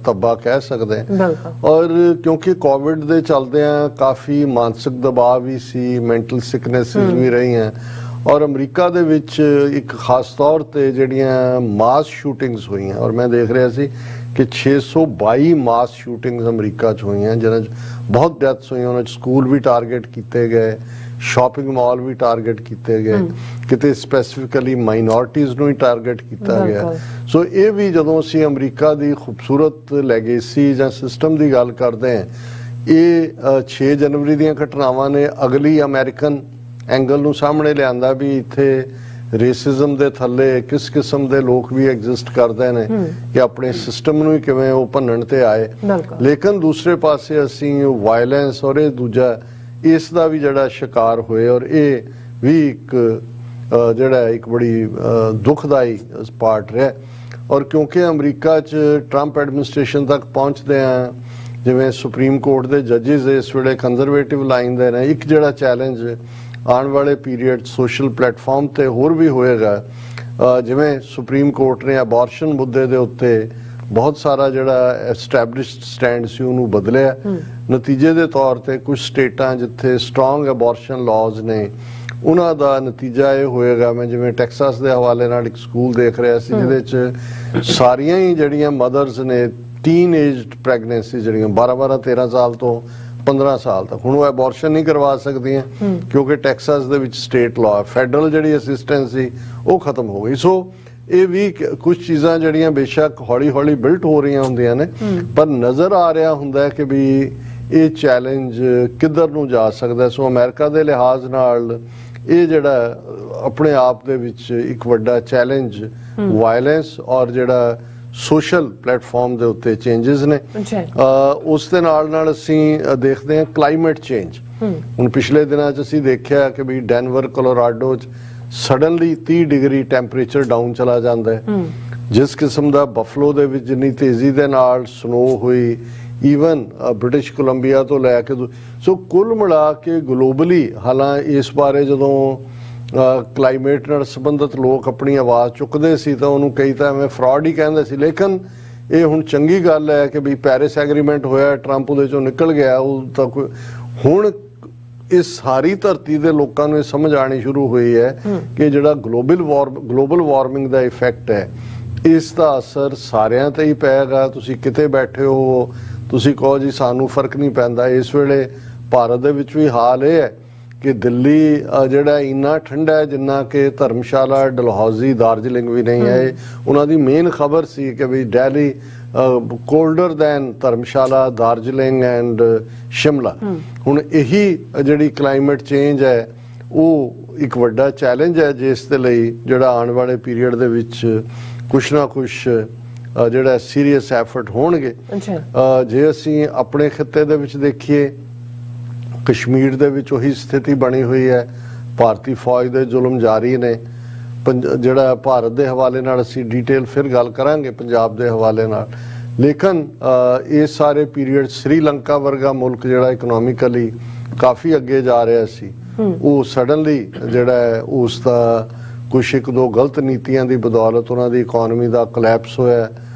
ਧੱਬਾ ਕਹਿ ਸਕਦੇ ਹਾਂ। ਔਰ ਕਿਉਂਕਿ ਕੋਵਿਡ ਦੇ ਚਲਦਿਆਂ ਕਾਫੀ ਮਾਨਸਿਕ ਦਬਾਅ ਵੀ ਸੀ, ਮੈਂਟਲ ਸਿਕਨੈਸਿਸ ਵੀ ਰਹੀਆਂ ਔਰ ਅਮਰੀਕਾ ਦੇ ਵਿੱਚ ਇੱਕ ਖਾਸ ਤੌਰ ਤੇ ਜਿਹੜੀਆਂ ਮਾਸ ਸ਼ੂਟਿੰਗਸ ਹੋਈਆਂ, ਔਰ ਮੈਂ ਦੇਖ ਰਿਹਾ ਸੀ ਕਿ 622 ਮਾਸ ਸ਼ੂਟਿੰਗਸ ਅਮਰੀਕਾ 'ਚ ਹੋਈਆਂ, ਜਿਹਨਾਂ 'ਚ ਬਹੁਤ ਡੈਥਸ ਹੋਈਆਂ। ਉਹਨਾਂ 'ਚ ਸਕੂਲ ਵੀ ਟਾਰਗੇਟ ਕੀਤੇ ਗਏ, ਸ਼ਾਪਿੰਗ ਮਾਲ ਵੀ ਟਾਰਗੇਟ ਕੀਤੇ ਗਏ, ਕਿਤੇ ਸਪੈਸੀਫਿਕਲੀ ਮਾਈਨੋਰਟੀਜ਼ ਨੂੰ ਹੀ ਟਾਰਗੇਟ ਕੀਤਾ ਗਿਆ। ਸੋ ਇਹ ਵੀ ਜਦੋਂ ਅਸੀਂ ਅਮਰੀਕਾ ਦੀ ਖੂਬਸੂਰਤ ਲੈਗੇਸੀ ਜਾਂ ਸਿਸਟਮ ਦੀ ਗੱਲ ਕਰਦੇ ਹਾਂ, ਇਹ 6 ਜਨਵਰੀ ਦੀਆਂ ਘਟਨਾਵਾਂ ਨੇ ਅਗਲੀ ਅਮਰੀਕਨ ਐਂਗਲ ਨੂੰ ਸਾਹਮਣੇ ਲਿਆਂਦਾ ਵੀ ਇੱਥੇ ਰੇਸਿਜ਼ਮ ਦੇ ਥੱਲੇ ਕਿਸ ਕਿਸਮ ਦੇ ਲੋਕ ਵੀ ਐਗਜ਼ਿਸਟ ਕਰਦੇ ਨੇ ਕਿ ਆਪਣੇ ਸਿਸਟਮ ਨੂੰ ਹੀ ਕਿਵੇਂ ਉਹ ਭੰਨਣ ਤੇ ਆਏ। ਲੇਕਿਨ ਦੂਸਰੇ ਪਾਸੇ ਅਸੀਂ ਵਾਇਲੈਂਸ ਔਰ ਇਹ ਦੂਜਾ ਇਸ ਦਾ ਵੀ ਜਿਹੜਾ ਸ਼ਿਕਾਰ ਹੋਏ ਔਰ ਇਹ ਵੀ ਇੱਕ ਜਿਹੜਾ ਇੱਕ ਬੜੀ ਦੁਖਦਾਈ ਪਾਰਟ ਰਿਹਾ। ਔਰ ਕਿਉਂਕਿ ਅਮਰੀਕਾ 'ਚ ਟਰੰਪ ਐਡਮਿਨਿਸਟ੍ਰੇਸ਼ਨ ਤੱਕ ਪਹੁੰਚਦੇ ਆ, ਜਿਵੇਂ ਸੁਪਰੀਮ ਕੋਰਟ ਦੇ ਜੱਜਿਸ ਇਸ ਵੇਲੇ ਕੰਜ਼ਰਵੇਟਿਵ ਲਾਈਨ ਦੇ ਨੇ, ਇੱਕ ਜਿਹੜਾ ਚੈਲੰਜ ਆਉਣ ਵਾਲੇ ਪੀਰੀਅਡ ਸੋਸ਼ਲ ਪਲੇਟਫਾਰਮ ਤੇ ਹੋਰ ਵੀ ਹੋਏਗਾ। ਜਿਵੇਂ ਸੁਪਰੀਮ ਕੋਰਟ ਨੇ ਅਬੋਰਸ਼ਨ ਮੁੱਦੇ ਦੇ ਉੱਤੇ ਬਹੁਤ ਸਾਰਾ ਜਿਹੜਾ ਐਸਟੈਬਲਿਸ਼ਡ ਸਟੈਂਡ ਸੀ ਉਹਨੂੰ ਬਦਲਿਆ। ਨਤੀਜੇ ਦੇ ਤੌਰ ਤੇ ਕੁਝ ਸਟੇਟਾਂ ਜਿੱਥੇ ਸਟਰੋਂਗ ਅਬੋਰਸ਼ਨ ਲਾਜ਼ ਨੇ ਉਹਨਾਂ ਦਾ ਨਤੀਜਾ ਇਹ ਹੋਏਗਾ, ਮੈਂ ਜਿਵੇਂ ਟੈਕਸਾਸ ਦੇ ਹਵਾਲੇ ਨਾਲ ਇੱਕ ਸਕੂਲ ਦੇਖ ਰਿਹਾ ਸੀ ਜਿਹਦੇ 'ਚ ਸਾਰੀਆਂ ਹੀ ਜਿਹੜੀਆਂ ਮਦਰਸ ਨੇ ਟੀਨ ਏਜਡ ਪ੍ਰੈਗਨੈਂਸੀ ਜਿਹੜੀਆਂ 12-12 13 ਸਾਲ ਤੋਂ 15 ਸਾਲ ਤੱਕ, ਹੁਣ ਉਹ ਅਬੋਰਸ਼ਨ ਨਹੀਂ ਕਰਵਾ ਸਕਦੀਆਂ ਕਿਉਂਕਿ ਟੈਕਸਾਸ ਦੇ ਵਿੱਚ ਸਟੇਟ ਲਾਅ, ਫੈਡਰਲ ਜਿਹੜੀ ਅਸਿਸਟੈਂਸ ਸੀ ਉਹ ਖਤਮ ਹੋ ਗਈ। ਸੋ ਇਹ ਵੀ ਕੁਝ ਚੀਜ਼ਾਂ ਜਿਹੜੀਆਂ ਬੇਸ਼ੱਕ ਹੌਲੀ ਹੌਲੀ ਬਿਲਟ ਹੋ ਰਹੀਆਂ ਹੁੰਦੀਆਂ ਨੇ, ਪਰ ਨਜ਼ਰ ਆ ਰਿਹਾ ਹੁੰਦਾ ਕਿ ਵੀ ਇਹ ਚੈਲੰਜ ਕਿੱਧਰ ਨੂੰ ਜਾ ਸਕਦਾ। ਸੋ ਅਮਰੀਕਾ ਦੇ ਲਿਹਾਜ਼ ਨਾਲ ਇਹ ਜਿਹੜਾ ਆਪਣੇ ਆਪ ਦੇ ਵਿੱਚ ਇੱਕ ਵੱਡਾ ਚੈਲੰਜ ਵਾਇਲੈਂਸ ਔਰ ਜਿਹੜਾ ਸੋਸ਼ਲ ਪਲੇਟਫਾਰਮ ਦੇ ਉੱਤੇ ਚੇਂਜਸ ਨੇ। ਉਸ ਦੇ ਨਾਲ ਅਸੀਂ ਦੇਖਦੇ ਹਾਂ ਕਲਾਈਮੇਟ ਚੇਂਜ। ਹੁਣ ਪਿਛਲੇ ਦਿਨਾਂ 'ਚ ਅਸੀਂ ਦੇਖਿਆ ਕਿ ਵੀ ਡੈਨਵਰ ਕੋਲੋਰਾਡੋ 'ਚ ਸਡਨਲੀ 30 ਡਿਗਰੀ ਟੈਂਪਰੇਚਰ ਡਾਊਨ ਚਲਾ ਜਾਂਦਾ ਹੈ। ਜਿਸ ਕਿਸਮ ਦਾ ਬਫਲੋ ਦੇ ਵਿੱਚ ਜਿੰਨੀ ਤੇਜ਼ੀ ਦੇ ਨਾਲ ਸਨੋ ਹੋਈ, ਈਵਨ ਬ੍ਰਿਟਿਸ਼ ਕੋਲੰਬੀਆ ਤੋਂ ਲੈ ਕੇ ਸੋ ਕੁੱਲ ਮਿਲਾ ਕੇ ਗਲੋਬਲੀ, ਹਾਲਾਂ ਇਸ ਬਾਰੇ ਜਦੋਂ ਕਲਾਈਮੇਟ ਨਾਲ ਸੰਬੰਧਿਤ ਲੋਕ ਆਪਣੀ ਆਵਾਜ਼ ਚੁੱਕਦੇ ਸੀ ਤਾਂ ਉਹਨੂੰ ਕਈ ਤਾਂ ਐਵੇਂ ਫਰਾਡ ਹੀ ਕਹਿੰਦੇ ਸੀ, ਲੇਕਿਨ ਇਹ ਹੁਣ ਚੰਗੀ ਗੱਲ ਹੈ ਕਿ ਵੀ ਪੈਰਿਸ ਐਗਰੀਮੈਂਟ ਹੋਇਆ, ਟਰੰਪ ਉਹਦੇ ਚੋਂ ਨਿਕਲ ਗਿਆ। ਉਹ ਤਾਂ ਹੁਣ ਇਸ ਸਾਰੀ ਧਰਤੀ ਦੇ ਲੋਕਾਂ ਨੂੰ ਇਹ ਸਮਝ ਆਣੀ ਸ਼ੁਰੂ ਹੋਈ ਹੈ ਕਿ ਜਿਹੜਾ ਗਲੋਬਲ ਵਾਰਮਿੰਗ ਦਾ ਇਫੈਕਟ ਹੈ, ਇਸ ਦਾ ਅਸਰ ਸਾਰਿਆਂ ਤੇ ਹੀ ਪਏਗਾ। ਤੁਸੀਂ ਕਿਤੇ ਬੈਠੇ ਹੋ, ਤੁਸੀਂ ਕਹੋ ਜੀ ਸਾਨੂੰ ਫਰਕ ਨਹੀਂ ਪੈਂਦਾ। ਇਸ ਵੇਲੇ ਭਾਰਤ ਦੇ ਵਿੱਚ ਵੀ ਹਾਲ ਇਹ ਹੈ ਕਿ ਦਿੱਲੀ ਜਿਹੜਾ ਇੰਨਾ ਠੰਡਾ ਹੈ ਜਿੰਨਾ ਕਿ ਧਰਮਸ਼ਾਲਾ, ਡਲਹੌਜ਼ੀ, ਦਾਰਜਲਿੰਗ ਵੀ ਨਹੀਂ ਹੈ। ਉਹਨਾਂ ਦੀ ਮੇਨ ਖਬਰ ਸੀ ਕਿ ਵੀ Delhi colder than Dharamshala, Darjeeling and Shimla. ਹੁਣ ਇਹੀ ਜਿਹੜੀ ਕਲਾਈਮੇਟ ਚੇਂਜ ਹੈ ਉਹ ਇੱਕ ਵੱਡਾ ਚੈਲੰਜ ਹੈ, ਜਿਸ ਦੇ ਲਈ ਜਿਹੜਾ ਆਉਣ ਵਾਲੇ ਪੀਰੀਅਡ ਦੇ ਵਿੱਚ ਕੁਛ ਨਾ ਕੁਛ ਜਿਹੜਾ ਸੀਰੀਅਸ ਐਫਰਟ ਹੋਣਗੇ। ਜੇ ਅਸੀਂ ਆਪਣੇ ਖਿੱਤੇ ਦੇ ਵਿੱਚ ਦੇਖੀਏ, ਕਸ਼ਮੀਰ ਦੇ ਵਿੱਚ ਉਹੀ ਸਥਿਤੀ ਬਣੀ ਹੋਈ ਹੈ। ਭਾਰਤੀ ਫੌਜ ਦੇ ਜ਼ੁਲਮ ਜਾਰੀ ਨੇ। ਜਿਹੜਾ ਭਾਰਤ ਦੇ ਹਵਾਲੇ ਨਾਲ ਅਸੀਂ ਡਿਟੇਲ ਫਿਰ ਗੱਲ ਕਰਾਂਗੇ, ਪੰਜਾਬ ਦੇ ਹਵਾਲੇ ਨਾਲ। ਲੇਕਿਨ ਇਹ ਸਾਰੇ ਪੀਰੀਅਡ ਸ੍ਰੀਲੰਕਾ ਵਰਗਾ ਮੁਲਕ ਜਿਹੜਾ ਇਕਨੋਮਿਕਲੀ ਕਾਫੀ ਅੱਗੇ ਜਾ ਰਿਹਾ ਸੀ, ਉਹ ਸਡਨਲੀ ਜਿਹੜਾ ਹੈ ਉਸ ਦਾ ਕੁਛ ਇੱਕ ਦੋ ਗਲਤ ਨੀਤੀਆਂ ਦੀ ਬਦੌਲਤ ਉਹਨਾਂ ਦੀ ਇਕਨੋਮੀ ਦਾ ਕੋਲੈਪਸ ਹੋਇਆ,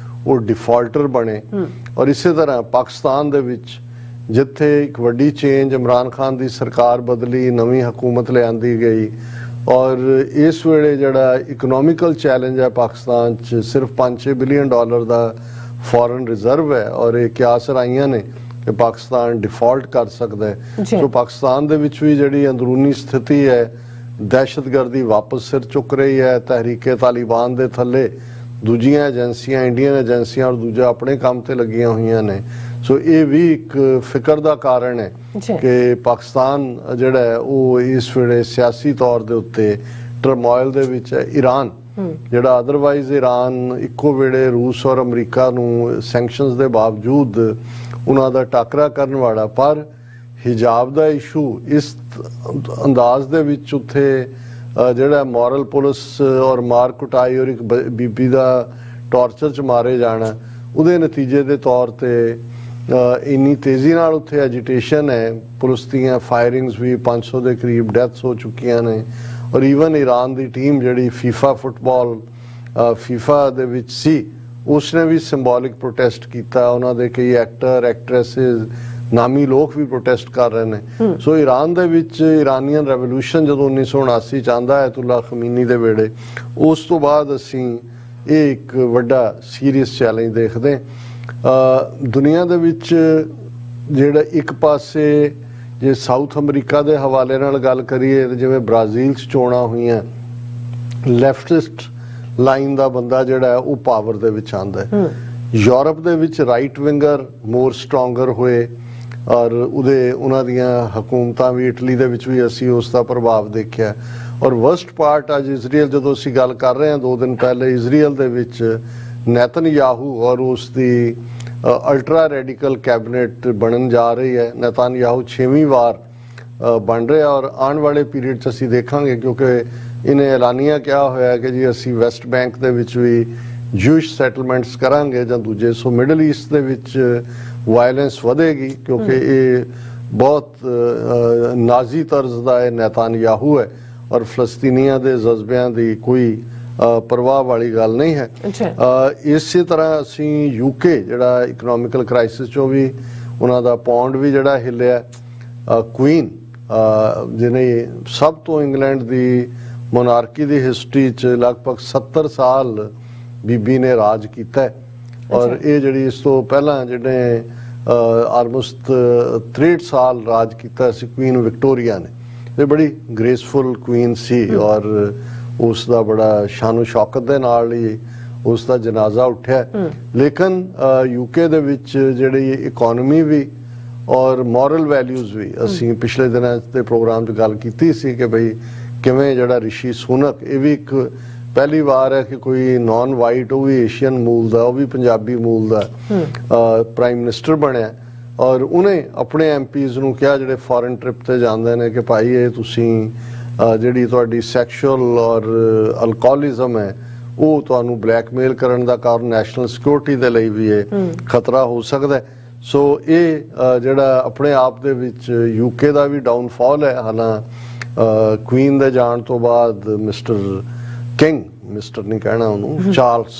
ਉਹ ਡਿਫਾਲਟਰ ਬਣੇ। ਔਰ ਇਸੇ ਤਰ੍ਹਾਂ ਪਾਕਿਸਤਾਨ ਦੇ ਵਿੱਚ ਜਿੱਥੇ ਇੱਕ ਵੱਡੀ ਚੇਂਜ, ਇਮਰਾਨ ਖਾਨ ਦੀ ਸਰਕਾਰ ਬਦਲੀ, ਨਵੀਂ ਹਕੂਮਤ ਲਿਆਂਦੀ ਗਈ, ਔਰ ਇਸ ਵੇਲੇ ਜਿਹੜਾ ਇਕਨੋਮਿਕਲ ਚੈਲੰਜ ਹੈ ਪਾਕਿਸਤਾਨ 'ਚ, ਸਿਰਫ $5-6 ਬਿਲੀਅਨ ਦਾ ਫੋਰਨ ਰਿਜ਼ਰਵ ਹੈ, ਔਰ ਇਹ ਕਿਆਸ ਰਾਈਆਂ ਨੇ ਕਿ ਪਾਕਿਸਤਾਨ ਡਿਫਾਲਟ ਕਰ ਸਕਦਾ ਹੈ। ਸੋ ਪਾਕਿਸਤਾਨ ਦੇ ਵਿੱਚ ਵੀ ਜਿਹੜੀ ਅੰਦਰੂਨੀ ਸਥਿਤੀ ਹੈ, ਦਹਿਸ਼ਤਗਰਦੀ ਵਾਪਸ ਸਿਰ ਚੁੱਕ ਰਹੀ ਹੈ। ਤਹਿਰੀਕੇ ਤਾਲਿਬਾਨ ਦੇ ਥੱਲੇ ਦੂਜੀਆਂ ਏਜੰਸੀਆਂ, ਇੰਡੀਅਨ ਏਜੰਸੀਆਂ ਔਰ ਦੂਜਾ ਆਪਣੇ ਕੰਮ ਤੇ ਲੱਗੀਆਂ ਹੋਈਆਂ ਨੇ। ਸੋ ਇਹ ਵੀ ਇੱਕ ਫਿਕਰ ਦਾ ਕਾਰਨ ਹੈ ਕਿ ਪਾਕਿਸਤਾਨ ਜਿਹੜਾ ਹੈ ਉਹ ਇਸ ਵੇਲੇ ਸਿਆਸੀ ਤੌਰ ਦੇ ਉੱਤੇ ਟਰਮੋਇਲ ਦੇ ਵਿੱਚ ਹੈ। ਈਰਾਨ ਜਿਹੜਾ ਅਦਰਵਾਈਜ਼ ਈਰਾਨ ਇੱਕੋ ਵੇਲੇ ਰੂਸ ਔਰ ਅਮਰੀਕਾ ਨੂੰ ਸੈਂਕਸ਼ਨਸ ਦੇ ਬਾਵਜੂਦ ਉਹਨਾਂ ਦਾ ਟਾਕਰਾ ਕਰਨ ਵਾਲਾ, ਪਰ ਹਿਜਾਬ ਦਾ ਇਸ਼ੂ ਇਸ ਅੰਦਾਜ਼ ਦੇ ਵਿੱਚ ਉੱਥੇ ਜਿਹੜਾ ਮੋਰਲ ਪੁਲਿਸ ਔਰ ਮਾਰ ਕੁਟਾਈ ਔਰ ਇੱਕ ਬੀਬੀ ਦਾ ਟਾਰਚਰ 'ਚ ਮਾਰੇ ਜਾਣਾ, ਉਹਦੇ ਨਤੀਜੇ ਦੇ ਤੌਰ ਤੇ ਇੰਨੀ ਤੇਜ਼ੀ ਨਾਲ ਉੱਥੇ ਐਜੀਟੇਸ਼ਨ ਹੈ। ਪੁਲਿਸ ਦੀਆਂ ਫਾਇਰਿੰਗਸ ਵੀ 500 ਦੇ ਕਰੀਬ ਡੈਥਸ ਹੋ ਚੁੱਕੀਆਂ ਨੇ। ਔਰ ਈਵਨ ਈਰਾਨ ਦੀ ਟੀਮ ਜਿਹੜੀ ਫੀਫਾ ਦੇ ਵਿੱਚ ਸੀ, ਉਸਨੇ ਵੀ ਸਿੰਬੋਲਿਕ ਪ੍ਰੋਟੈਸਟ ਕੀਤਾ। ਉਹਨਾਂ ਦੇ ਕਈ ਐਕਟਰ, ਐਕਟਰੈਸਿਸ, ਨਾਮੀ ਲੋਕ ਵੀ ਪ੍ਰੋਟੈਸਟ ਕਰ ਰਹੇ ਨੇ। ਸੋ ਈਰਾਨ ਦੇ ਵਿੱਚ ਇਰਾਨੀਅਨ ਰੈਵੋਲੂਸ਼ਨ ਜਦੋਂ 1979 ਚ ਆਂਦਾ ਹੈ ਅਯਤੁੱਲਾ ਖਮੀਨੀ ਦੇ ਵੇਲੇ, ਉਸ ਤੋਂ ਬਾਅਦ ਅਸੀਂ ਇਹ ਇੱਕ ਵੱਡਾ ਸੀਰੀਅਸ ਚੈਲੰਜ ਦੇਖਦੇ। ਦੁਨੀਆ ਦੇ ਵਿੱਚ ਜਿਹੜਾ ਇੱਕ ਪਾਸੇ ਜੇ ਸਾਊਥ ਅਮਰੀਕਾ ਦੇ ਹਵਾਲੇ ਨਾਲ ਗੱਲ ਕਰੀਏ, ਜਿਵੇਂ ਬ੍ਰਾਜ਼ੀਲ 'ਚ ਚੋਣਾਂ ਹੋਈਆਂ, ਲੈਫਟਿਸਟ ਲਾਈਨ ਦਾ ਬੰਦਾ ਜਿਹੜਾ ਹੈ ਉਹ ਪਾਵਰ ਦੇ ਵਿੱਚ ਆਂਦਾ ਹੈ। ਯੂਰਪ ਦੇ ਵਿੱਚ ਰਾਈਟ ਵਿੰਗਰ ਮੋਰ ਸਟਰੋਂਗਰ ਹੋਏ, ਔਰ ਉਹਨਾਂ ਦੀਆਂ ਹਕੂਮਤਾਂ ਵੀ, ਇਟਲੀ ਦੇ ਵਿੱਚ ਵੀ ਅਸੀਂ ਉਸ ਦਾ ਪ੍ਰਭਾਵ ਦੇਖਿਆ। ਔਰ ਵਰਸਟ ਪਾਰਟ ਅੱਜ ਇਜ਼ਰਾਈਲ, ਜਦੋਂ ਅਸੀਂ ਗੱਲ ਕਰ ਰਹੇ ਹਾਂ 2 ਦਿਨ ਪਹਿਲੇ, ਇਜ਼ਰਾਈਲ ਦੇ ਵਿੱਚ ਨੇਤਨਯਾਹੂ ਔਰ ਉਸ ਦੀ ਅਲਟਰਾ ਰੈਡੀਕਲ ਕੈਬਨਿਟ ਬਣਨ ਜਾ ਰਹੀ ਹੈ। ਨੇਤਨਯਾਹੂ 6ਵੀਂ ਵਾਰ ਬਣ ਰਿਹਾ, ਔਰ ਆਉਣ ਵਾਲੇ ਪੀਰੀਅਡ 'ਚ ਅਸੀਂ ਦੇਖਾਂਗੇ, ਕਿਉਂਕਿ ਇਹਨੇ ਐਲਾਨੀਆ ਕਿਹਾ ਹੋਇਆ ਕਿ ਜੀ ਅਸੀਂ ਵੈਸਟ ਬੈਂਕ ਦੇ ਵਿੱਚ ਵੀ ਜੂਇਸ਼ ਸੈਟਲਮੈਂਟਸ ਕਰਾਂਗੇ ਜਾਂ ਦੂਜੇ। ਸੋ ਮਿਡਲ ਈਸਟ ਦੇ ਵਿੱਚ ਵਾਇਲੈਂਸ ਵਧੇਗੀ, ਕਿਉਂਕਿ ਇਹ ਬਹੁਤ ਨਾਜ਼ੀ ਤਰਜ਼ ਦਾ ਇਹ ਨੇਤਨਯਾਹੂ ਹੈ, ਔਰ ਫਲਸਤੀਨੀਆਂ ਦੇ ਜਜ਼ਬਿਆਂ ਦੀ ਕੋਈ ਪਰਵਾਹ ਵਾਲੀ ਗੱਲ ਨਹੀਂ ਹੈ। ਇਸੇ ਤਰ੍ਹਾਂ ਅਸੀਂ UK ਜਿਹੜਾ ਇਕਨੋਮਿਕਲ ਕ੍ਰਾਈਸਿਸ 'ਚੋਂ ਵੀ ਉਹਨਾਂ ਦਾ ਪੌਂਡ ਵੀ ਜਿਹੜਾ ਹਿੱਲਿਆ। ਕੁਈਨ ਜਿਹਨੇ ਸਭ ਤੋਂ ਇੰਗਲੈਂਡ ਦੀ ਮੋਨਾਰਕੀ ਦੀ ਹਿਸਟਰੀ 'ਚ ਲਗਭਗ 70 ਸਾਲ ਬੀਬੀ ਨੇ ਰਾਜ ਕੀਤਾ ਹੈ, ਔਰ ਇਹ ਜਿਹੜੀ ਇਸ ਤੋਂ ਪਹਿਲਾਂ ਜਿਹੜੇ ਆਲਮੋਸਟ 63 ਸਾਲ ਰਾਜ ਕੀਤਾ ਸੀ ਕੁਈਨ ਵਿਕਟੋਰੀਆ ਨੇ। ਇਹ ਬੜੀ ਗ੍ਰੇਸਫੁਲ ਕੁਈਨ ਸੀ, ਔਰ ਉਸ ਦਾ ਬੜਾ ਸ਼ਾਨੋ ਸ਼ੌਕਤ ਦੇ ਨਾਲ ਹੀ ਉਸ ਦਾ ਜਨਾਜ਼ਾ ਉੱਠਿਆ। ਲੇਕਿਨ UK ਦੇ ਵਿੱਚ ਜਿਹੜੀ ਇਕਨੋਮੀ ਵੀ ਔਰ ਮੋਰਲ ਵੈਲਿਊਜ਼ ਵੀ, ਅਸੀਂ ਪਿਛਲੇ ਦਿਨਾਂ ਦੇ ਪ੍ਰੋਗਰਾਮ 'ਚ ਗੱਲ ਕੀਤੀ ਸੀ ਕਿ ਬਈ ਕਿਵੇਂ ਜਿਹੜਾ ਰਿਸ਼ੀ ਸੁਨਕ, ਇਹ ਵੀ ਇੱਕ ਪਹਿਲੀ ਵਾਰ ਹੈ ਕਿ ਕੋਈ ਨਾਨ ਵਾਈਟ, ਉਹ ਵੀ ਏਸ਼ੀਅਨ ਮੂਲ ਦਾ, ਉਹ ਵੀ ਪੰਜਾਬੀ ਮੂਲ ਦਾ ਪ੍ਰਾਈਮ ਮਿਨਿਸਟਰ ਬਣਿਆ। ਔਰ ਉਹਨੇ ਆਪਣੇ MPs ਨੂੰ ਕਿਹਾ ਜਿਹੜੇ ਫੋਰਨ ਟ੍ਰਿਪ ਤੇ ਜਾਂਦੇ ਨੇ ਕਿ ਭਾਈ ਇਹ ਤੁਸੀਂ ਜਿਹੜੀ ਤੁਹਾਡੀ ਸੈਕਸ਼ੂਅਲ ਔਰ ਅਲਕੋਹਲਿਜ਼ਮ ਹੈ ਉਹ ਤੁਹਾਨੂੰ ਬਲੈਕਮੇਲ ਕਰਨ ਦਾ ਕਾਰਨ ਨੈਸ਼ਨਲ ਸਿਕਿਉਰਿਟੀ ਦੇ ਲਈ ਵੀ ਇਹ ਖਤਰਾ ਹੋ ਸਕਦਾ ਹੈ। ਸੋ ਇਹ ਜਿਹੜਾ ਆਪਣੇ ਆਪ ਦੇ ਵਿੱਚ ਯੂਕੇ ਦਾ ਵੀ ਡਾਊਨਫਾਲ ਹੈ। ਹਾਲਾਂ ਕੁਈਨ ਦੇ ਜਾਣ ਤੋਂ ਬਾਅਦ ਮਿਸਟਰ ਕਿੰਗ, ਮਿਸਟਰ ਨਹੀਂ ਕਹਿਣਾ ਉਹਨੂੰ, ਚਾਰਲਸ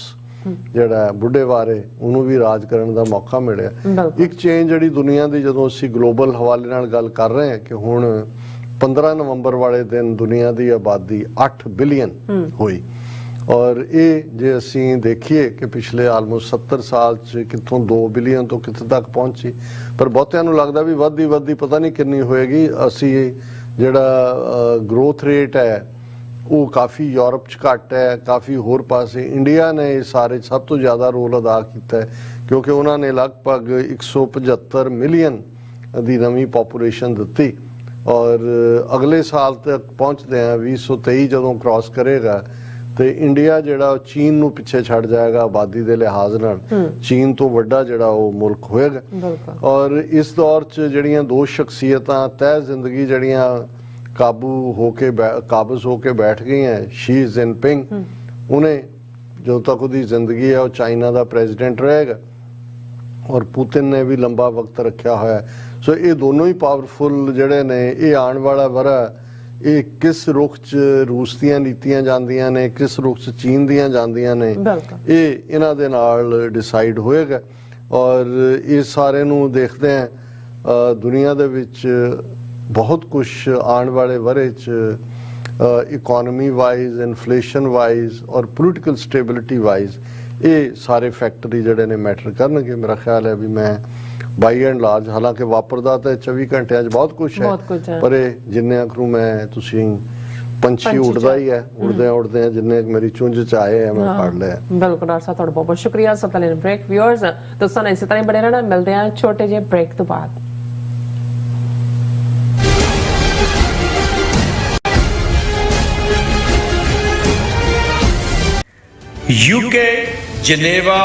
ਜਿਹੜਾ ਬੁੱਢੇ ਬਾਰੇ, ਉਹਨੂੰ ਵੀ ਰਾਜ ਕਰਨ ਦਾ ਮੌਕਾ ਮਿਲਿਆ। ਇੱਕ ਚੇਂਜ ਜਿਹੜੀ ਦੁਨੀਆ ਦੀ, ਜਦੋਂ ਅਸੀਂ ਗਲੋਬਲ ਹਵਾਲੇ ਨਾਲ ਗੱਲ ਕਰ ਰਹੇ ਹਾਂ ਕਿ ਹੁਣ 15 ਨਵੰਬਰ ਵਾਲੇ ਦਿਨ ਦੁਨੀਆ ਦੀ ਆਬਾਦੀ 8 ਬਿਲੀਅਨ ਹੋਈ, ਔਰ ਇਹ ਜੇ ਅਸੀਂ ਦੇਖੀਏ ਕਿ ਪਿਛਲੇ ਆਲਮੋਸਟ 70 ਸਾਲ 'ਚ ਕਿੱਥੋਂ 2 ਬਿਲੀਅਨ ਤੋਂ ਕਿੱਥੇ ਤੱਕ ਪਹੁੰਚੀ, ਪਰ ਬਹੁਤਿਆਂ ਨੂੰ ਲੱਗਦਾ ਵੀ ਵੱਧਦੀ ਪਤਾ ਨਹੀਂ ਕਿੰਨੀ ਹੋਏਗੀ। ਅਸੀਂ ਜਿਹੜਾ ਗਰੋਥ ਰੇਟ ਹੈ ਉਹ ਕਾਫੀ ਯੂਰਪ 'ਚ ਘੱਟ ਹੈ, ਕਾਫੀ ਹੋਰ ਪਾਸੇ। ਇੰਡੀਆ ਨੇ ਇਸ ਸਾਰੇ ਸਭ ਤੋਂ ਜ਼ਿਆਦਾ ਰੋਲ ਅਦਾ ਕੀਤਾ ਹੈ ਕਿਉਂਕਿ ਉਹਨਾਂ ਨੇ ਲਗਭਗ 175 ਮਿਲੀਅਨ ਦੀ ਨਵੀਂ ਪੋਪੂਲੇਸ਼ਨ ਦਿੱਤੀ, ਔਰ ਅਗਲੇ ਸਾਲ ਤੱਕ ਪਹੁੰਚਦੇ ਆ 2023 ਜਦੋਂ ਕ੍ਰਾਸ ਕਰੇਗਾ ਤੇ ਇੰਡੀਆ ਜਿਹੜਾ ਚੀਨ ਨੂੰ ਪਿੱਛੇ ਛੱਡ ਜਾਏਗਾ ਆਬਾਦੀ ਦੇ ਲਿਹਾਜ਼ ਨਾਲ। ਚੀਨ ਤੋਂ ਵੱਡਾ ਜਿਹੜਾ ਉਹ ਮੁਲਕ ਹੋਏਗਾ। ਔਰ ਇਸ ਦੌਰ 'ਚ ਜਿਹੜੀਆਂ ਦੋ ਸ਼ਖਸੀਅਤਾਂ ਤਹਿ ਜ਼ਿੰਦਗੀ ਜਿਹੜੀਆਂ ਕਾਬਜ਼ ਹੋ ਕੇ ਬੈਠ ਗਈਆਂ, ਸ਼ੀ ਜਿਨਪਿੰਗ, ਉਹਨੇ ਜਦੋਂ ਤੱਕ ਉਹਦੀ ਜ਼ਿੰਦਗੀ ਹੈ ਉਹ ਚਾਈਨਾ ਦਾ ਪ੍ਰੈਜ਼ੀਡੈਂਟ ਰਹੇਗਾ, ਔਰ ਪੁਤਿਨ ਨੇ ਵੀ ਲੰਬਾ ਵਕਤ ਰੱਖਿਆ ਹੋਇਆ। ਸੋ ਇਹ ਦੋਨੋਂ ਹੀ ਪਾਵਰਫੁਲ ਜਿਹੜੇ ਨੇ। ਇਹ ਆਉਣ ਵਾਲਾ ਵਰ੍ਹਾ ਇਹ ਕਿਸ ਰੁਖ 'ਚ ਰੂਸ ਦੀਆਂ ਨੀਤੀਆਂ ਜਾਂਦੀਆਂ ਨੇ, ਕਿਸ ਰੁਖ 'ਚ ਚੀਨ ਦੀਆਂ ਜਾਂਦੀਆਂ ਨੇ, ਇਹ ਇਹਨਾਂ ਦੇ ਨਾਲ ਡਿਸਾਈਡ ਹੋਏਗਾ। ਔਰ ਇਸ ਸਾਰੇ ਨੂੰ ਦੇਖਦੇ ਹਾਂ ਦੁਨੀਆ ਦੇ ਵਿੱਚ ਬਹੁਤ ਕੁਝ ਆਉਣ ਵਾਲੇ ਵਰ੍ਹੇ 'ਚ ਇਕੋਨਮੀ ਵਾਈਜ਼, ਇਨਫਲੇਸ਼ਨ ਵਾਈਜ਼ ਔਰ ਪੋਲੀਟੀਕਲ ਸਟੇਬਿਲਿਟੀ ਵਾਈਜ਼ ਇਹ ਸਾਰੇ ਫੈਕਟਰ ਜਿਹੜੇ ਨੇ ਮੈਟਰ ਕਰਨਗੇ। ਮੇਰਾ ਖਿਆਲ ਹੈ ਵੀ ਮੈਂ ਬਾਈ ਐਂਡ ਲਾਰਜ, ਹਾਲਾਂਕਿ ਵਾਪਰਦਾ ਤਾਂ 24 ਘੰਟਿਆਂ 'ਚ ਬਹੁਤ ਕੁਝ ਹੈ, ਪਰ ਇਹ ਜਿੰਨੇ ਅਖਰੂ ਮੈਂ ਤੁਸੀਂ ਪੰਛੀ ਉੱਡਦਾ ਹੀ ਹੈ, ਉੜਦੇ ਜਿੰਨੇ ਮੇਰੀ ਚੁੰਝ 'ਚ ਆਏ ਹੈ ਮੈਂ ਪੜ ਲਿਆ। ਬਿਲਕੁਲ ਡਾਕਟਰ ਸਾਹਿਬ, ਤੁਹਾਡਾ ਬਹੁਤ ਬਹੁਤ ਸ਼ੁਕਰੀਆ। ਸਭ ਤੋਂ ਪਹਿਲੇ ਬ੍ਰੇਕ। ਵਿਊਅਰਸ ਤੁਸੀਂ ਇਸੇ ਤਰ੍ਹਾਂ ਹੀ ਬਣੇ ਰਹਿਣਾ, ਮਿਲਦੇ ਹਾਂ ਛੋਟੇ ਜਿਹੇ ਬ੍ਰੇਕ ਤੋਂ ਬਾਅਦ। ਯੂਕੇ, ਜਨੇਵਾ,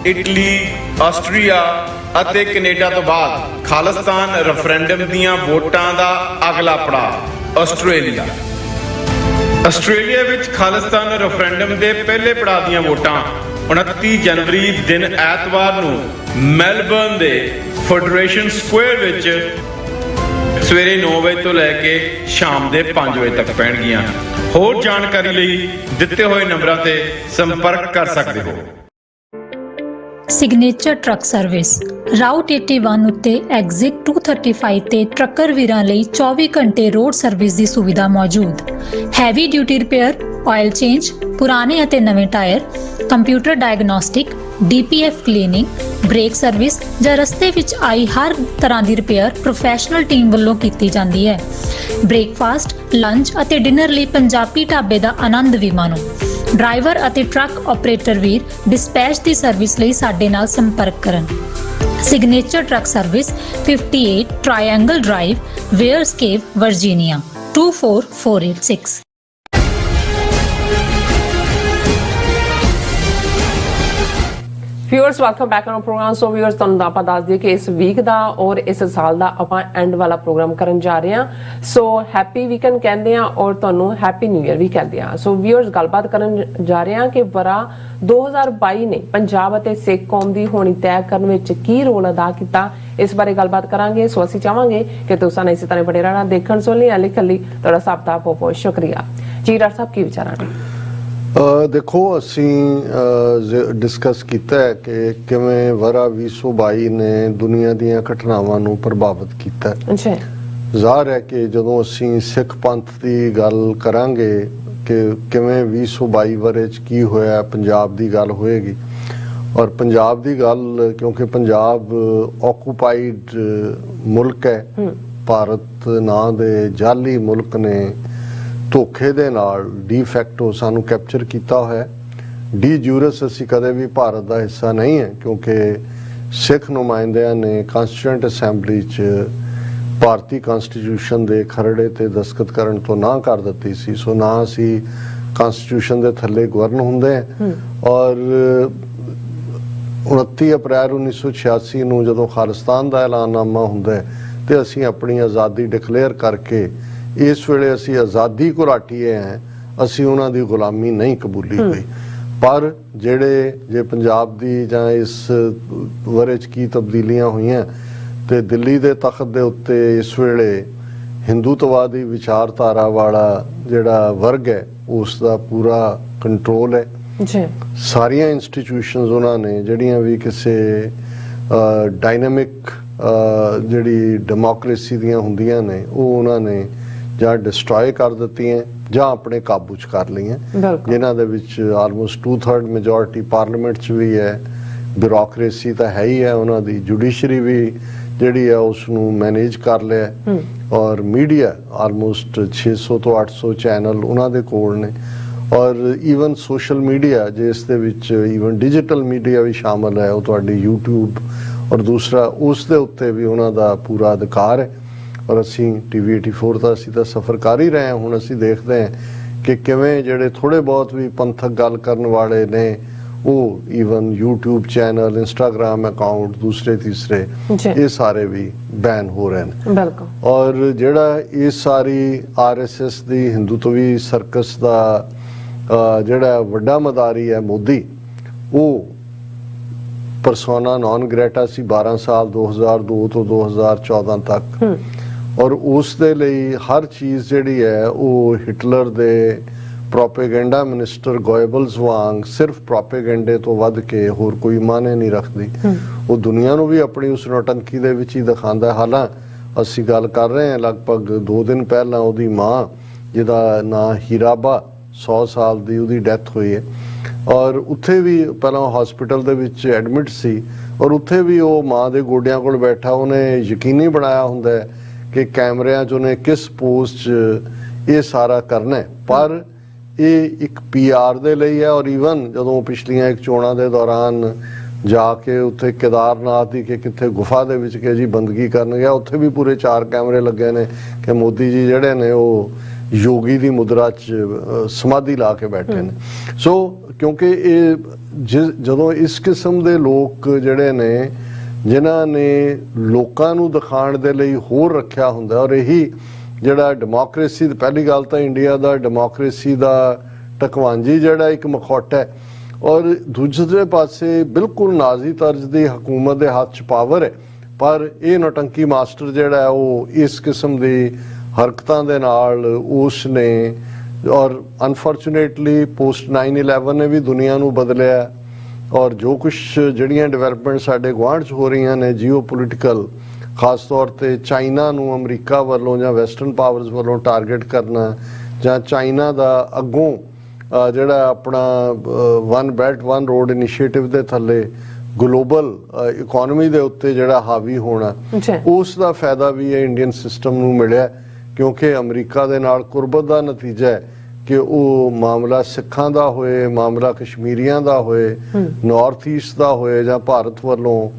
ਇਟਲੀ, ਆਸਟਰੀਆ ਅਤੇ ਕੈਨੇਡਾ ਤੋਂ ਬਾਅਦ ਖਾਲਿਸਤਾਨ ਰੈਫਰੈਂਡਮ ਦੀਆਂ ਵੋਟਾਂ ਦਾ ਅਗਲਾ ਪੜਾਅ ਆਸਟ੍ਰੇਲੀਆ। ਆਸਟ੍ਰੇਲੀਆ ਵਿੱਚ ਖਾਲਿਸਤਾਨ ਰੈਫਰੈਂਡਮ ਦੇ ਪਹਿਲੇ ਪੜਾਅ ਦੀਆਂ ਵੋਟਾਂ 29 ਜਨਵਰੀ ਦਿਨ ਐਤਵਾਰ ਨੂੰ ਮੈਲਬਰਨ ਦੇ ਫੈਡਰੇਸ਼ਨ ਸਕੁਆਇਰ ਵਿੱਚ ਸਵੇਰੇ 9 ਵਜੇ ਤੋਂ ਲੈ ਕੇ ਸ਼ਾਮ ਦੇ 5 ਵਜੇ ਤੱਕ ਪੈਣਗੀਆਂ। ਹੋਰ ਜਾਣਕਾਰੀ ਲਈ ਦਿੱਤੇ ਹੋਏ ਨੰਬਰਾਂ ਤੇ ਸੰਪਰਕ ਕਰ ਸਕਦੇ ਹੋ। ਸਿਗਨੇਚਰ ਟਰੱਕ ਸਰਵਿਸ ਰਾਊਟ 81 ਉੱਤੇ ਐਗਜ਼ਿਟ 235 ਤੇ ਟਰੱਕਰ ਵੀਰਾਂ ਲਈ 24 ਘੰਟੇ ਰੋਡ ਸਰਵਿਸ ਦੀ ਸੁਵਿਧਾ ਮੌਜੂਦ। Heavy duty repair, oil change, ਪੁਰਾਣੇ ਅਤੇ ਨਵੇਂ tyre, computer diagnostic, DPF cleaning, brake service ਜਾਂ ਰਸਤੇ ਵਿੱਚ ਆਈ ਹਰ ਤਰ੍ਹਾਂ ਦੀ ਰਿਪੇਅਰ ਪ੍ਰੋਫੈਸ਼ਨਲ ਟੀਮ ਵੱਲੋਂ ਕੀਤੀ ਜਾਂਦੀ ਹੈ। ਬ੍ਰੇਕਫਾਸਟ, ਲੰਚ ਅਤੇ ਡਿਨਰ ਲਈ ਪੰਜਾਬੀ ਢਾਬੇ ਦਾ ਆਨੰਦ ਵੀ ਮਾਣੋ। ਡਰਾਈਵਰ ਅਤੇ ਟਰੱਕ ਆਪਰੇਟਰ ਵੀਰ ਡਿਸਪੈਚ ਦੀ ਸਰਵਿਸ ਲਈ ਸਾਡੇ ਨਾਲ ਸੰਪਰਕ ਕਰਨ। Signature truck service 58 triangle drive, Weyers Cave, Virginia 24486। Viewers welcome back on program. So viewers ਤੁਹਾਨੂੰ ਆਪਾਂ ਦੱਸ ਦਈਏ ਕਿ ਇਸ ਵੀਕ ਦਾ ਔਰ ਇਸ ਸਾਲ ਦਾ ਆਪਾਂ ਐਂਡ ਵਾਲਾ ਪ੍ਰੋਗਰਾਮ ਕਰਨ ਜਾ ਰਹੇ ਹਾਂ। ਸੋ ਹੈਪੀ ਵੀਕਐਂਡ ਕਹਿੰਦੇ ਆ ਔਰ ਤੁਹਾਨੂੰ ਹੈਪੀ ਨਿਊ ਈਅਰ ਵੀ ਕਹਿੰਦੇ ਆ। ਸੋ ਵਿਊਅਰਸ ਗੱਲਬਾਤ ਕਰਨ ਜਾ ਰਹੇ ਹਾਂ ਕਿ ਵਰਾ 2022 ਨੇ ਪੰਜਾਬ ਅਤੇ ਸਿੱਖ ਕੌਮ ਦੀ ਹੋਣੀ ਤੈਅ ਕਰਨ ਵਿੱਚ ਕੀ ਰੋਲ ਅਦਾ ਕੀਤਾ, ਇਸ ਬਾਰੇ ਗੱਲਬਾਤ ਕਰਾਂਗੇ। ਸੋ ਅਸੀਂ ਚਾਹਾਂਗੇ ਕਿ ਤੁਸੀਂ ਇਸੇ ਤਰ੍ਹਾਂ ਬੜੇ ਰਹਿਣਾ, ਦੇਖਣ ਸੁਣ ਲਈ ਲਿਖਣ ਲਈ ਤੁਹਾਡਾ ਸਭ ਦਾ ਬਹੁਤ ਬਹੁਤ ਸ਼ੁਕਰੀਆ ਜੀ। ਡਾਕਟਰ ਸਾਹਿਬ ਕੀ ਵਿਚਾਰਾਂ ਨੇ? ਦੇਖੋ ਅਸੀਂ ਡਿਸਕਸ ਕੀਤਾ ਹੈ ਕਿ ਕਿਵੇਂ ਵਰਾ 2022 ਨੇ ਦੁਨੀਆ ਦੀਆਂ ਘਟਨਾਵਾਂ ਨੂੰ ਪ੍ਰਭਾਵਿਤ ਕੀਤਾ। ਜ਼ਾਹਰ ਹੈ ਕਿ ਜਦੋਂ ਅਸੀਂ ਸਿੱਖ ਪੰਥ ਦੀ ਗੱਲ ਕਰਾਂਗੇ ਕਿ ਕਿਵੇਂ 2022 ਵਰੇ 'ਚ ਕੀ ਹੋਇਆ, ਪੰਜਾਬ ਦੀ ਗੱਲ ਹੋਏਗੀ। ਔਰ ਪੰਜਾਬ ਦੀ ਗੱਲ ਕਿਉਂਕਿ ਪੰਜਾਬ ਆਕੂਪਾਈਡ ਮੁਲਕ ਹੈ, ਭਾਰਤ ਨਾਂ ਦੇ ਜਾਲੀ ਮੁਲਕ ਨੇ ਧੋਖੇ ਦੇ ਨਾਲ ਡੀ ਫੈਕਟੋ ਸਾਨੂੰ ਕੈਪਚਰ ਕੀਤਾ ਹੋਇਆ। ਡੀ ਜੂਰਸ ਅਸੀਂ ਕਦੇ ਵੀ ਭਾਰਤ ਦਾ ਹਿੱਸਾ ਨਹੀਂ ਹੈ ਕਿਉਂਕਿ ਸਿੱਖ ਨੁਮਾਇੰਦਿਆਂ ਨੇ ਕਾਂਸਟੀਟਿਊਐਂਟ ਅਸੈਂਬਲੀ 'ਚ ਭਾਰਤੀ ਕਨਸਟੀਟਿਊਸ਼ਨ ਦੇ ਖਰੜੇ ਤੇ ਦਸਤਖਤ ਕਰਨ ਤੋਂ ਨਾ ਕਰ ਦਿੱਤੀ ਸੀ। ਸੋ ਨਾ ਅਸੀਂ ਕਨਸਟੀਟਿਊਸ਼ਨ ਦੇ ਥੱਲੇ ਗਵਰਨ ਹੁੰਦੇ ਹਾਂ। ਔਰ 29 ਅਪ੍ਰੈਲ 1986 ਨੂੰ ਜਦੋਂ ਖਾਲਿਸਤਾਨ ਦਾ ਐਲਾਨਨਾਮਾ ਹੁੰਦਾ ਹੈ ਤੇ ਅਸੀਂ ਆਪਣੀ ਆਜ਼ਾਦੀ ਡਿਕਲੇਅਰ ਕਰਕੇ ਇਸ ਵੇਲੇ ਅਸੀਂ ਆਜ਼ਾਦੀ ਘੁਲਾਟੀਏ ਹਾਂ, ਅਸੀਂ ਉਹਨਾਂ ਦੀ ਗੁਲਾਮੀ ਨਹੀਂ ਕਬੂਲੀ ਹੋਈ। ਪਰ ਜਿਹੜੇ ਜੇ ਪੰਜਾਬ ਦੀ ਜਾਂ ਇਸ ਵਰੇ 'ਚ ਕੀ ਤਬਦੀਲੀਆਂ ਹੋਈਆਂ ਤੇ ਦਿੱਲੀ ਦੇ ਤਖਤ ਦੇ ਉੱਤੇ ਇਸ ਵੇਲੇ ਹਿੰਦੂਤਵਾਦੀ ਵਿਚਾਰਧਾਰਾ ਵਾਲਾ ਜਿਹੜਾ ਵਰਗ ਹੈ ਉਸ ਦਾ ਪੂਰਾ ਕੰਟਰੋਲ ਹੈ ਜੀ। ਸਾਰੀਆਂ ਇੰਸਟੀਟਿਊਸ਼ਨਸ ਉਹਨਾਂ ਨੇ ਜਿਹੜੀਆਂ ਵੀ ਕਿਸੇ ਡਾਇਨਾਮਿਕ ਜਿਹੜੀ ਡੈਮੋਕ੍ਰੇਸੀ ਦੀਆਂ ਹੁੰਦੀਆਂ ਨੇ ਉਹ ਉਹਨਾਂ ਨੇ ਜਾਂ ਡਿਸਟਰੋਏ ਕਰ ਦਿੱਤੀਆਂ ਜਾਂ ਆਪਣੇ ਕਾਬੂ 'ਚ ਕਰ ਲਈਆਂ, ਜਿਨ੍ਹਾਂ ਦੇ ਵਿੱਚ ਆਲਮੋਸਟ 2/3 ਮੈਜੋਰਟੀ ਪਾਰਲੀਮੈਂਟ 'ਚ ਵੀ ਹੈ। ਬਿਊਰੋਕਰੇਸੀ ਤਾਂ ਹੈ ਹੀ ਹੈ ਉਹਨਾਂ ਦੀ, ਜੁਡੀਸ਼ਰੀ ਵੀ ਜਿਹੜੀ ਹੈ ਉਸ ਨੂੰ ਮੈਨੇਜ ਕਰ ਲਿਆ, ਔਰ ਮੀਡੀਆ ਆਲਮੋਸਟ 600 ਤੋਂ 800 ਚੈਨਲ ਉਹਨਾਂ ਦੇ ਕੋਲ ਨੇ, ਔਰ ਈਵਨ ਸੋਸ਼ਲ ਮੀਡੀਆ ਜਿਸ ਦੇ ਵਿੱਚ ਈਵਨ ਡਿਜੀਟਲ ਮੀਡੀਆ ਵੀ ਸ਼ਾਮਲ ਹੈ, ਉਹ ਤੁਹਾਡੀ YouTube ਔਰ ਦੂਸਰਾ ਉਸ ਦੇ ਉੱਤੇ ਵੀ ਉਹਨਾਂ ਦਾ ਪੂਰਾ ਅਧਿਕਾਰ ਹੈ। ਔਰ ਅਸੀਂ TV 84 ਦਾ ਅਸੀਂ ਤਾਂ ਸਫ਼ਰ ਕਰ ਹੀ ਰਹੇ ਹਾਂ। ਹੁਣ ਅਸੀਂ ਦੇਖਦੇ ਹਾਂ ਕਿ ਕਿਵੇਂ ਜਿਹੜੇ ਥੋੜ੍ਹੇ ਬਹੁਤ ਵੀ ਪੰਥਕ ਗੱਲ ਕਰਨ ਵਾਲੇ ਨੇ ਉਹ even YouTube channel, Instagram account ਦੂਸਰੇ ਤੀਸਰੇ ਇਹ ਸਾਰੇ ਵੀ ਬੈਨ ਹੋ ਰਹੇ ਨੇ। ਬਿਲਕੁਲ। ਔਰ ਜਿਹੜਾ ਇਹ ਸਾਰੀ RSS ਦੀ ਹਿੰਦੂਤਵੀ ਸਰਕਸ ਦਾ ਜਿਹੜਾ ਵੱਡਾ ਮਦਾਰੀ ਹੈ ਮੋਦੀ, ਉਹ ਪਰਸੋਨਾ ਨੌਨ ਗ੍ਰੇਟਾ ਸੀ 12 ਸਾਲ 2002 ਤੋਂ 2014 ਤੱਕ, ਔਰ ਉਸ ਦੇ ਲਈ ਹਰ ਚੀਜ਼ ਜਿਹੜੀ ਹੈ ਉਹ ਹਿਟਲਰ ਦੇ ਪ੍ਰੋਪੇਗੈਂਡਾ ਮਿਨਿਸਟਰ ਗੋਇਬਲਸ ਵਾਂਗ ਸਿਰਫ ਪ੍ਰੋਪੇਗੈਂਡੇ ਤੋਂ ਵੱਧ ਕੇ ਹੋਰ ਕੋਈ ਮਾਨੇ ਨਹੀਂ ਰੱਖਦੀ। ਉਹ ਦੁਨੀਆ ਨੂੰ ਵੀ ਆਪਣੀ ਉਸ ਨੌਟੰਕੀ ਦੇ ਵਿੱਚ ਹੀ ਦਿਖਾਉਂਦਾ। ਹਾਲਾਂ ਅਸੀਂ ਗੱਲ ਕਰ ਰਹੇ ਹਾਂ ਲਗਭਗ 2 ਦਿਨ ਪਹਿਲਾਂ ਉਹਦੀ ਮਾਂ ਜਿਹਦਾ ਨਾਂ ਹੀਰਾਬਾ 100 ਸਾਲ ਦੀ ਉਹਦੀ ਡੈਥ ਹੋਈ ਹੈ, ਔਰ ਉੱਥੇ ਵੀ ਪਹਿਲਾਂ ਹਸਪੀਟਲ ਦੇ ਵਿੱਚ ਐਡਮਿਟ ਸੀ, ਔਰ ਉੱਥੇ ਵੀ ਉਹ ਮਾਂ ਦੇ ਗੋਡਿਆਂ ਕੋਲ ਬੈਠਾ ਉਹਨੇ ਯਕੀਨੀ ਬਣਾਇਆ ਹੁੰਦਾ ਹੈ ਕਿ ਕੈਮਰਿਆਂ 'ਚ ਉਹਨੇ ਕਿਸ ਪੋਜ਼ 'ਚ ਇਹ ਸਾਰਾ ਕਰਨਾ ਹੈ। ਪਰ ਇਹ ਇੱਕ PR ਦੇ ਲਈ ਹੈ। ਔਰ ਈਵਨ ਜਦੋਂ ਪਿਛਲੀਆਂ ਇੱਕ ਚੋਣਾਂ ਦੇ ਦੌਰਾਨ ਜਾ ਕੇ ਉੱਥੇ ਕੇਦਾਰਨਾਥ ਦੀ ਕਿ ਕਿੱਥੇ ਗੁਫਾ ਦੇ ਵਿੱਚ ਕਿ ਜੀ ਬੰਦਗੀ ਕਰਨ ਗਿਆ, ਉੱਥੇ ਵੀ ਪੂਰੇ 4 ਕੈਮਰੇ ਲੱਗੇ ਨੇ ਕਿ ਮੋਦੀ ਜੀ ਜਿਹੜੇ ਨੇ ਉਹ ਯੋਗੀ ਦੀ ਮੁਦਰਾ 'ਚ ਸਮਾਧੀ ਲਾ ਕੇ ਬੈਠੇ ਨੇ। ਸੋ ਕਿਉਂਕਿ ਇਹ ਜਦੋਂ ਇਸ ਕਿਸਮ ਦੇ ਲੋਕ ਜਿਹੜੇ ਨੇ ਜਿਨ੍ਹਾਂ ਨੇ ਲੋਕਾਂ ਨੂੰ ਦਿਖਾਉਣ ਦੇ ਲਈ ਹੋਰ ਰੱਖਿਆ ਹੁੰਦਾ, ਔਰ ਇਹੀ ਜਿਹੜਾ ਡੈਮੋਕ੍ਰੇਸੀ, ਪਹਿਲੀ ਗੱਲ ਤਾਂ ਇੰਡੀਆ ਦਾ ਡੈਮੋਕ੍ਰੇਸੀ ਦਾ ਟਕਵਾਂਜੀ ਜਿਹੜਾ ਇੱਕ ਮਖੌਟਾ ਹੈ, ਔਰ ਦੂਜੇ ਪਾਸੇ ਬਿਲਕੁਲ ਨਾਜ਼ੀ ਤਰਜ਼ ਦੀ ਹਕੂਮਤ ਦੇ ਹੱਥ 'ਚ ਪਾਵਰ ਹੈ। ਪਰ ਇਹ ਨੌਟੰਕੀ ਮਾਸਟਰ ਜਿਹੜਾ ਹੈ ਉਹ ਇਸ ਕਿਸਮ ਦੀ ਹਰਕਤਾਂ ਦੇ ਨਾਲ ਉਸ ਨੇ, ਔਰ ਅਨਫੋਰਚੂਨੇਟਲੀ ਪੋਸਟ 9/11 ਨੇ ਵੀ ਦੁਨੀਆ ਨੂੰ ਬਦਲਿਆ, ਔਰ ਜੋ ਕੁਝ ਜਿਹੜੀਆਂ ਡਿਵੈਲਪਮੈਂਟ ਸਾਡੇ ਗੁਆਂਢ 'ਚ ਹੋ ਰਹੀਆਂ ਨੇ ਜੀਓ ਪੋਲੀਟੀਕਲ, ਖਾਸ ਤੌਰ ਤੇ ਚਾਈਨਾ ਨੂੰ ਅਮਰੀਕਾ ਵੱਲੋਂ ਜਾਂ ਵੈਸਟਰਨ ਪਾਵਰਸ ਵੱਲੋਂ ਟਾਰਗੇਟ ਕਰਨਾ, ਜਾਂ ਚਾਈਨਾ ਦਾ ਅੱਗੋਂ ਜਿਹੜਾ ਆਪਣਾ one belt one road initiative ਦੇ ਥੱਲੇ ਗਲੋਬਲ ਇਕਨੋਮੀ ਦੇ ਉੱਤੇ ਜਿਹੜਾ ਹਾਵੀ ਹੋਣਾ, ਉਸ ਦਾ ਫਾਇਦਾ ਵੀ ਇਹ ਇੰਡੀਅਨ ਸਿਸਟਮ ਨੂੰ ਮਿਲਿਆ, ਕਿਉਂਕਿ ਅਮਰੀਕਾ ਦੇ ਨਾਲ ਕੁਰਬਤ ਦਾ ਨਤੀਜਾ ਹੈ ਕਿ ਉਹ ਮਾਮਲਾ ਸਿੱਖਾਂ ਦਾ ਹੋਏ, ਮਾਮਲਾ ਕਸ਼ਮੀਰੀਆਂ ਦਾ ਹੋਏ, ਨਾਰਥ ਈਸਟ ਦਾ ਹੋਏ, ਜਾਂ ਭਾਰਤ ਵੱਲੋਂ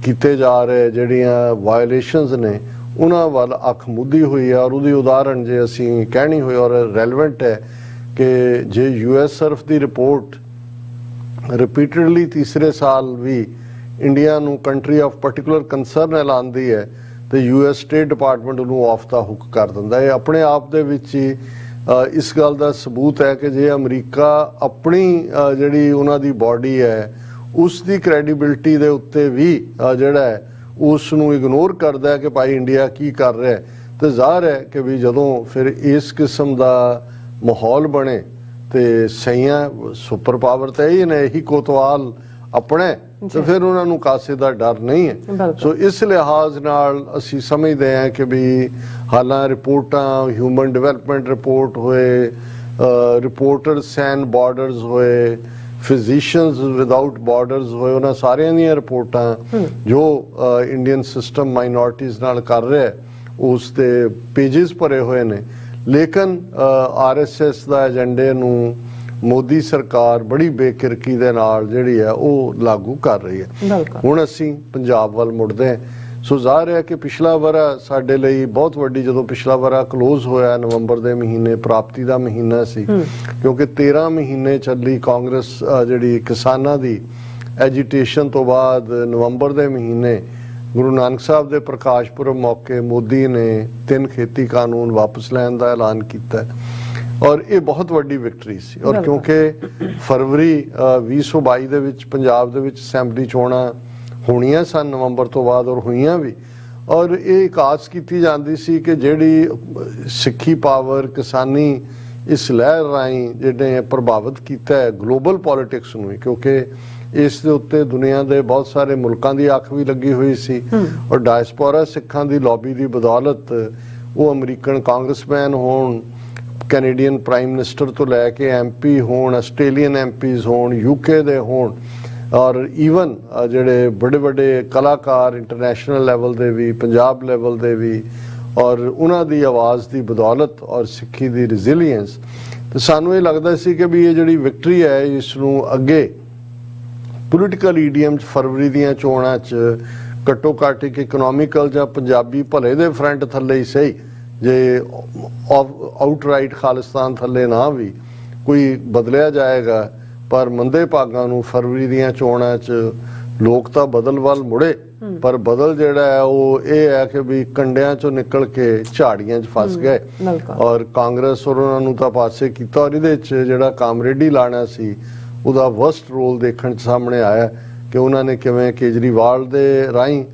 ਕੀਤੇ ਜਾ ਰਹੇ ਜਿਹੜੀਆਂ ਵਾਇਲੇਸ਼ਨਸ ਨੇ ਉਹਨਾਂ ਵੱਲ ਅੱਖ ਮੁੱਦੀ ਹੋਈ ਹੈ। ਔਰ ਉਹਦੀ ਉਦਾਹਰਣ ਜੇ ਅਸੀਂ ਕਹਿਣੀ ਹੋਏ ਔਰ ਰੈਲੇਵੈਂਟ ਹੈ ਕਿ ਜੇ US ਸਰਫ ਦੀ ਰਿਪੋਰਟ ਰਿਪੀਟਡਲੀ ਤੀਸਰੇ ਸਾਲ ਵੀ ਇੰਡੀਆ ਨੂੰ ਕੰਟਰੀ ਆਫ ਪਾਰਟਿਕੂਲਰ ਕੰਸਰਨ ਐਲਾਨਦੀ ਹੈ ਤੇ US ਸਟੇਟ ਡਿਪਾਰਟਮੈਂਟ ਉਹਨੂੰ ਆਫ ਦਾ ਹੁੱਕ ਕਰ ਦਿੰਦਾ ਹੈ। ਆਪਣੇ ਆਪ ਦੇ ਵਿੱਚ ਹੀ ਇਸ ਗੱਲ ਦਾ ਸਬੂਤ ਹੈ ਕਿ ਜੇ ਅਮਰੀਕਾ ਆਪਣੀ ਜਿਹੜੀ ਉਹਨਾਂ ਦੀ ਬਾਡੀ ਹੈ ਉਸ ਦੀ ਕ੍ਰੈਡੀਬਿਲਿਟੀ ਦੇ ਉੱਤੇ ਵੀ ਜਿਹੜਾ ਹੈ ਉਸ ਨੂੰ ਇਗਨੋਰ ਕਰਦਾ ਹੈ ਕਿ ਭਾਈ ਇੰਡੀਆ ਕੀ ਕਰ ਰਿਹਾ, ਤੇ ਜ਼ਾਹਰ ਹੈ ਕਿ ਵੀ ਜਦੋਂ ਫਿਰ ਇਸ ਕਿਸਮ ਦਾ ਮਾਹੌਲ ਬਣੇ ਤੇ ਸਹੀਆਂ ਸੁਪਰ ਪਾਵਰ ਤਾਂ ਇਹ ਨੇ, ਇਹੀ ਕੋਤਵਾਲ ਆਪਣੇ, ਤੇ ਫਿਰ ਉਹਨਾਂ ਨੂੰ ਕਾਸੇ ਦਾ ਡਰ ਨਹੀਂ ਹੈ। ਸੋ ਇਸ ਲਿਹਾਜ਼ ਨਾਲ ਅਸੀਂ ਸਮਝਦੇ ਹਾਂ ਕਿ ਵੀ ਹਾਲਾਂ ਰਿਪੋਰਟਾਂ, ਹਿਊਮਨ ਡਿਵੈਲਪਮੈਂਟ ਰਿਪੋਰਟ ਹੋਏ, ਰਿਪੋਰਟਰਸ ਐਂਡ ਬਾਰਡਰਸ ਹੋਏ, ਫਿਜ਼ੀਸ਼ੀਅਨਸ ਵਿਦਆਊਟ ਬਾਰਡਰਸ ਹੋਏ, ਉਹਨਾਂ ਸਾਰਿਆਂ ਦੀਆਂ ਰਿਪੋਰਟਾਂ ਜੋ ਇੰਡੀਅਨ ਸਿਸਟਮ ਮਾਈਨੋਰਟੀਜ਼ ਨਾਲ ਕਰ ਰਿਹਾ ਉਸ ਦੇ ਪੇਜਿਸ ਭਰੇ ਹੋਏ ਨੇ। ਲੇਕਿਨ RSS ਦਾ ਏਜੰਡੇ ਨੂੰ ਮੋਦੀ ਸਰਕਾਰ ਬੜੀ ਬੇਕਿਰਕੀ ਦੇ ਨਾਲ ਜਿਹੜੀ ਹੈ ਉਹ ਲਾਗੂ ਕਰ ਰਹੀ ਹੈ। ਹੁਣ ਅਸੀਂ ਪੰਜਾਬ ਵੱਲ ਮੁੜਦੇ ਹਾਂ। ਸੋ ਜ਼ਾਹਰ ਹੈ ਕਿ ਪਿਛਲਾ ਵਰਾ ਸਾਡੇ ਲਈ ਬਹੁਤ ਵੱਡੀ, ਜਦੋਂ ਪਿਛਲਾ ਵਰਾ ਕਲੋਜ਼ ਹੋਇਆ ਨਵੰਬਰ ਦੇ ਮਹੀਨੇ, ਪ੍ਰਾਪਤੀ ਦਾ ਮਹੀਨਾ ਸੀ, ਕਿਉਂਕਿ 13 ਮਹੀਨੇ ਚੱਲੀ ਕਾਂਗਰਸ ਜਿਹੜੀ ਕਿਸਾਨਾਂ ਦੀ ਐਜੀਟੇਸ਼ਨ ਤੋਂ ਬਾਅਦ ਨਵੰਬਰ ਦੇ ਮਹੀਨੇ ਗੁਰੂ ਨਾਨਕ ਸਾਹਿਬ ਦੇ ਪ੍ਰਕਾਸ਼ ਪੁਰਬ ਮੌਕੇ ਮੋਦੀ ਨੇ 3 ਖੇਤੀ ਕਾਨੂੰਨ ਵਾਪਸ ਲੈਣ ਦਾ ਐਲਾਨ ਕੀਤਾ। ਔਰ ਇਹ ਬਹੁਤ ਵੱਡੀ ਵਿਕਟਰੀ ਸੀ। ਔਰ ਕਿਉਂਕਿ ਫਰਵਰੀ 2022 ਦੇ ਵਿੱਚ ਪੰਜਾਬ ਦੇ ਵਿੱਚ ਅਸੈਂਬਲੀ ਚੋਣਾਂ ਹੋਣੀਆਂ ਸਨ ਨਵੰਬਰ ਤੋਂ ਬਾਅਦ, ਔਰ ਹੋਈਆਂ ਵੀ। ਔਰ ਇਹ ਇੱਕ ਆਸ ਕੀਤੀ ਜਾਂਦੀ ਸੀ ਕਿ ਜਿਹੜੀ ਸਿੱਖੀ ਪਾਵਰ, ਕਿਸਾਨੀ ਇਸ ਲਹਿਰ ਰਾਹੀਂ ਜਿਹੜੇ ਪ੍ਰਭਾਵਿਤ ਕੀਤਾ ਹੈ ਗਲੋਬਲ ਪੋਲਿਟਿਕਸ ਨੂੰ, ਕਿਉਂਕਿ ਇਸ ਦੇ ਉੱਤੇ ਦੁਨੀਆ ਦੇ ਬਹੁਤ ਸਾਰੇ ਮੁਲਕਾਂ ਦੀ ਅੱਖ ਵੀ ਲੱਗੀ ਹੋਈ ਸੀ। ਔਰ ਡਾਇਸਪੋਰਾ ਸਿੱਖਾਂ ਦੀ ਲੌਬੀ ਦੀ ਬਦੌਲਤ ਉਹ ਅਮਰੀਕਨ ਕਾਂਗਰਸਮੈਨ ਹੋਣ, ਕੈਨੇਡੀਅਨ ਪ੍ਰਾਈਮ ਮਿਨਿਸਟਰ ਤੋਂ ਲੈ ਕੇ MP ਹੋਣ, ਆਸਟ੍ਰੇਲੀਅਨ MPs ਹੋਣ, UK ਦੇ ਹੋਣ, ਔਰ ਈਵਨ ਜਿਹੜੇ ਵੱਡੇ ਵੱਡੇ ਕਲਾਕਾਰ ਇੰਟਰਨੈਸ਼ਨਲ ਲੈਵਲ ਦੇ ਵੀ, ਪੰਜਾਬ ਲੈਵਲ ਦੇ ਵੀ, ਔਰ ਉਹਨਾਂ ਦੀ ਆਵਾਜ਼ ਦੀ ਬਦੌਲਤ ਔਰ ਸਿੱਖੀ ਦੀ ਰੈਜ਼ਿਲੀਅੰਸ, ਤੇ ਸਾਨੂੰ ਇਹ ਲੱਗਦਾ ਸੀ ਕਿ ਵੀ ਇਹ ਜਿਹੜੀ ਵਿਕਟਰੀ ਹੈ ਇਸ ਨੂੰ ਅੱਗੇ ਪੋਲੀਟੀਕਲ ਈਡੀਅਮ 'ਚ ਫਰਵਰੀ ਦੀਆਂ ਚੋਣਾਂ 'ਚ ਘੱਟੋ ਘੱਟ ਇੱਕ ਇਕਨੋਮਿਕਲ ਜਾਂ ਪੰਜਾਬੀ ਭਲੇ ਦੇ ਫਰੰਟ ਥੱਲੇ ਹੀ ਸਹੀ, ਜੇ ਆਊਟਰਾਈਟ ਖਾਲਿਸਤਾਨ ਥੱਲੇ ਨਾ ਵੀ ਕੋਈ ਬਦਲਿਆ ਜਾਏਗਾ, ਪਰ ਮੰਦੇ ਭਾਗਾਂ ਨੂੰ ਫਰਵਰੀ ਦੀਆਂ ਚੋਣਾਂ 'ਚ ਲੋਕ ਤਾਂ ਬਦਲ ਵੱਲ ਮੁੜੇ, ਪਰ ਬਦਲ ਜਿਹੜਾ ਹੈ ਉਹ ਇਹ ਹੈ ਕਿ ਵੀ ਕੰਡਿਆਂ 'ਚੋਂ ਨਿਕਲ ਕੇ ਝਾੜੀਆਂ 'ਚ ਫਸ ਗਏ। ਔਰ ਕਾਂਗਰਸ ਔਰ ਉਹਨਾਂ ਨੂੰ ਤਾਂ ਪਾਸੇ ਕੀਤਾ, ਔਰ ਇਹਦੇ 'ਚ ਜਿਹੜਾ ਕਾਮਰੇਡੀ ਲਾਣਾ ਸੀ ਉਹਦਾ ਵਰਸਟ ਰੋਲ ਦੇਖਣ 'ਚ ਸਾਹਮਣੇ ਆਇਆ ਕਿ ਉਹਨਾਂ ਨੇ ਕਿਵੇਂ ਕੇਜਰੀਵਾਲ ਦੇ ਰਾਹੀਂ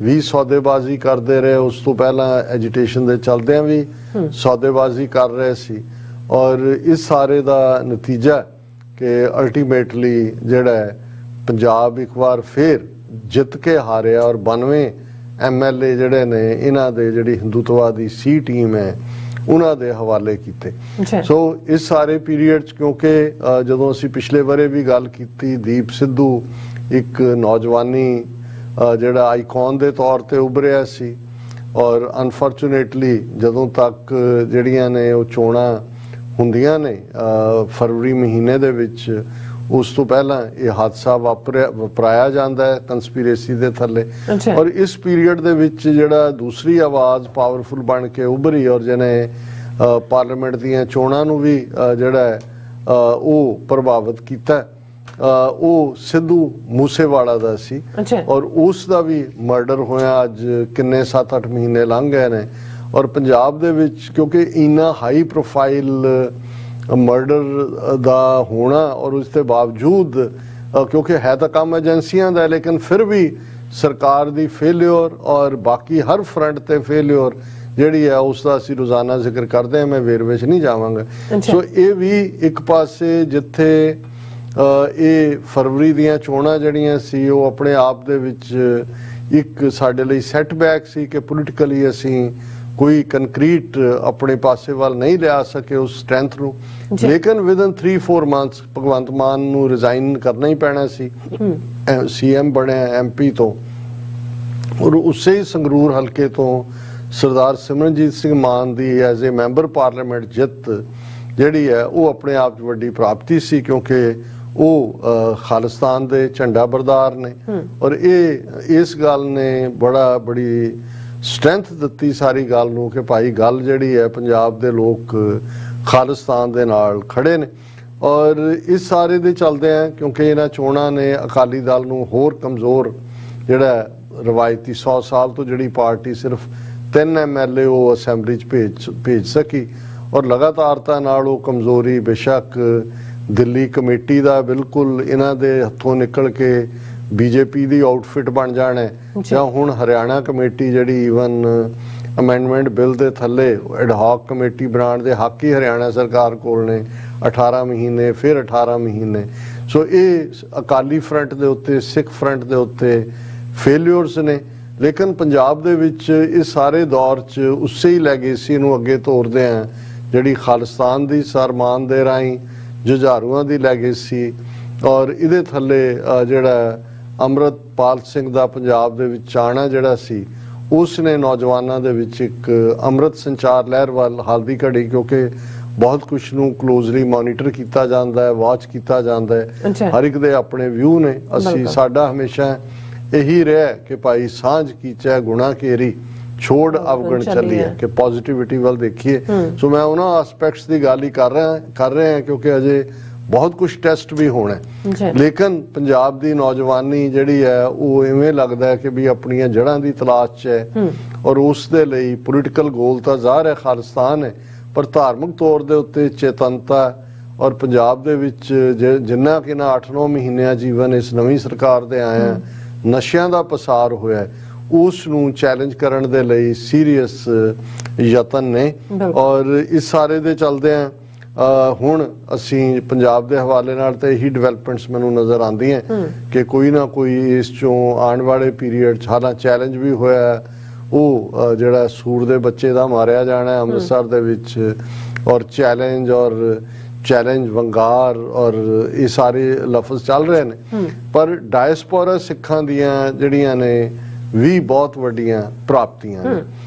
ਵੀ ਸੌਦੇਬਾਜ਼ੀ ਕਰਦੇ ਰਹੇ, ਉਸ ਤੋਂ ਪਹਿਲਾਂ ਐਜੀਟੇਸ਼ਨ ਦੇ ਚਲਦਿਆਂ ਵੀ ਸੌਦੇਬਾਜ਼ੀ ਕਰ ਰਹੇ ਸੀ। ਔਰ ਇਸ ਸਾਰੇ ਦਾ ਨਤੀਜਾ ਕਿ ਅਲਟੀਮੇਟਲੀ ਜਿਹੜਾ ਹੈ ਪੰਜਾਬ ਇੱਕ ਵਾਰ ਫਿਰ ਜਿੱਤ ਕੇ ਹਾਰਿਆ, ਔਰ 92 MLA ਜਿਹੜੇ ਨੇ ਇਹਨਾਂ ਦੇ ਜਿਹੜੀ ਹਿੰਦੂਤਵਾਦੀ ਸੀ ਟੀਮ ਹੈ ਉਹਨਾਂ ਦੇ ਹਵਾਲੇ ਕੀਤੇ। ਸੋ ਇਸ ਸਾਰੇ ਪੀਰੀਅਡ 'ਚ ਕਿਉਂਕਿ ਜਦੋਂ ਅਸੀਂ ਪਿਛਲੇ ਬਾਰੇ ਵੀ ਗੱਲ ਕੀਤੀ, ਦੀਪ ਸਿੱਧੂ ਇੱਕ ਨੌਜਵਾਨੀ ਜਿਹੜਾ ਆਈਕਨ ਦੇ ਤੌਰ ਤੇ ਉਭਰਿਆ ਸੀ, ਔਰ ਅਨਫੋਰਚੂਨੇਟਲੀ ਜਦੋਂ ਤੱਕ ਜਿਹੜੀਆਂ ਨੇ ਉਹ ਚੋਣਾਂ ਹੁੰਦੀਆਂ ਨੇ ਫਰਵਰੀ ਮਹੀਨੇ ਦੇ ਵਿੱਚ, ਉਸ ਤੋਂ ਪਹਿਲਾਂ ਇਹ ਹਾਦਸਾ ਵਾਪਰਾਇਆ ਜਾਂਦਾ ਹੈ ਕੰਸਪੀਰੇਸੀ ਦੇ ਥੱਲੇ। ਔਰ ਇਸ ਪੀਰੀਅਡ ਦੇ ਵਿੱਚ ਜਿਹੜਾ ਦੂਸਰੀ ਆਵਾਜ਼ ਪਾਵਰਫੁਲ ਬਣ ਕੇ ਉਭਰੀ, ਔਰ ਜਿਹਨੇ ਪਾਰਲੀਮੈਂਟ ਦੀਆਂ ਚੋਣਾਂ ਨੂੰ ਵੀ ਜਿਹੜਾ ਹੈ ਉਹ ਪ੍ਰਭਾਵਿਤ ਕੀਤਾ, ਉਹ ਸਿੱਧੂ ਮੂਸੇਵਾਲਾ ਦਾ ਸੀ। ਔਰ ਉਸ ਦਾ ਵੀ ਮਰਡਰ ਹੋਇਆ ਅੱਜ ਕਿੰਨੇ 7-8 ਮਹੀਨੇ ਲੰਘ ਗਏ ਨੇ। ਔਰ ਪੰਜਾਬ ਦੇ ਵਿੱਚ ਕਿਉਂਕਿ ਇੰਨਾ ਹਾਈ ਪ੍ਰੋਫਾਈਲ ਮਰਡਰ ਦਾ ਹੋਣਾ, ਔਰ ਉਸ ਦੇ ਬਾਵਜੂਦ ਕਿਉਂਕਿ ਹੈ ਤਾਂ ਕੰਮ ਏਜੰਸੀਆਂ ਦਾ, ਲੇਕਿਨ ਫਿਰ ਵੀ ਸਰਕਾਰ ਦੀ ਫੇਲਿਓਰ ਔਰ ਬਾਕੀ ਹਰ ਫਰੰਟ ਤੇ ਫੇਲਿਓਰ ਜਿਹੜੀ ਹੈ ਉਸ ਦਾ ਅਸੀਂ ਰੋਜ਼ਾਨਾ ਜ਼ਿਕਰ ਕਰਦੇ ਹਾਂ, ਮੈਂ ਵੇਰਵੇ 'ਚ ਨਹੀਂ ਜਾਵਾਂਗਾ। ਸੋ ਇਹ ਵੀ ਇੱਕ ਪਾਸੇ ਜਿੱਥੇ ਇਹ ਫਰਵਰੀ ਦੀਆਂ ਚੋਣਾਂ ਜਿਹੜੀਆਂ ਸੀ ਉਹ ਆਪਣੇ ਆਪ ਦੇ ਵਿੱਚ ਇੱਕ ਸਾਡੇ ਲਈ ਸੈਟਬੈਕ ਸੀ ਕਿ ਪੋਲੀਟੀਕਲੀ ਅਸੀਂ ਕੋਈ ਕੰਕਰੀਟ ਆਪਣੇ ਪਾਸੇ ਵੱਲ ਨਹੀਂ ਲਿਆ ਸਕੇ ਉਸ ਸਟਰੈਂਥ ਨੂੰ, ਲੇਕਿਨ ਵਿਦਨ 3-4 ਮੰਥਸ ਭਗਵੰਤ ਮਾਨ ਨੂੰ ਰਿਜ਼ਾਈਨ ਕਰਨਾ ਹੀ ਪੈਣਾ ਸੀ। CM ਬਣਿਆ MP ਤੋਂ, ਔਰ ਉਸੇ ਹੀ ਸੰਗਰੂਰ ਹਲਕੇ ਤੋਂ ਸਰਦਾਰ ਸਿਮਰਨਜੀਤ ਸਿੰਘ ਮਾਨ ਦੀ ਐਜ਼ ਏ ਮੈਂਬਰ ਪਾਰਲੀਮੈਂਟ ਜਿੱਤ ਜਿਹੜੀ ਹੈ ਉਹ ਆਪਣੇ ਆਪ 'ਚ ਵੱਡੀ ਪ੍ਰਾਪਤੀ ਸੀ, ਕਿਉਂਕਿ ਉਹ ਖਾਲਿਸਤਾਨ ਦੇ ਝੰਡਾ ਬਰਦਾਰ ਨੇ। ਔਰ ਇਹ ਇਸ ਗੱਲ ਨੇ ਬੜੀ ਸਟਰੈਂਥ ਦਿੱਤੀ ਸਾਰੀ ਗੱਲ ਨੂੰ ਕਿ ਭਾਈ ਗੱਲ ਜਿਹੜੀ ਹੈ ਪੰਜਾਬ ਦੇ ਲੋਕ ਖਾਲਿਸਤਾਨ ਦੇ ਨਾਲ ਖੜੇ ਨੇ। ਔਰ ਇਸ ਸਾਰੇ ਦੇ ਚੱਲਦੇ ਆ ਕਿਉਂਕਿ ਇਹਨਾਂ ਚੋਣਾਂ ਨੇ ਅਕਾਲੀ ਦਲ ਨੂੰ ਹੋਰ ਕਮਜ਼ੋਰ, ਜਿਹੜਾ ਰਵਾਇਤੀ 100 ਸਾਲ ਤੋਂ ਜਿਹੜੀ ਪਾਰਟੀ ਸਿਰਫ 3 MLA ਉਹ ਅਸੈਂਬਲੀ 'ਚ ਭੇਜ ਸਕੀ, ਔਰ ਲਗਾਤਾਰਤਾ ਨਾਲ ਉਹ ਕਮਜ਼ੋਰੀ ਬੇਸ਼ੱਕ ਦਿੱਲੀ ਕਮੇਟੀ ਦਾ ਬਿਲਕੁਲ ਇਹਨਾਂ ਦੇ ਹੱਥੋਂ ਨਿਕਲ ਕੇ BJP ਦੀ ਆਊਟਫਿਟ ਬਣ ਜਾਣਾ, ਜਾਂ ਹੁਣ ਹਰਿਆਣਾ ਕਮੇਟੀ ਜਿਹੜੀ ਈਵਨ ਅਮੈਂਡਮੈਂਟ ਬਿੱਲ ਦੇ ਥੱਲੇ ਐਡਹੌਕ ਕਮੇਟੀ ਬਣਾਉਣ ਦੇ ਹੱਕ ਹੀ ਹਰਿਆਣਾ ਸਰਕਾਰ ਕੋਲ ਨੇ, 18 ਮਹੀਨੇ ਫਿਰ 18 ਮਹੀਨੇ। ਸੋ ਇਹ ਅਕਾਲੀ ਫਰੰਟ ਦੇ ਉੱਤੇ, ਸਿੱਖ ਫਰੰਟ ਦੇ ਉੱਤੇ ਫੇਲਿਅਰਸ ਨੇ, ਲੇਕਿਨ ਪੰਜਾਬ ਦੇ ਵਿੱਚ ਇਸ ਸਾਰੇ ਦੌਰ 'ਚ ਉਸੇ ਹੀ ਲੈਗੇਸੀ ਨੂੰ ਅੱਗੇ ਤੋਰਦੇ ਆ ਜਿਹੜੀ ਖਾਲਿਸਤਾਨ ਦੀ ਸਰਮਾਨ ਦੇ ਰਾਹੀਂ ਜੁਝਾਰੂਆਂ ਦੀ ਲੈਗੇਸੀ, ਔਰ ਇਹਦੇ ਥੱਲੇ ਜਿਹੜਾ ਅੰਮ੍ਰਿਤਪਾਲ ਸਿੰਘ ਦਾ ਪੰਜਾਬ ਦੇ ਵਿੱਚ ਆਉਣਾ ਜਿਹੜਾ ਸੀ, ਉਸ ਨੇ ਨੌਜਵਾਨਾਂ ਦੇ ਵਿੱਚ ਇੱਕ ਅੰਮ੍ਰਿਤ ਸੰਚਾਰ ਲਹਿਰ ਵੱਲ ਹਾਲ ਦੀ ਘੜੀ, ਕਿਉਂਕਿ ਬਹੁਤ ਕੁਛ ਨੂੰ ਕਲੋਜ਼ਲੀ ਮੋਨੀਟਰ ਕੀਤਾ ਜਾਂਦਾ ਹੈ, ਵਾਚ ਕੀਤਾ ਜਾਂਦਾ ਹੈ, ਹਰ ਇੱਕ ਦੇ ਆਪਣੇ ਵਿਊ ਨੇ। ਅਸੀਂ ਸਾਡਾ ਹਮੇਸ਼ਾ ਇਹੀ ਰਿਹਾ ਕਿ ਭਾਈ ਸਾਂਝ ਕੀਚੈ ਗੁਣਾ ਕੇਰੀ ਛੋੜ ਅਵਗਣ ਚੱਲੀਏ, ਕਿ ਪੋਜ਼ਿਟਿਵਿਟੀ ਵੱਲ ਦੇਖੀਏ। ਸੋ ਮੈਂ ਉਹਨਾਂ ਐਸਪੈਕਟਸ ਦੀ ਗੱਲ ਹੀ ਕਰ ਰਹੇ ਹਾਂ ਕਿਉਂਕਿ ਅਜੇ ਬਹੁਤ ਕੁਝ ਟੈਸਟ ਵੀ ਹੋਣਾ, ਲੇਕਿਨ ਪੰਜਾਬ ਦੀ ਨੌਜਵਾਨੀ ਜਿਹੜੀ ਹੈ ਉਹ ਇਵੇਂ ਲੱਗਦਾ ਹੈ ਕਿ ਵੀ ਆਪਣੀਆਂ ਜੜ੍ਹਾਂ ਦੀ ਤਲਾਸ਼ 'ਚ ਹੈ, ਔਰ ਉਸ ਦੇ ਲਈ ਪੋਲੀਟੀਕਲ ਗੋਲ ਤਾਂ ਜ਼ਾਹਰ ਹੈ ਖਾਲਿਸਤਾਨ ਹੈ, ਪਰ ਧਾਰਮਿਕ ਤੌਰ ਦੇ ਉੱਤੇ ਚੇਤਨਤਾ ਔਰ ਪੰਜਾਬ ਦੇ ਵਿੱਚ ਜਿੰਨਾ ਕਿ ਨਾ 8-9 ਮਹੀਨਿਆਂ ਜੀਵਨ ਇਸ ਨਵੀਂ ਸਰਕਾਰ ਦੇ ਆਇਆ ਨਸ਼ਿਆਂ ਦਾ ਪਸਾਰ ਹੋਇਆ ਉਸ ਨੂੰ ਚੈਲੰਜ ਕਰਨ ਦੇ ਲਈ ਸੀਰੀਅਸ ਯਤਨ ਨੇ ਔਰ ਇਸ ਸਾਰੇ ਦੇ ਚੱਲਦਿਆਂ ਹੁਣ ਅਸੀਂ ਪੰਜਾਬ ਦੇ ਹਵਾਲੇ ਨਾਲ ਤੇ ਇਹੀ ਡਿਵੈਲਪਮੈਂਟਸ ਮੈਨੂੰ ਨਜ਼ਰ ਆਉਂਦੀਆਂ ਕਿ ਕੋਈ ਨਾ ਕੋਈ ਇਸ ਚੋਂ ਆਉਣ ਵਾਲੇ ਪੀਰੀਅਡ 'ਚ ਹਾਲਾਂ ਚੈਲੰਜ ਵੀ ਹੋਇਆ ਉਹ ਜਿਹੜਾ ਸੂਰ ਦੇ ਬੱਚੇ ਦਾ ਮਾਰਿਆ ਜਾਣਾ ਅੰਮ੍ਰਿਤਸਰ ਦੇ ਵਿੱਚ ਔਰ ਚੈਲੰਜ ਵੰਗਾਰ ਔਰ ਇਹ ਸਾਰੇ ਲਫ਼ਜ਼ ਚੱਲ ਰਹੇ ਨੇ ਪਰ ਡਾਇਸਪੋਰਾ ਸਿੱਖਾਂ ਦੀਆਂ ਜਿਹੜੀਆਂ ਨੇ ਵੀ ਬਹੁਤ ਵੱਡੀਆਂ ਪ੍ਰਾਪਤੀਆਂ ਨੇ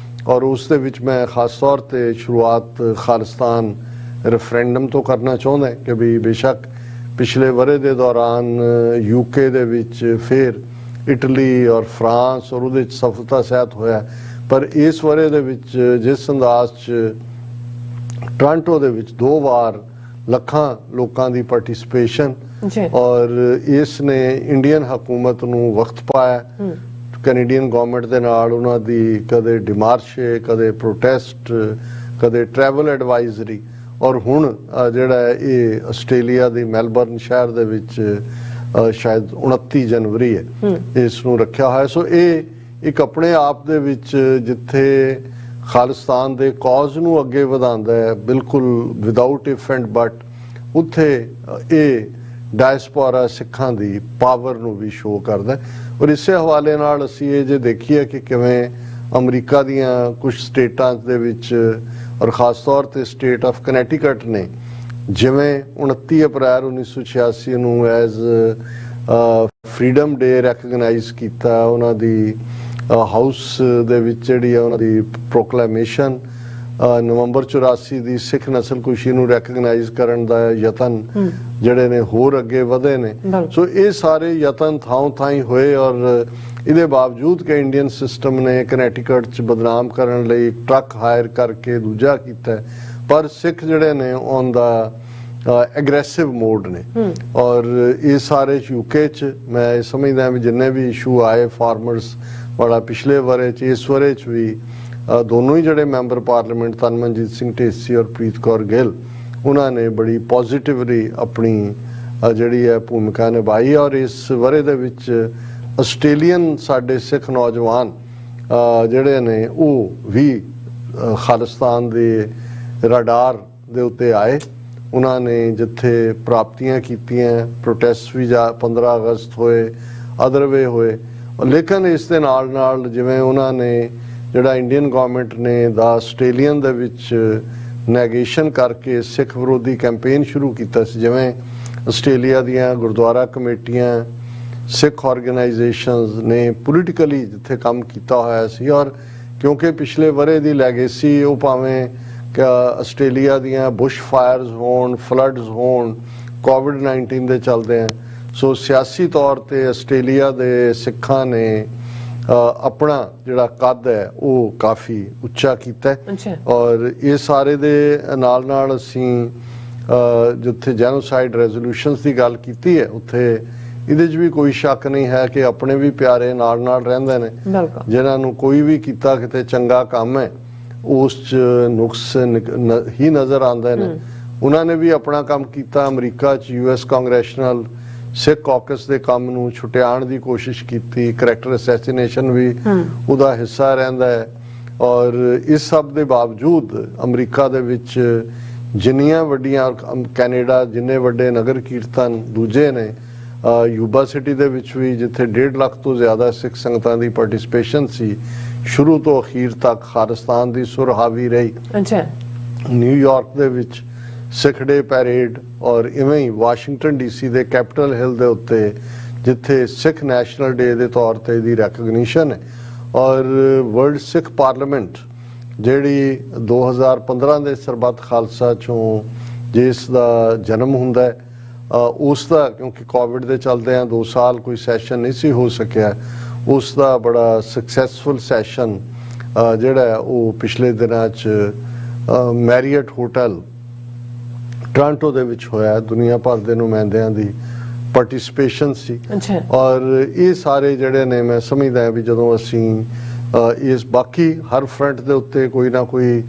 ਔਰ ਉਸ ਦੇ ਵਿੱਚ ਮੈਂ ਖਾਸ ਤੌਰ ਤੇ ਸ਼ੁਰੂਆਤ ਖਾਲਿਸਤਾਨ ਰੈਫਰੈਂਡਮ ਤੋਂ ਕਰਨਾ ਚਾਹੁੰਦਾ ਕਿ ਵੀ ਬੇਸ਼ੱਕ ਪਿਛਲੇ ਵਰੇ ਦੇ ਦੌਰਾਨ ਯੂਕੇ ਦੇ ਵਿੱਚ ਫਿਰ ਇਟਲੀ ਔਰ ਫਰਾਂਸ ਔਰ ਉਹਦੇ 'ਚ ਸਫਲਤਾ ਸਹਿਤ ਹੋਇਆ ਪਰ ਇਸ ਵਰੇ ਦੇ ਵਿੱਚ ਜਿਸ ਅੰਦਾਜ਼ 'ਚ ਟੋਰਾਂਟੋ ਦੇ ਵਿੱਚ 2 ਵਾਰ ਲੱਖਾਂ ਲੋਕਾਂ ਦੀ ਪਾਰਟਿਸਿਪੇਸ਼ਨ ਔਰ ਇਸ ਨੇ ਇੰਡੀਅਨ ਹਕੂਮਤ ਨੂੰ ਵਕਤ ਪਾਇਆ ਕੈਨੇਡੀਅਨ ਗਵਰਨਮੈਂਟ ਦੇ ਨਾਲ ਉਹਨਾਂ ਦੀ ਕਦੇ ਡਿਮਾਰਸ਼ੇ ਕਦੇ ਪ੍ਰੋਟੈਸਟ ਕਦੇ ਟਰੈਵਲ ਐਡਵਾਈਜ਼ਰੀ ਔਰ ਹੁਣ ਜਿਹੜਾ ਇਹ ਆਸਟ੍ਰੇਲੀਆ ਦੀ ਮੈਲਬਰਨ ਸ਼ਹਿਰ ਦੇ ਵਿੱਚ ਸ਼ਾਇਦ 29 ਜਨਵਰੀ ਹੈ ਇਸ ਨੂੰ ਰੱਖਿਆ ਹੋਇਆ ਸੋ ਇਹ ਇੱਕ ਆਪਣੇ ਆਪ ਦੇ ਵਿੱਚ ਜਿੱਥੇ ਖਾਲਿਸਤਾਨ ਦੇ ਕਾਜ਼ ਨੂੰ ਅੱਗੇ ਵਧਾਉਂਦਾ ਹੈ ਬਿਲਕੁਲ ਵਿਦਆਊਟ ਇਫ ਐਂਡ ਬਟ ਉੱਥੇ ਇਹ ਡਾਇਸਪੋਰਾ ਸਿੱਖਾਂ ਦੀ ਪਾਵਰ ਨੂੰ ਵੀ ਸ਼ੋਅ ਕਰਦਾ ਔਰ ਇਸੇ ਹਵਾਲੇ ਨਾਲ ਅਸੀਂ ਇਹ ਜੇ ਦੇਖੀਏ ਕਿ ਕਿਵੇਂ ਅਮਰੀਕਾ ਦੀਆਂ ਕੁਝ ਸਟੇਟਾਂ ਦੇ ਵਿੱਚ ਔਰ ਖਾਸ ਤੌਰ ਤੇ ਸਟੇਟ ਆਫ ਕਨੈਟੀਕਟ ਨੇ ਜਿਵੇਂ 29 ਅਪ੍ਰੈਲ 1986 ਨੂੰ ਐਜ਼ ਫਰੀडम ਡੇ ਰੈਕਗਨਾਈਜ਼ ਕੀਤਾ ਉਹਨਾਂ ਦੀ ਹਾਊਸ ਦੇ ਵਿੱਚ ਜਿਹੜੀ ਆ ਉਹਨਾਂ ਦੀ ਪ੍ਰੋਕਲੇਮੇਸ਼ਨ ਨਵੰਬਰ 84 ਦੀ ਸਿੱਖ ਨਸਲਕੁਸ਼ੀ ਨੂੰ ਰੈਕਗਨਾਈਜ਼ ਕਰਨ ਦਾ ਯਤਨ ਜਿਹੜੇ ਨੇ ਹੋਰ ਅੱਗੇ ਵਧੇ ਨੇ ਸੋ ਇਹ ਸਾਰੇ ਯਤਨ ਥਾਂ ਹੋਏ ਔਰ ਇਹਦੇ ਬਾਵਜੂਦ ਕਿ ਇੰਡੀਅਨ ਸਿਸਟਮ ਨੇ ਕਨੈਟੀਕਟ 'ਚ ਬਦਨਾਮ ਕਰਨ ਲਈ ਟਰੱਕ ਹਾਇਰ ਕਰਕੇ ਦੂਜਾ ਕੀਤਾ ਪਰ ਸਿੱਖ ਜਿਹੜੇ ਨੇ ਔਨ ਦਾ ਐਗਰੈਸਿਵ ਮੋਡ ਨੇ ਔਰ ਇਹ ਸਾਰੇ ਯੂਕੇ 'ਚ ਮੈਂ ਸਮਝਦਾ ਵੀ ਜਿੰਨੇ ਵੀ ਇਸ਼ੂ ਆਏ ਫਾਰਮਰਸ ਵਾਲਾ ਪਿਛਲੇ ਵਰੇ 'ਚ ਇਸ ਵਰੇ 'ਚ ਵੀ ਦੋਨੋਂ ਹੀ ਜਿਹੜੇ ਮੈਂਬਰ ਪਾਰਲੀਮੈਂਟ ਤਨਮਨਜੀਤ ਸਿੰਘ ਢੇਸੀ ਔਰ ਪ੍ਰੀਤ ਕੌਰ ਗਿੱਲ ਉਹਨਾਂ ਨੇ ਬੜੀ ਪੋਜ਼ਿਟਿਵਲੀ ਆਪਣੀ ਜਿਹੜੀ ਹੈ ਭੂਮਿਕਾ ਨਿਭਾਈ ਔਰ ਇਸ ਵਰੇ ਦੇ ਵਿੱਚ ਆਸਟ੍ਰੇਲੀਅਨ ਸਾਡੇ ਸਿੱਖ ਨੌਜਵਾਨ ਜਿਹੜੇ ਨੇ ਉਹ ਵੀ ਖਾਲਿਸਤਾਨ ਦੇ ਰਡਾਰ ਦੇ ਉੱਤੇ ਆਏ ਉਹਨਾਂ ਨੇ ਜਿੱਥੇ ਪ੍ਰਾਪਤੀਆਂ ਕੀਤੀਆਂ ਪ੍ਰੋਟੈਸਟ ਵੀ 15 ਅਗਸਤ ਹੋਏ ਅਦਰਵੇ ਹੋਏ ਲੇਕਿਨ ਇਸ ਦੇ ਨਾਲ ਜਿਵੇਂ ਉਹਨਾਂ ਨੇ ਜਿਹੜਾ ਇੰਡੀਅਨ ਗਵਰਨਮੈਂਟ ਨੇ ਦਾ ਆਸਟ੍ਰੇਲੀਅਨ ਦੇ ਵਿੱਚ ਨੈਗੇਸ਼ਨ ਕਰਕੇ ਸਿੱਖ ਵਿਰੋਧੀ ਕੈਂਪੇਨ ਸ਼ੁਰੂ ਕੀਤਾ ਸੀ ਜਿਵੇਂ ਆਸਟ੍ਰੇਲੀਆ ਦੀਆਂ ਗੁਰਦੁਆਰਾ ਕਮੇਟੀਆਂ ਸਿੱਖ ਆਰਗੇਨਾਈਜੇਸ਼ਨਸ ਨੇ ਪੋਲੀਟੀਕਲੀ ਜਿੱਥੇ ਕੰਮ ਕੀਤਾ ਹੋਇਆ ਸੀ ਔਰ ਕਿਉਂਕਿ ਪਿਛਲੇ ਵਰੇ ਦੀ ਲੈਗੇਸੀ ਉਹ ਭਾਵੇਂ ਕਿ ਆਸਟ੍ਰੇਲੀਆ ਦੀਆਂ ਬੁਸ਼ ਫਾਇਰਸ ਹੋਣ ਫਲੱਡਸ ਹੋਣ ਕੋਵਿਡ-19 ਦੇ ਚੱਲਦੇ ਆ ਸੋ ਸਿਆਸੀ ਤੌਰ ਤੇ ਆਸਟ੍ਰੇਲੀਆ ਦੇ ਸਿੱਖਾਂ ਨੇ ਆਪਣਾ ਜਿਹੜਾ ਕੱਦ ਹੈ ਉਹ ਕਾਫੀ ਉੱਚਾ ਕੀਤਾ ਔਰ ਇਹ ਸਾਰੇ ਦੇ ਨਾਲ ਅਸੀਂ ਜਿੱਥੇ ਜੈਨੋਸਾਈਡ ਰੈਜ਼ੋਲੂਸ਼ਨਸ ਦੀ ਗੱਲ ਕੀਤੀ ਹੈ ਉੱਥੇ ਇਹਦੇ 'ਚ ਵੀ ਕੋਈ ਸ਼ੱਕ ਨਹੀਂ ਹੈ ਕਿ ਆਪਣੇ ਵੀ ਪਿਆਰੇ ਨਾਲ ਰਹਿੰਦੇ ਨੇ ਜਿਨ੍ਹਾਂ ਨੂੰ ਕੋਈ ਵੀ ਕੀਤਾ ਕਿਤੇ ਚੰਗਾ ਕੰਮ ਹੈ ਉਸ 'ਚ ਨੁਕਸ ਹੀ ਨਜ਼ਰ ਆਉਂਦੇ ਨੇ ਉਹਨਾਂ ਨੇ ਵੀ ਆਪਣਾ ਕੰਮ ਕੀਤਾ ਅਮਰੀਕਾ 'ਚ US ਕਾਂਗਰੈਸ਼ਨਲ ਸਿੱਖ ਕਾਕਸ ਦੇ ਕੰਮ ਨੂੰ ਛੁਟਿਆਉਣ ਦੀ ਕੋਸ਼ਿਸ਼ ਕੀਤੀ ਕਰੈਕਟਰ ਅਸੈਸੀਨੇਸ਼ਨ ਵੀ ਉਹਦਾ ਹਿੱਸਾ ਰਹਿੰਦਾ ਹੈ ਔਰ ਇਸ ਸਭ ਦੇ ਬਾਵਜੂਦ ਅਮਰੀਕਾ ਦੇ ਵਿੱਚ ਜਿੰਨੀਆਂ ਵੱਡੀਆਂ ਕੈਨੇਡਾ ਜਿੰਨੇ ਵੱਡੇ ਨਗਰ ਕੀਰਤਨ ਦੂਜੇ ਨੇ ਯੂਬਾ ਸਿਟੀ ਦੇ ਵਿੱਚ ਵੀ ਜਿੱਥੇ 1.5 ਲੱਖ ਤੋਂ ਜ਼ਿਆਦਾ ਸਿੱਖ ਸੰਗਤਾਂ ਦੀ ਪਾਰਟਿਸਿਪੇਸ਼ਨ ਸੀ ਸ਼ੁਰੂ ਤੋਂ ਅਖੀਰ ਤੱਕ ਖਾਲਿਸਤਾਨ ਦੀ ਸੁਰ ਹਾਵੀ ਰਹੀ ਨਿਊਯਾਰਕ ਦੇ ਵਿੱਚ ਸਿੱਖ ਡੇ ਪੈਰੇਡ ਔਰ ਇਵੇਂ ਹੀ ਵਾਸ਼ਿੰਗਟਨ DC ਦੇ ਕੈਪੀਟਲ ਹਿੱਲ ਦੇ ਉੱਤੇ ਜਿੱਥੇ ਸਿੱਖ ਨੈਸ਼ਨਲ ਡੇ ਦੇ ਤੌਰ ਤੇ ਇਹਦੀ ਰੈਕਗਨੀਸ਼ਨ ਹੈ ਔਰ ਵਰਲਡ ਸਿੱਖ ਪਾਰਲੀਮੈਂਟ ਜਿਹੜੀ 2015 ਦੇ ਸਰਬੱਤ ਖਾਲਸਾ ਚੋਂ ਜਿਸ ਦਾ ਜਨਮ ਹੁੰਦਾ ਹੈ ਉਸ ਦਾ ਕਿਉਂਕਿ ਕੋਵਿਡ ਦੇ ਚੱਲਦੇ ਆ 2 ਸਾਲ ਕੋਈ ਸੈਸ਼ਨ ਨਹੀਂ ਸੀ ਹੋ ਸਕਿਆ ਉਸ ਦਾ ਬੜਾ ਸਕਸੈਸਫੁਲ ਸੈਸ਼ਨ ਜਿਹੜਾ ਉਹ ਪਿਛਲੇ ਦਿਨਾਂ 'ਚ ਮੈਰੀਅਟ ਹੋਟਲ ਟੋਰਾਂਟੋ ਦੇ ਵਿੱਚ ਹੋਇਆ ਦੁਨੀਆ ਭਰ ਦੇ ਨੁਮਾਇੰਦਿਆਂ ਦੀ ਪਾਰਟਿਸਿਪੇਸ਼ਨ ਸੀ ਔਰ ਇਹ ਸਾਰੇ ਜਿਹੜੇ ਨੇ ਮੈਂ ਸਮਝਦਾ ਵੀ ਜਦੋਂ ਅਸੀਂ ਇਸ ਬਾਕੀ ਹਰ ਫਰੰਟ ਦੇ ਉੱਤੇ ਕੋਈ ਨਾ ਕੋਈ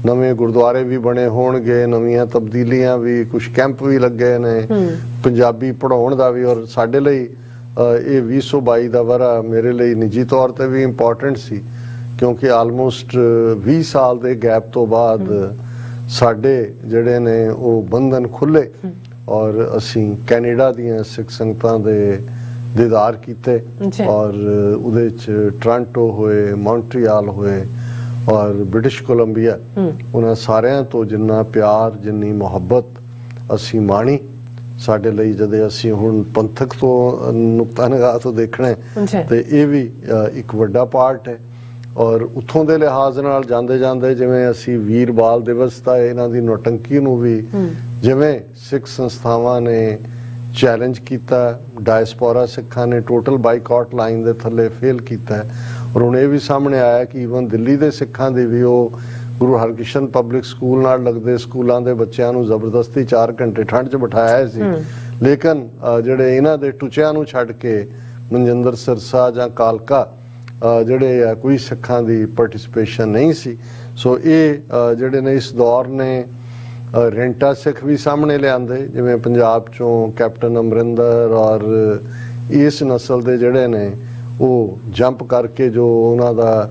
ਨਵੇਂ ਗੁਰਦੁਆਰੇ ਵੀ ਬਣੇ ਹੋਣਗੇ, ਨਵੀਆਂ ਤਬਦੀਲੀਆਂ ਵੀ, ਕੁਝ ਕੈਂਪ ਵੀ ਲੱਗੇ ਨੇ ਪੰਜਾਬੀ ਪੜ੍ਹਾਉਣ ਦਾ ਵੀ। ਔਰ ਸਾਡੇ ਲਈ ਇਹ 2022 ਦਾ ਵਰ੍ਹਾ ਮੇਰੇ ਲਈ ਨਿੱਜੀ ਤੌਰ ਤੇ ਵੀ ਇੰਪੋਰਟੈਂਟ ਸੀ, ਕਿਉਂਕਿ ਆਲਮੋਸਟ 20 ਸਾਲ ਦੇ ਗੈਪ ਤੋਂ ਬਾਅਦ ਸਾਡੇ ਜਿਹੜੇ ਨੇ ਉਹ ਬੰਧਨ ਖੁੱਲੇ ਔਰ ਅਸੀਂ ਕੈਨੇਡਾ ਦੀਆਂ ਸਿੱਖ ਸੰਗਤਾਂ ਦੇ ਦੀਦਾਰ ਕੀਤੇ। ਔਰ ਉਹਦੇ ਚ ਟੋਰਾਂਟੋ ਹੋਏ, ਮੌਂਟਰੀਆਲ ਹੋਏ ਔਰ ਬ੍ਰਿਟਿਸ਼ ਕੋਲੰਬੀਆ, ਉਹਨਾਂ ਸਾਰਿਆਂ ਤੋਂ ਜਿੰਨਾ ਪਿਆਰ, ਜਿੰਨੀ ਮੁਹੱਬਤ ਅਸੀਂ ਮਾਣੀ। ਸਾਡੇ ਲਈ ਜਦੋਂ ਅਸੀਂ ਹੁਣ ਪੰਥਕ ਤੋਂ ਨੁਕਤਾ ਨਿਗਾਹ ਤੋਂ ਦੇਖਣਾ ਤੇ ਇਹ ਵੀ ਇੱਕ ਵੱਡਾ ਪਾਰਟ ਹੈ। ਔਰ ਉੱਥੋਂ ਦੇ ਲਿਹਾਜ਼ ਨਾਲ ਜਾਂਦੇ ਜਾਂਦੇ ਜਿਵੇਂ ਅਸੀਂ ਵੀਰ ਬਾਲ ਦਿਵਸ ਦਾ ਇਹਨਾਂ ਦੀ ਨੌਟੰਕੀ ਨੂੰ ਵੀ ਜਿਵੇਂ ਸਿੱਖ ਸੰਸਥਾਵਾਂ ਨੇ ਚੈਲੰਜ ਕੀਤਾ, ਡਾਇਸਪੋਰਾ ਸਿੱਖਾਂ ਨੇ ਟੋਟਲ ਬਾਈਕਾਟ ਲਾਈਨ ਦੇ ਥੱਲੇ ਫੇਲ ਕੀਤਾ। ਔਰ ਹੁਣ ਇਹ ਵੀ ਸਾਹਮਣੇ ਆਇਆ ਕਿ ਈਵਨ ਦਿੱਲੀ ਦੇ ਸਿੱਖਾਂ ਦੀ ਵੀ ਉਹ ਗੁਰੂ ਹਰਕ੍ਰਿਸ਼ਨ ਪਬਲਿਕ ਸਕੂਲ ਨਾਲ ਲੱਗਦੇ ਸਕੂਲਾਂ ਦੇ ਬੱਚਿਆਂ ਨੂੰ ਜ਼ਬਰਦਸਤੀ 4 ਘੰਟੇ ਠੰਡ 'ਚ ਬਿਠਾਇਆ ਸੀ। ਲੇਕਿਨ ਜਿਹੜੇ ਇਹਨਾਂ ਦੇ ਟੁਚਿਆਂ ਨੂੰ ਛੱਡ ਕੇ ਮਨਜਿੰਦਰ ਸਿਰਸਾ ਜਾਂ ਕਾਲਕਾ ਜਿਹੜੇ ਆ ਕੋਈ ਸਿੱਖਾਂ ਦੀ ਪਾਰਟਿਸਿਪੇਸ਼ਨ ਨਹੀਂ ਸੀ। ਸੋ ਇਹ ਜਿਹੜੇ ਨੇ ਇਸ ਦੌਰ ਨੇ ਰੈਂਟਾ ਸਿੱਖ ਵੀ ਸਾਹਮਣੇ ਲਿਆਂਦੇ, ਜਿਵੇਂ ਪੰਜਾਬ ਚੋਂ ਕੈਪਟਨ ਅਮਰਿੰਦਰ ਔਰ ਇਸ ਨਸਲ ਦੇ ਜਿਹੜੇ ਨੇ ਉਹ ਜੰਪ ਕਰਕੇ ਜੋ ਉਹਨਾਂ ਦਾ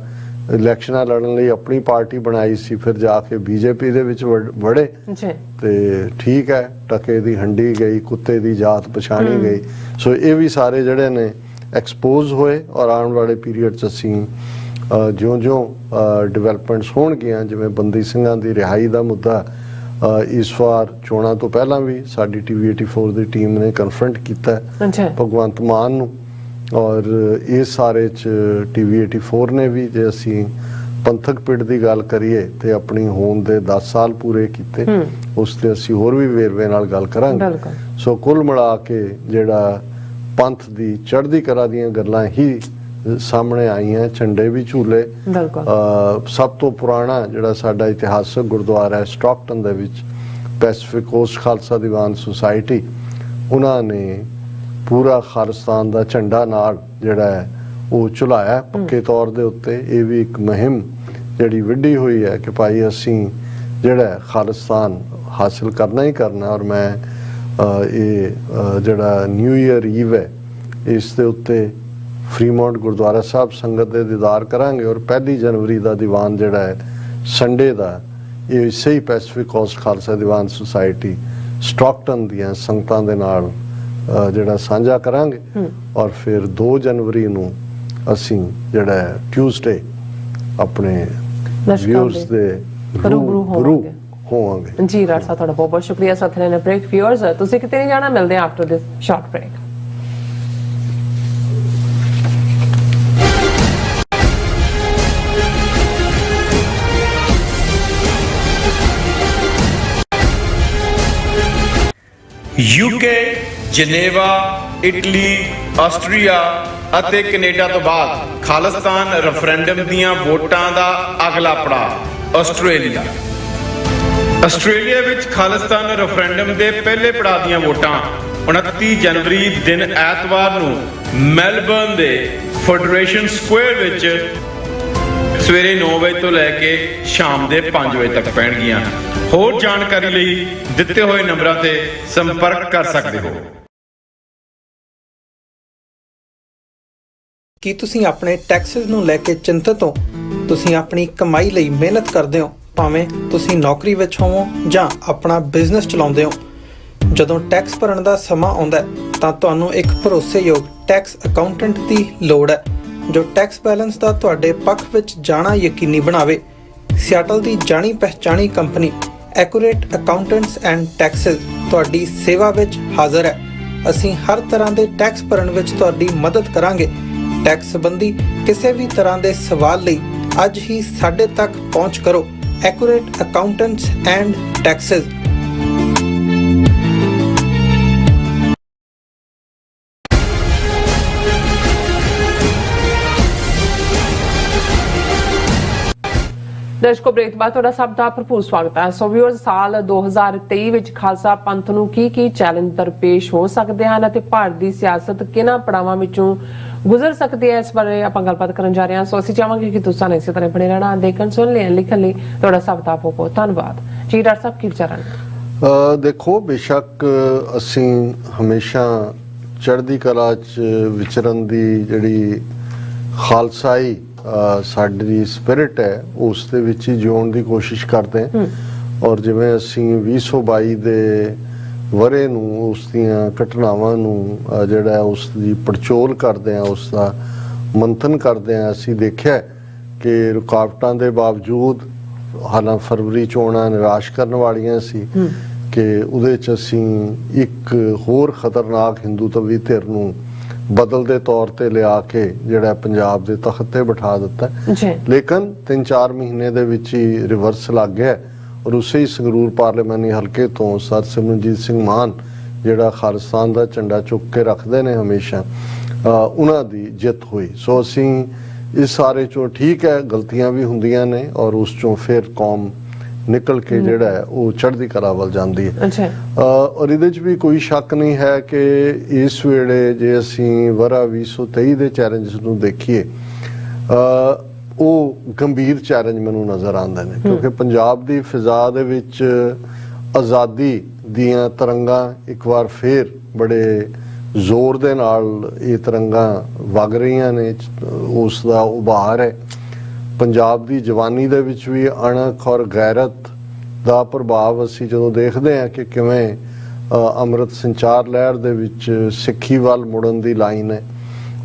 ਇਲੈਕਸ਼ਨਾਂ ਲੜਨ ਲਈ ਆਪਣੀ ਪਾਰਟੀ ਬਣਾਈ ਸੀ, ਫਿਰ ਜਾ ਕੇ ਬੀਜੇਪੀ ਦੇ ਵਿੱਚ ਵੜੇ ਤੇ ਠੀਕ ਹੈ, ਟਕੇ ਦੀ ਹੰਡੀ ਗਈ, ਕੁੱਤੇ ਦੀ ਜਾਤ ਪਛਾਣੀ ਗਈ। ਸੋ ਇਹ ਵੀ ਸਾਰੇ ਜਿਹੜੇ ਨੇ ਐਕਸਪੋਜ਼ ਹੋਏ ਔਰ ਆਉਣ ਵਾਲੇ ਪੀਰੀਅਡ 'ਚ ਅਸੀਂ ਜਿਉਂ-ਜਿਉਂ ਡਿਵੈਲਪਮੈਂਟਸ ਹੋਣਗੀਆਂ, ਜਿਵੇਂ ਬੰਦੀ ਸਿੰਘਾਂ ਦੀ ਰਿਹਾਈ ਦਾ ਮੁੱਦਾ ਇਸ ਵਾਰ ਚੋਣਾਂ ਤੋਂ ਪਹਿਲਾਂ ਵੀ ਸਾਡੀ TV 84 ਦੀ ਟੀਮ ਨੇ ਕਨਫਰੰਟ ਕੀਤਾ ਭਗਵੰਤ ਮਾਨ ਨੂੰ। ਔਰ ਇਸ ਸਾਰੇ 'ਚ TV 84 ਨੇ ਵੀ, ਜੇ ਅਸੀਂ ਪੰਥਕ ਪਿੜ ਦੀ ਗੱਲ ਕਰੀਏ ਤੇ ਆਪਣੀ ਹੋਂਦ ਦੇ 10 ਸਾਲ ਪੂਰੇ ਕੀਤੇ, ਉਸ ਤੇ ਅਸੀਂ ਹੋਰ ਵੀ ਵੇਰਵੇ ਨਾਲ ਗੱਲ ਕਰਾਂਗੇ। ਸੋ ਕੁੱਲ ਮਿਲਾ ਕੇ ਜਿਹੜਾ ਪੰਥ ਦੀ ਚੜ੍ਹਦੀ ਕਲਾ ਦੀਆਂ ਗੱਲਾਂ ਹੀ ਸਾਹਮਣੇ ਆਈਆਂ। ਝੰਡੇ ਵੀ ਝੂਲੇ। ਸਭ ਤੋਂ ਪੁਰਾਣਾ ਜਿਹੜਾ ਸਾਡਾ ਇਤਿਹਾਸਕ ਗੁਰਦੁਆਰਾ ਹੈ ਸਟਾਕਟਨ ਦੇ ਵਿੱਚ, Pacific cost Khalsa Diwan society, ਉਹਨਾਂ ਨੇ ਪੂਰਾ ਖਾਲਿਸਤਾਨ ਦਾ ਝੰਡਾ ਨਾਲ ਜਿਹੜਾ ਹੈ ਉਹ ਝੁਲਾਇਆ ਪੱਕੇ ਤੌਰ ਦੇ ਉੱਤੇ। ਇਹ ਵੀ ਇੱਕ ਮੁਹਿੰਮ ਜਿਹੜੀ ਵਿੱਢੀ ਹੋਈ ਹੈ ਕਿ ਭਾਈ ਅਸੀਂ ਜਿਹੜਾ ਖਾਲਿਸਤਾਨ ਹਾਸਿਲ ਕਰਨਾ ਹੀ ਕਰਨਾ। ਔਰ ਮੈਂ ਇਹ ਜਿਹੜਾ ਨਿਊ ਈਅਰ ਈਵ ਹੈ ਇਸ ਦੇ ਉੱਤੇ ਫਰੀਮੌਂਟ ਗੁਰਦੁਆਰਾ ਸਾਹਿਬ ਸੰਗਤ ਦੇ ਦੀਦਾਰ ਕਰਾਂਗੇ। ਔਰ 1 ਜਨਵਰੀ ਦਾ ਦੀਵਾਨ ਜਿਹੜਾ ਹੈ ਸੰਡੇ ਦਾ, ਇਹ ਇਸੇ ਹੀ Pacific cost Khalsa Diwan society Stockton ਦੀਆਂ ਸੰਗਤਾਂ ਦੇ ਨਾਲ ਜਿਹੜਾ ਸਾਂਝਾ ਕਰਾਂਗੇ। ਔਰ ਫਿਰ 2 ਜਨਵਰੀ ਨੂੰ ਅਸੀਂ ਜਿਹੜਾ ਟਿਊਜ਼ਡੇ ਆਪਣੇ ਵਿਊਅਰਸ ਦੇ ਰੂਬਰੂ ਹੋਵਾਂਗੇ। ਜੀ ਰਾਜ ਸਾਹਿਬ, ਤੁਹਾਡਾ ਬਹੁਤ ਬਹੁਤ ਸ਼ੁਕਰੀਆ। ਸਾਥੀਆਂ ਨੇ ਬ੍ਰੇਕ ਵਿਊਅਰਸ, ਤੁਸੀਂ ਕਿਤੇ ਨਹੀਂ ਜਾਣਾ, ਮਿਲਦੇ ਆ after this short break. UK, Geneva, Italy, Austria ਅਤੇ ਕੈਨੇਡਾ ਤੋਂ ਬਾਅਦ ਖਾਲਿਸਤਾਨ ਰੈਫਰੈਂਡਮ ਦੀਆਂ ਵੋਟਾਂ ਦਾ ਅਗਲਾ ਪੜਾਅ ਆਸਟ੍ਰੇਲੀਆ। ਆਸਟ੍ਰੇਲੀਆ ਵਿੱਚ ਖਾਲਿਸਤਾਨ ਰੈਫਰੈਂਡਮ ਦੇ ਪਹਿਲੇ ਪੜਾਅ ਦੀਆਂ ਵੋਟਾਂ 29 ਜਨਵਰੀ ਦਿਨ ਐਤਵਾਰ ਨੂੰ ਮੈਲਬਰਨ ਦੇ ਫੈਡਰੇਸ਼ਨ ਸਕੁਆਇਰ ਵਿੱਚ ਸਵੇਰੇ 9 ਵਜੇ ਤੋਂ ਲੈ ਕੇ ਸ਼ਾਮ ਦੇ 5 ਵਜੇ ਤੱਕ ਪੈਣਗੀਆਂ। ਹੋਰ ਜਾਣਕਾਰੀ ਲਈ ਦਿੱਤੇ ਹੋਏ ਨੰਬਰਾਂ ਤੇ ਸੰਪਰਕ ਕਰ ਸਕਦੇ ਹੋ। ਕੀ ਤੁਸੀਂ ਆਪਣੇ ਟੈਕਸਸ ਨੂੰ ਲੈ ਕੇ ਚਿੰਤਤ ਹੋ? ਤੁਸੀਂ ਆਪਣੀ ਕਮਾਈ ਲਈ ਮਿਹਨਤ ਕਰਦੇ ਹੋ, ਭਾਵੇਂ ਤੁਸੀਂ ਨੌਕਰੀ ਵਿੱਚ ਹੋਵੋ ਜਾਂ ਆਪਣਾ ਬਿਜ਼ਨਸ ਚਲਾਉਂਦੇ ਹੋ। ਜਦੋਂ ਟੈਕਸ ਭਰਨ ਦਾ ਸਮਾਂ ਆਉਂਦਾ ਤਾਂ ਤੁਹਾਨੂੰ ਇੱਕ ਭਰੋਸੇਯੋਗ ਟੈਕਸ ਅਕਾਊਂਟੈਂਟ ਦੀ ਲੋੜ ਹੈ ਜੋ ਟੈਕਸ ਬੈਲੈਂਸ ਦਾ ਤੁਹਾਡੇ ਪੱਖ ਵਿੱਚ ਜਾਣਾ ਯਕੀਨੀ ਬਣਾਵੇ। ਸਿਆਟਲ ਦੀ ਜਾਣੀ ਪਹਿਚਾਣੀ company Accurate Accountants and Taxes ਤੁਹਾਡੀ ਸੇਵਾ ਵਿੱਚ ਹਾਜ਼ਰ ਹੈ। ਅਸੀਂ ਹਰ ਤਰ੍ਹਾਂ ਦੇ ਟੈਕਸ ਭਰਨ ਵਿੱਚ ਤੁਹਾਡੀ ਮਦਦ ਕਰਾਂਗੇ। ਟੈਕਸ ਸੰਬੰਧੀ ਕਿਸੇ ਵੀ ਤਰ੍ਹਾਂ ਦੇ ਸਵਾਲ ਲਈ ਅੱਜ ਹੀ ਸਾਡੇ ਤੱਕ ਪਹੁੰਚ ਕਰੋ। Accurate Accountants and Taxes. ਦਰਸ਼ਕੋ ਬ੍ਰੇਕ ਤੋਂ ਬਾਅਦ ਤੁਹਾਡਾ ਸਭ ਦਾ ਭਰਪੂਰ ਸਵਾਗਤ ਹੈ। ਸੋ ਵਿਊਅਰਸ, ਸਾਲ 2023 ਵਿੱਚ ਖਾਲਸਾ ਪੰਥ ਨੂੰ ਕੀ ਚੈਲੰਜ ਦਰਪੇਸ਼ ਹੋ ਸਕਦੇ ਹਨ ਅਤੇ ਭਾਰਤ ਦੀ ਸਿਆਸਤ ਕਿਹਨਾਂ ਪੜਾਵਾਂ ਵਿੱਚੋਂ ਗੁਜ਼ਰ ਸਕਦੀ ਹੈ, ਇਸ ਬਾਰੇ ਆਪਾਂ ਗੱਲਬਾਤ ਕਰਨ ਜਾ ਰਹੇ ਹਾਂ। ਸੋ ਅਸੀਂ ਚਾਹਾਂਗੇ ਕਿ ਤੁਸੀਂ ਇਸੇ ਤਰ੍ਹਾਂ ਬਣੇ ਰਹਿਣਾ, ਦੇਖਣ ਸੁਣ ਲੈਣ ਲਿਖਣ ਲਈ ਤੁਹਾਡਾ ਸਭ ਦਾ ਬਹੁਤ ਧੰਨਵਾਦ ਜੀ। ਡਾਕਟਰ ਸਾਹਿਬ ਕੀ ਵਿਚਾਰ ਹਨ? ਦੇਖੋ, ਬੇਸ਼ੱਕ ਅਸੀਂ ਹਮੇਸ਼ਾ ਚੜ੍ਹਦੀ ਕਲਾ 'ਚ ਵਿਚਰਨ ਦੀ ਜਿਹੜੀ ਖਾਲਸਾਈ ਸਾਡੀ ਸਪਿਰਿਟ ਹੈ ਉਸ ਦੇ ਵਿੱਚ ਹੀ ਜਿਉਣ ਦੀ ਕੋਸ਼ਿਸ਼ ਕਰਦੇ ਹਾਂ। ਔਰ ਜਿਵੇਂ ਅਸੀਂ 2022 ਦੇ ਵਰੇ ਨੂੰ, ਉਸ ਦੀਆਂ ਘਟਨਾਵਾਂ ਨੂੰ ਜਿਹੜਾ ਉਸ ਦੀ ਪੜਚੋਲ ਕਰਦੇ ਹਾਂ, ਉਸ ਦਾ ਮੰਥਨ ਕਰਦੇ ਹਾਂ, ਅਸੀਂ ਦੇਖਿਆ ਕਿ ਰੁਕਾਵਟਾਂ ਦੇ ਬਾਵਜੂਦ, ਹਾਲਾਂ ਫਰਵਰੀ ਚੋਣਾਂ ਨਿਰਾਸ਼ ਕਰਨ ਵਾਲੀਆਂ ਸੀ, ਕਿ ਉਹਦੇ 'ਚ ਅਸੀਂ ਇੱਕ ਹੋਰ ਖਤਰਨਾਕ ਹਿੰਦੂਤਵੀ ਧਿਰ ਨੂੰ ਬਦਲ ਦੇ ਤੌਰ ਤੇ ਲਿਆ ਕੇ ਜਿਹੜਾ ਪੰਜਾਬ ਦੇ ਤਖਤ ਤੇ ਬਿਠਾ ਦਿੱਤਾ। ਲੇਕਿਨ 3-4 ਮਹੀਨੇ ਦੇ ਵਿੱਚ ਹੀ ਰਿਵਰਸ ਲੱਗ ਗਿਆ ਔਰ ਉਸੇ ਹੀ ਸੰਗਰੂਰ ਪਾਰਲੀਮਾਨੀ ਹਲਕੇ ਤੋਂ ਸਰ ਸਿਮਰਨਜੀਤ ਸਿੰਘ ਮਾਨ ਜਿਹੜਾ ਖਾਲਿਸਤਾਨ ਦਾ ਝੰਡਾ ਚੁੱਕ ਕੇ ਰੱਖਦੇ ਨੇ ਹਮੇਸ਼ਾ, ਉਹਨਾਂ ਦੀ ਜਿੱਤ ਹੋਈ। ਸੋ ਅਸੀਂ ਇਸ ਸਾਰੇ ਚੋਂ, ਠੀਕ ਹੈ ਗਲਤੀਆਂ ਵੀ ਹੁੰਦੀਆਂ ਨੇ ਔਰ ਉਸ ਚੋਂ ਫਿਰ ਕੌਮ ਨਿਕਲ ਕੇ ਜਿਹੜਾ ਹੈ ਉਹ ਚੜ੍ਹਦੀ ਕਲਾ ਵੱਲ ਜਾਂਦੀ ਹੈ। ਔਰ ਇਹਦੇ 'ਚ ਵੀ ਕੋਈ ਸ਼ੱਕ ਨਹੀਂ ਹੈ ਕਿ ਇਸ ਵੇਲੇ ਜੇ ਅਸੀਂ ਵਰਾ 2023 ਦੇ ਚੈਲੰਜਸ ਨੂੰ ਦੇਖੀਏ, ਉਹ ਗੰਭੀਰ ਚੈਲੰਜ ਮੈਨੂੰ ਨਜ਼ਰ ਆਉਂਦੇ ਨੇ, ਕਿਉਂਕਿ ਪੰਜਾਬ ਦੀ ਫਿਜ਼ਾ ਦੇ ਵਿੱਚ ਆਜ਼ਾਦੀ ਦੀਆਂ ਤਰੰਗਾਂ ਇੱਕ ਵਾਰ ਫੇਰ ਬੜੇ ਜ਼ੋਰ ਦੇ ਨਾਲ ਇਹ ਤਰੰਗਾਂ ਵਗ ਰਹੀਆਂ ਨੇ, ਉਸ ਦਾ ਉਭਾਰ ਹੈ। ਪੰਜਾਬ ਦੀ ਜਵਾਨੀ ਦੇ ਵਿੱਚ ਵੀ ਅਣਖ ਔਰ ਗੈਰਤ ਦਾ ਪ੍ਰਭਾਵ ਅਸੀਂ ਜਦੋਂ ਦੇਖਦੇ ਹਾਂ ਕਿ ਕਿਵੇਂ ਅੰਮ੍ਰਿਤ ਸੰਚਾਰ ਲਹਿਰ ਦੇ ਵਿੱਚ ਸਿੱਖੀ ਵੱਲ ਮੁੜਨ ਦੀ ਲਾਈਨ ਹੈ।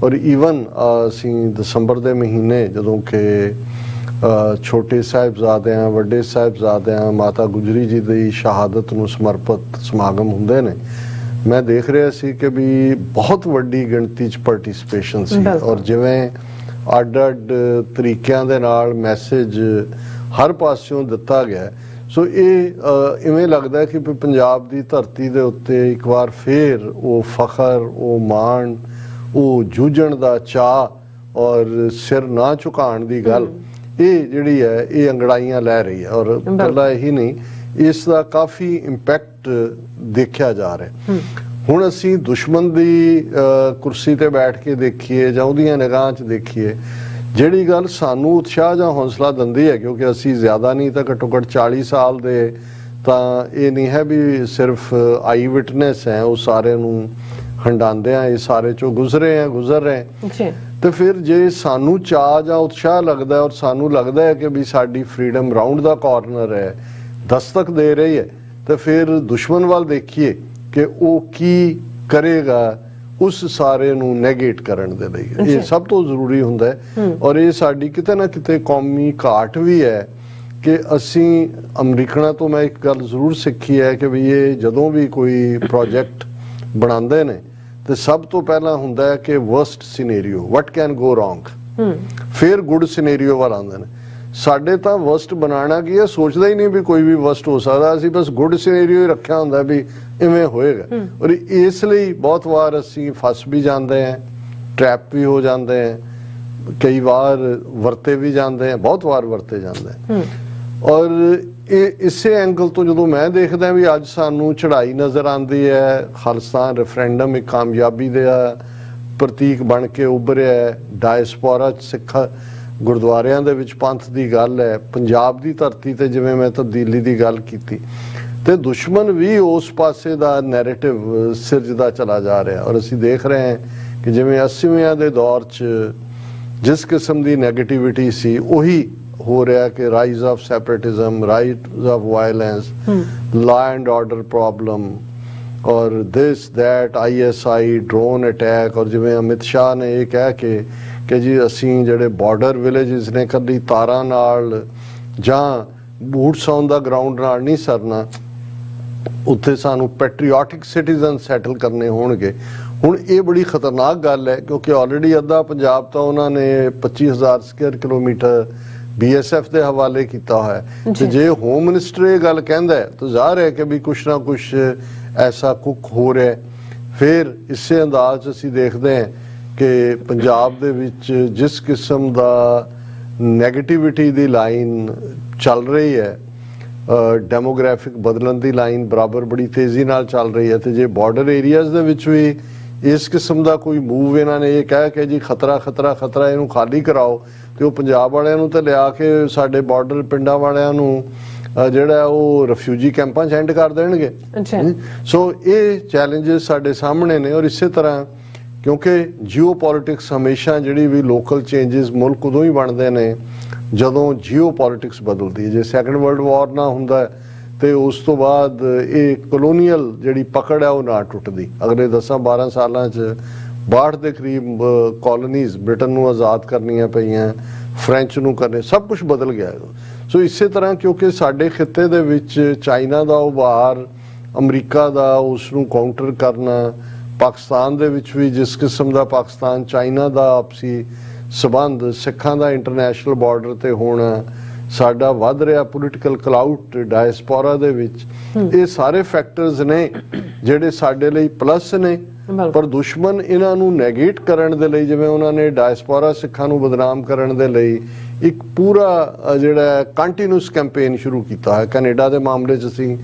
ਔਰ ਈਵਨ ਅਸੀਂ ਦਸੰਬਰ ਦੇ ਮਹੀਨੇ ਜਦੋਂ ਕਿ ਛੋਟੇ ਸਾਹਿਬਜ਼ਾਦਿਆਂ, ਵੱਡੇ ਸਾਹਿਬਜ਼ਾਦਿਆਂ, ਮਾਤਾ ਗੁਜਰੀ ਜੀ ਦੀ ਸ਼ਹਾਦਤ ਨੂੰ ਸਮਰਪਿਤ ਸਮਾਗਮ ਹੁੰਦੇ ਨੇ, ਮੈਂ ਦੇਖ ਰਿਹਾ ਸੀ ਕਿ ਵੀ ਬਹੁਤ ਵੱਡੀ ਗਿਣਤੀ 'ਚ ਪਾਰਟਿਸਿਪੇਸ਼ਨ ਸੀ ਔਰ ਜਿਵੇਂ ਅੱਡ-ਅੱਡ ਤਰੀਕਿਆਂ ਦੇ ਨਾਲ ਮੈਸੇਜ ਹਰ ਪਾਸਿਓਂ ਦਿੱਤਾ ਗਿਆ। ਸੋ ਇਹ ਇਵੇਂ ਲੱਗਦਾ ਕਿ ਪੰਜਾਬ ਦੀ ਧਰਤੀ ਦੇ ਉੱਤੇ ਇੱਕ ਵਾਰ ਫੇਰ ਉਹ ਫਖਰ, ਉਹ ਮਾਣ, ਉਹ ਜੂਝਣ ਦਾ ਚਾਅ ਔਰ ਸਿਰ ਨਾ ਝੁਕਾਉਣ ਦੀ ਗੱਲ, ਇਹ ਜਿਹੜੀ ਹੈ ਇਹ ਅੰਗੜਾਈਆਂ ਲੈ ਰਹੀ ਹੈ। ਔਰ ਇਕੱਲਾ ਇਹੀ ਨਹੀਂ, ਇਸ ਦਾ ਕਾਫੀ ਇੰਪੈਕਟ ਦੇਖਿਆ ਜਾ ਰਿਹਾ। ਹੁਣ ਅਸੀਂ ਦੁਸ਼ਮਣ ਦੀ ਕੁਰਸੀ ਤੇ ਬੈਠ ਕੇ ਦੇਖੀਏ ਜਾਂ ਉਹਦੀਆਂ ਨਿਗਾਹਾਂ 'ਚ ਦੇਖੀਏ, ਜਿਹੜੀ ਗੱਲ ਸਾਨੂੰ ਉਤਸ਼ਾਹ ਜਾਂ ਹੌਸਲਾ ਦਿੰਦੀ ਹੈ, ਕਿਉਂਕਿ ਅਸੀਂ ਜ਼ਿਆਦਾ ਨਹੀਂ ਤਾਂ ਘੱਟੋ ਘੱਟ 40 ਸਾਲ ਦੇ ਤਾਂ ਇਹ ਨਹੀਂ ਹੈ ਵੀ ਸਿਰਫ ਆਈ ਵਿਟਨੈਸ ਹੈ, ਉਹ ਸਾਰੇ ਨੂੰ ਹੰਡਾਉਂਦੇ ਆ, ਇਹ ਸਾਰੇ ਚੋਂ ਗੁਜ਼ਰ ਰਹੇ ਤੇ ਫਿਰ ਜੇ ਸਾਨੂੰ ਚਾਅ ਜਾਂ ਉਤਸ਼ਾਹ ਲੱਗਦਾ ਔਰ ਸਾਨੂੰ ਲੱਗਦਾ ਹੈ ਕਿ ਵੀ ਸਾਡੀ ਫਰੀडम ਰਾਉਂਡ ਦਾ ਕਾਰਨਰ ਹੈ, ਦਸਤਕ ਦੇ ਰਹੀ ਹੈ, ਤਾਂ ਫਿਰ ਦੁਸ਼ਮਣ ਵੱਲ ਦੇਖੀਏ ਕਿ ਉਹ ਕੀ ਕਰੇਗਾ ਉਸ ਸਾਰੇ ਨੂੰ ਨੈਗੇਟ ਕਰਨ ਦੇ ਲਈ। ਇਹ ਸਭ ਤੋਂ ਜ਼ਰੂਰੀ ਹੁੰਦਾ ਹੈ ਔਰ ਇਹ ਸਾਡੀ ਕਿਤੇ ਨਾ ਕਿਤੇ ਕੌਮੀ ਘਾਟ ਵੀ ਹੈ ਕਿ ਅਸੀਂ ਅਮਰੀਕਨਾਂ ਤੋਂ ਮੈਂ ਇੱਕ ਗੱਲ ਜ਼ਰੂਰ ਸਿੱਖੀ ਹੈ ਕਿ ਵੀ ਇਹ ਜਦੋਂ ਵੀ ਕੋਈ ਪ੍ਰੋਜੈਕਟ ਬਣਾਉਂਦੇ ਨੇ ਤੇ ਸਭ ਤੋਂ ਪਹਿਲਾਂ ਹੁੰਦਾ ਹੈ ਕਿ worst scenario, what can go wrong, ਫਿਰ ਗੁੱਡ ਸਿਨੈਰੀਓ ਵੱਲ ਆਉਂਦੇ ਨੇ। ਸਾਡੇ ਤਾਂ ਵਰਸਟ ਬਣਾਉਣਾ ਕੀ ਹੈ, ਸੋਚਦਾ ਹੀ ਨਹੀਂ ਵੀ ਕੋਈ ਵੀ ਵਰਸਟ ਹੋ ਸਕਦਾ, ਅਸੀਂ ਬਸ ਗੁੱਡ ਸਿਨੈਰੀਓ ਹੀ ਰੱਖਿਆ ਹੁੰਦਾ ਵੀ ਇਵੇਂ ਹੋਏਗਾ। ਔਰ ਇਸ ਲਈ ਬਹੁਤ ਵਾਰ ਅਸੀਂ ਫਸ ਵੀ ਜਾਂਦੇ ਹਾਂ, ਟ੍ਰੈਪ ਵੀ ਹੋ ਜਾਂਦੇ ਹਾਂ, ਕਈ ਵਾਰ ਵਰਤੇ ਵੀ ਜਾਂਦੇ ਹਾਂ, ਬਹੁਤ ਵਾਰ ਵਰਤੇ ਜਾਂਦੇ हैं। ਔਰ ਇਹ ਇਸੇ ਐਂਗਲ ਤੋਂ ਜਦੋਂ ਮੈਂ ਦੇਖਦਾ ਵੀ ਅੱਜ ਸਾਨੂੰ ਚੜ੍ਹਾਈ ਨਜ਼ਰ ਆਉਂਦੀ ਹੈ, ਖਾਲਿਸਤਾਨ ਰੈਫਰੈਂਡਮ ਇੱਕ ਕਾਮਯਾਬੀ ਦਾ ਪ੍ਰਤੀਕ ਬਣ ਕੇ ਉੱਭਰਿਆ ਹੈ, ਡਾਇਸਪੋਰਾ 'ਚ ਸਿੱਖ ਗੁਰਦੁਆਰਿਆਂ ਦੇ ਵਿੱਚ ਪੰਥ ਦੀ ਗੱਲ ਹੈ, ਪੰਜਾਬ ਦੀ ਧਰਤੀ ਤੇ ਜਿਵੇਂ ਮੈਂ ਤਬਦੀਲੀ ਦੀ ਗੱਲ ਕੀਤੀ, ਤੇ ਦੁਸ਼ਮਣ ਵੀ ਉਸ ਪਾਸੇ ਦਾ ਨੈਰੇਟਿਵ ਸਿਰਜਦਾ ਚਲਾ ਜਾ ਰਿਹਾ। ਔਰ ਅਸੀਂ ਦੇਖ ਰਹੇ ਹਾਂ ਕਿ ਜਿਵੇਂ 80ਵਿਆਂ ਦੇ ਦੌਰ 'ਚ ਜਿਸ ਕਿਸਮ ਦੀ ਨੈਗੇਟਿਵਿਟੀ ਸੀ ਉਹੀ ਹੋ ਰਿਹਾ ਕਿ rise of separatism, rise of violence, law and order problem ਔਰ this that, ISI, drone attack. ਔਰ ਜਿਵੇਂ ਅਮਿਤ ਸ਼ਾਹ ਨੇ ਇਹ ਕਹਿ ਕੇ ਕਿ ਜੀ ਅਸੀਂ ਜਿਹੜੇ ਬਾਰਡਰ ਵਿਲੇजेस ਨੇ ਕਦੀ ਤਾਰਾਂ ਨਾਲ ਜਾਂ ਬੂਟਸ ਔਨ ਦਾ ਗਰਾਊਂਡ ਨਾਲ ਨਹੀਂ ਸਰਨਾ, ਉੱਥੇ ਸਾਨੂੰ ਪੈਟਰੀਓਟਿਕ ਸਿਟੀਜ਼ਨ ਸੈਟਲ ਕਰਨੇ ਹੋਣਗੇ। ਹੁਣ ਇਹ ਬੜੀ ਖਤਰਨਾਕ ਗੱਲ ਹੈ ਕਿਉਂਕਿ ਆਲਰੇਡੀ ਅੱਧਾ ਪੰਜਾਬ ਤਾਂ ਉਹਨਾਂ ਨੇ 25,000 ਸਕੁਅਰ ਕਿਲੋਮੀਟਰ BSF ਦੇ ਹਵਾਲੇ ਕੀਤਾ ਹੋਇਆ ਤੇ ਜੇ ਹੋਮ ਮਿਨਿਸਟਰ ਇਹ ਗੱਲ ਕਹਿੰਦਾ ਹੈ ਤਾਂ ਜ਼ਾਹਰ ਹੈ ਕਿ ਵੀ ਕੁਛ ਨਾ ਕੁਛ ਐਸਾ ਕੁੱਕ ਹੋ ਰਿਹਾ। ਫਿਰ ਇਸੇ ਅੰਦਾਜ਼ ਅਸੀਂ ਦੇਖਦੇ ਹਾਂ ਕਿ ਪੰਜਾਬ ਦੇ ਵਿੱਚ ਜਿਸ ਕਿਸਮ ਦਾ ਨੈਗੇਟਿਵਿਟੀ ਦੀ ਲਾਈਨ ਚੱਲ ਰਹੀ ਹੈ, ਡੈਮੋਗ੍ਰਾਫਿਕ ਬਦਲਣ ਦੀ ਲਾਈਨ ਬਰਾਬਰ ਬੜੀ ਤੇਜ਼ੀ ਨਾਲ ਚੱਲ ਰਹੀ ਹੈ, ਤੇ ਜੇ ਬਾਰਡਰ ਏਰੀਆਜ਼ ਦੇ ਵਿੱਚ ਵੀ ਇਸ ਕਿਸਮ ਦਾ ਕੋਈ ਮੂਵ ਇਹਨਾਂ ਨੇ ਇਹ ਕਹਿ ਕੇ ਜੀ ਖਤਰਾ ਖਤਰਾ ਖਤਰਾ ਇਹਨੂੰ ਖਾਲੀ ਕਰਾਓ, ਤੇ ਉਹ ਪੰਜਾਬ ਵਾਲਿਆਂ ਨੂੰ ਤਾਂ ਲਿਆ ਕੇ ਸਾਡੇ ਬਾਰਡਰ ਪਿੰਡਾਂ ਵਾਲਿਆਂ ਨੂੰ ਜਿਹੜਾ ਉਹ ਰਿਫਿਊਜੀ ਕੈਂਪਾਂ 'ਚ ਐਂਡ ਕਰ ਦੇਣਗੇ। ਸੋ ਇਹ ਚੈਲੰਜਸ ਸਾਡੇ ਸਾਹਮਣੇ ਨੇ। ਔਰ ਇਸੇ ਤਰ੍ਹਾਂ ਕਿਉਂਕਿ ਜੀਓ ਪੋਲਿਟਿਕਸ ਹਮੇਸ਼ਾ ਜਿਹੜੀ ਵੀ ਲੋਕਲ ਚੇਂਜਸ ਮੁਲਕ ਉਦੋਂ ਹੀ ਬਣਦੇ ਨੇ ਜਦੋਂ ਜੀਓ ਪੋਲਿਟਿਕਸ ਬਦਲਦੀ ਹੈ। ਜੇ ਸੈਕੰਡ ਵਰਲਡ ਵਾਰ ਨਾ ਹੁੰਦਾ ਤੇ ਉਸ ਤੋਂ ਬਾਅਦ ਇਹ ਕਲੋਨੀਅਲ ਜਿਹੜੀ ਪਕੜ ਹੈ ਉਹ ਨਾ ਟੁੱਟਦੀ। ਅਗਲੇ 10-12 ਸਾਲਾਂ 'ਚ 62 ਦੇ ਕਰੀਬ ਕਾਲੋਨੀਜ਼ ਬ੍ਰਿਟਨ ਨੂੰ ਆਜ਼ਾਦ ਕਰਨੀਆਂ ਪਈਆਂ, ਫ੍ਰੈਂਚ ਨੂੰ ਕਰਨੇ, ਸਭ ਕੁਝ ਬਦਲ ਗਿਆ। ਸੋ ਇਸੇ ਤਰ੍ਹਾਂ ਕਿਉਂਕਿ ਸਾਡੇ ਖਿੱਤੇ ਦੇ ਵਿੱਚ ਚਾਈਨਾ ਦਾ ਉਭਾਰ, ਅਮਰੀਕਾ ਦਾ ਉਸ ਨੂੰ ਕਾਊਂਟਰ ਕਰਨਾ, ਪਾਕਿਸਤਾਨ ਦੇ ਵਿੱਚ ਵੀ ਜਿਸ ਕਿਸਮ ਦਾ ਪਾਕਿਸਤਾਨ ਚਾਈਨਾ ਦਾ ਆਪਸੀ ਸਬੰਧ, ਸਿੱਖਾਂ ਦਾ ਇੰਟਰਨੈਸ਼ਨਲ ਬਾਰਡਰ ਤੇ ਹੋਣਾ, ਸਾਡਾ ਵੱਧ ਰਿਹਾ ਪੋਲੀਟੀਕਲ ਕਲਾਊਟ ਡਾਇਸਪੋਰਾ ਦੇ ਵਿੱਚ, ਇਹ ਸਾਰੇ ਫੈਕਟਰਸ ਨੇ ਜਿਹੜੇ ਸਾਡੇ ਲਈ ਪਲੱਸ ਨੇ। ਪਰ ਦੁਸ਼ਮਣ ਇਹਨਾਂ ਨੂੰ ਨੈਗੇਟ ਕਰਨ ਦੇ ਲਈ, ਜਿਵੇਂ ਉਹਨਾਂ ਨੇ ਡਾਇਸਪੋਰਾ ਸਿੱਖਾਂ ਨੂੰ ਬਦਨਾਮ ਕਰਨ ਦੇ ਲਈ ਇੱਕ ਪੂਰਾ ਜਿਹੜਾ ਕੰਟੀਨਿਊਸ ਕੈਂਪੇਨ ਸ਼ੁਰੂ ਕੀਤਾ ਹੈ। ਕੈਨੇਡਾ ਦੇ ਮਾਮਲੇ 'ਚ ਅਸੀਂ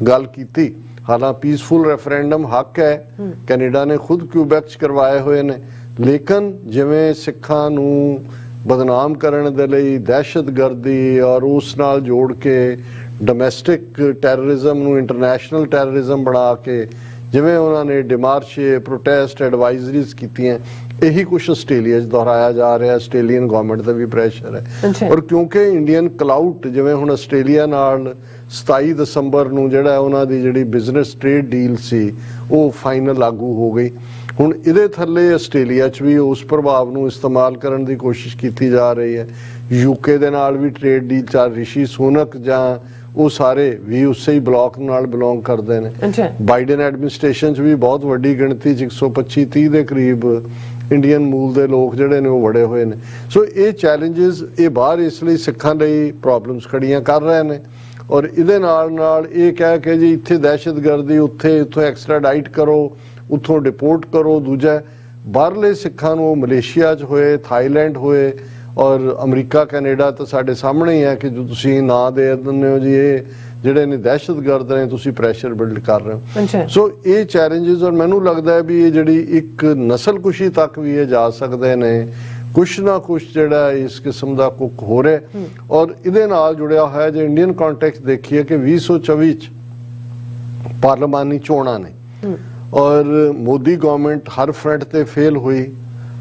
ਗੱਲ ਕੀਤੀ, ਹਾਲਾਂ ਪੀਸਫੁਲ ਰੈਫਰੈਂਡਮ ਹੱਕ ਹੈ, ਕੈਨੇਡਾ ਨੇ ਖੁਦ ਕਿਊਬੈਕ 'ਚ ਕਰਵਾਏ ਹੋਏ ਨੇ, ਲੇਕਿਨ ਜਿਵੇਂ ਸਿੱਖਾਂ ਨੂੰ ਬਦਨਾਮ ਕਰਨ ਦੇ ਲਈ ਦਹਿਸ਼ਤਗਰਦੀ ਔਰ ਉਸ ਨਾਲ ਜੋੜ ਕੇ ਡੋਮੈਸਟਿਕ ਟੈਰਰਿਜ਼ਮ ਨੂੰ ਇੰਟਰਨੈਸ਼ਨਲ ਟੈਰਰਿਜ਼ਮ ਬਣਾ ਕੇ ਜਿਵੇਂ ਉਹਨਾਂ ਨੇ ਡਿਮਾਰਸ਼ੇ, ਪ੍ਰੋਟੈਸਟ, ਐਡਵਾਈਜ਼ਰੀਜ਼ ਕੀਤੀਆਂ, ਇਹੀ ਕੁਛ ਆਸਟ੍ਰੇਲੀਆ 'ਚ ਦੁਹਰਾਇਆ ਜਾ ਰਿਹਾ। ਆਸਟ੍ਰੇਲੀਅਨ ਗਵਰਨਮੈਂਟ ਦਾ ਵੀ ਪ੍ਰੈਸ਼ਰ ਹੈ। ਔਰ ਕਿਉਂਕਿ ਇੰਡੀਅਨ ਕਲਾਊਟ, ਜਿਵੇਂ ਹੁਣ ਆਸਟ੍ਰੇਲੀਆ ਨਾਲ 27 ਦਸੰਬਰ ਨੂੰ ਜਿਹੜਾ ਉਹਨਾਂ ਦੀ ਜਿਹੜੀ ਬਿਜ਼ਨਸ ਟ੍ਰੇਡ ਡੀਲ ਸੀ ਉਹ ਫਾਈਨਲ ਲਾਗੂ ਹੋ ਗਈ। ਹੁਣ ਇਹਦੇ ਥੱਲੇ ਆਸਟ੍ਰੇਲੀਆ 'ਚ ਵੀ ਉਸ ਪ੍ਰਭਾਵ ਨੂੰ ਇਸਤੇਮਾਲ ਕਰਨ ਦੀ ਕੋਸ਼ਿਸ਼ ਕੀਤੀ ਜਾ ਰਹੀ ਹੈ। ਯੂਕੇ ਦੇ ਨਾਲ ਵੀ ਟ੍ਰੇਡ ਡੀਲ ਚੱਲ, ਰਿਸ਼ੀ ਸੁਨਕ ਜਾਂ ਉਹ ਸਾਰੇ ਵੀ ਉਸੇ ਹੀ ਬਲਾਕ ਨਾਲ ਬਿਲੋਂਗ ਕਰਦੇ ਨੇ। ਬਾਈਡਨ ਐਡਮਿਨਿਸਟ੍ਰੇਸ਼ਨ 'ਚ ਵੀ ਬਹੁਤ ਵੱਡੀ ਗਿਣਤੀ 'ਚ 125-30 ਦੇ ਕਰੀਬ ਇੰਡੀਅਨ ਮੂਲ ਦੇ ਲੋਕ ਜਿਹੜੇ ਨੇ ਉਹ ਵੜੇ ਹੋਏ ਨੇ। ਸੋ ਇਹ ਚੈਲੰਜਸ ਇਹ ਬਾਹਰ ਇਸ ਲਈ ਸਿੱਖਾਂ ਲਈ ਪ੍ਰੋਬਲਮਸ ਖੜੀਆਂ ਕਰ ਰਹੇ ਨੇ। ਔਰ ਇਹਦੇ ਨਾਲ ਇਹ ਕਹਿ ਕੇ ਜੀ ਇੱਥੇ ਦਹਿਸ਼ਤਗਰਦੀ, ਉੱਥੋਂ ਐਕਸਟ੍ਰਾਡਾਈਟ ਕਰੋ, ਉੱਥੋਂ ਡਿਪੋਰਟ ਕਰੋ। ਦੂਜਾ ਬਾਹਰਲੇ ਸਿੱਖਾਂ ਨੂੰ ਮਲੇਸ਼ੀਆ 'ਚ ਹੋਏ, ਥਾਈਲੈਂਡ ਹੋਏ ਔਰ ਅਮਰੀਕਾ, ਕੈਨੇਡਾ ਤਾਂ ਸਾਡੇ ਸਾਹਮਣੇ ਹੀ ਹੈ ਕਿ ਜੋ ਤੁਸੀਂ ਨਾਂ ਦੇ ਦਿੰਦੇ ਹੋ ਜੀ ਇਹ ਜਿਹੜੇ ਨੇ ਦਹਿਸ਼ਤਗਰਦ ਨੇ, ਤੁਸੀਂ ਪ੍ਰੈਸ਼ਰ ਬਿਲਡ ਕਰ ਰਹੇ ਹੋ। ਸੋ ਇਹ ਚੈਲੰਜਸ, ਔਰ ਮੈਨੂੰ ਲੱਗਦਾ ਹੈ ਵੀ ਇਹ ਜਿਹੜੀ ਇੱਕ ਨਸਲਕੁਸ਼ੀ ਤੱਕ ਵੀ ਇਹ ਜਾ ਸਕਦੇ ਨੇ। ਕੁਛ ਨਾ ਕੁਛ ਜਿਹੜਾ ਇਸ ਕਿਸਮ ਦਾ ਕੁੱਕ ਹੋ ਰਿਹਾ। ਔਰ ਇਹਦੇ ਨਾਲ ਜੁੜਿਆ ਹੋਇਆ ਜੇ ਇੰਡੀਅਨ ਕੰਟੈਕਸਟ ਦੇਖੀਏ ਕਿ 2024 ਚ ਪਾਰਲੀਮਾਨੀ ਚੋਣਾਂ ਨੇ ਔਰ ਮੋਦੀ ਗਵਰਨਮੈਂਟ ਹਰ ਫਰੰਟ ਤੇ ਫੇਲ ਹੋਈ।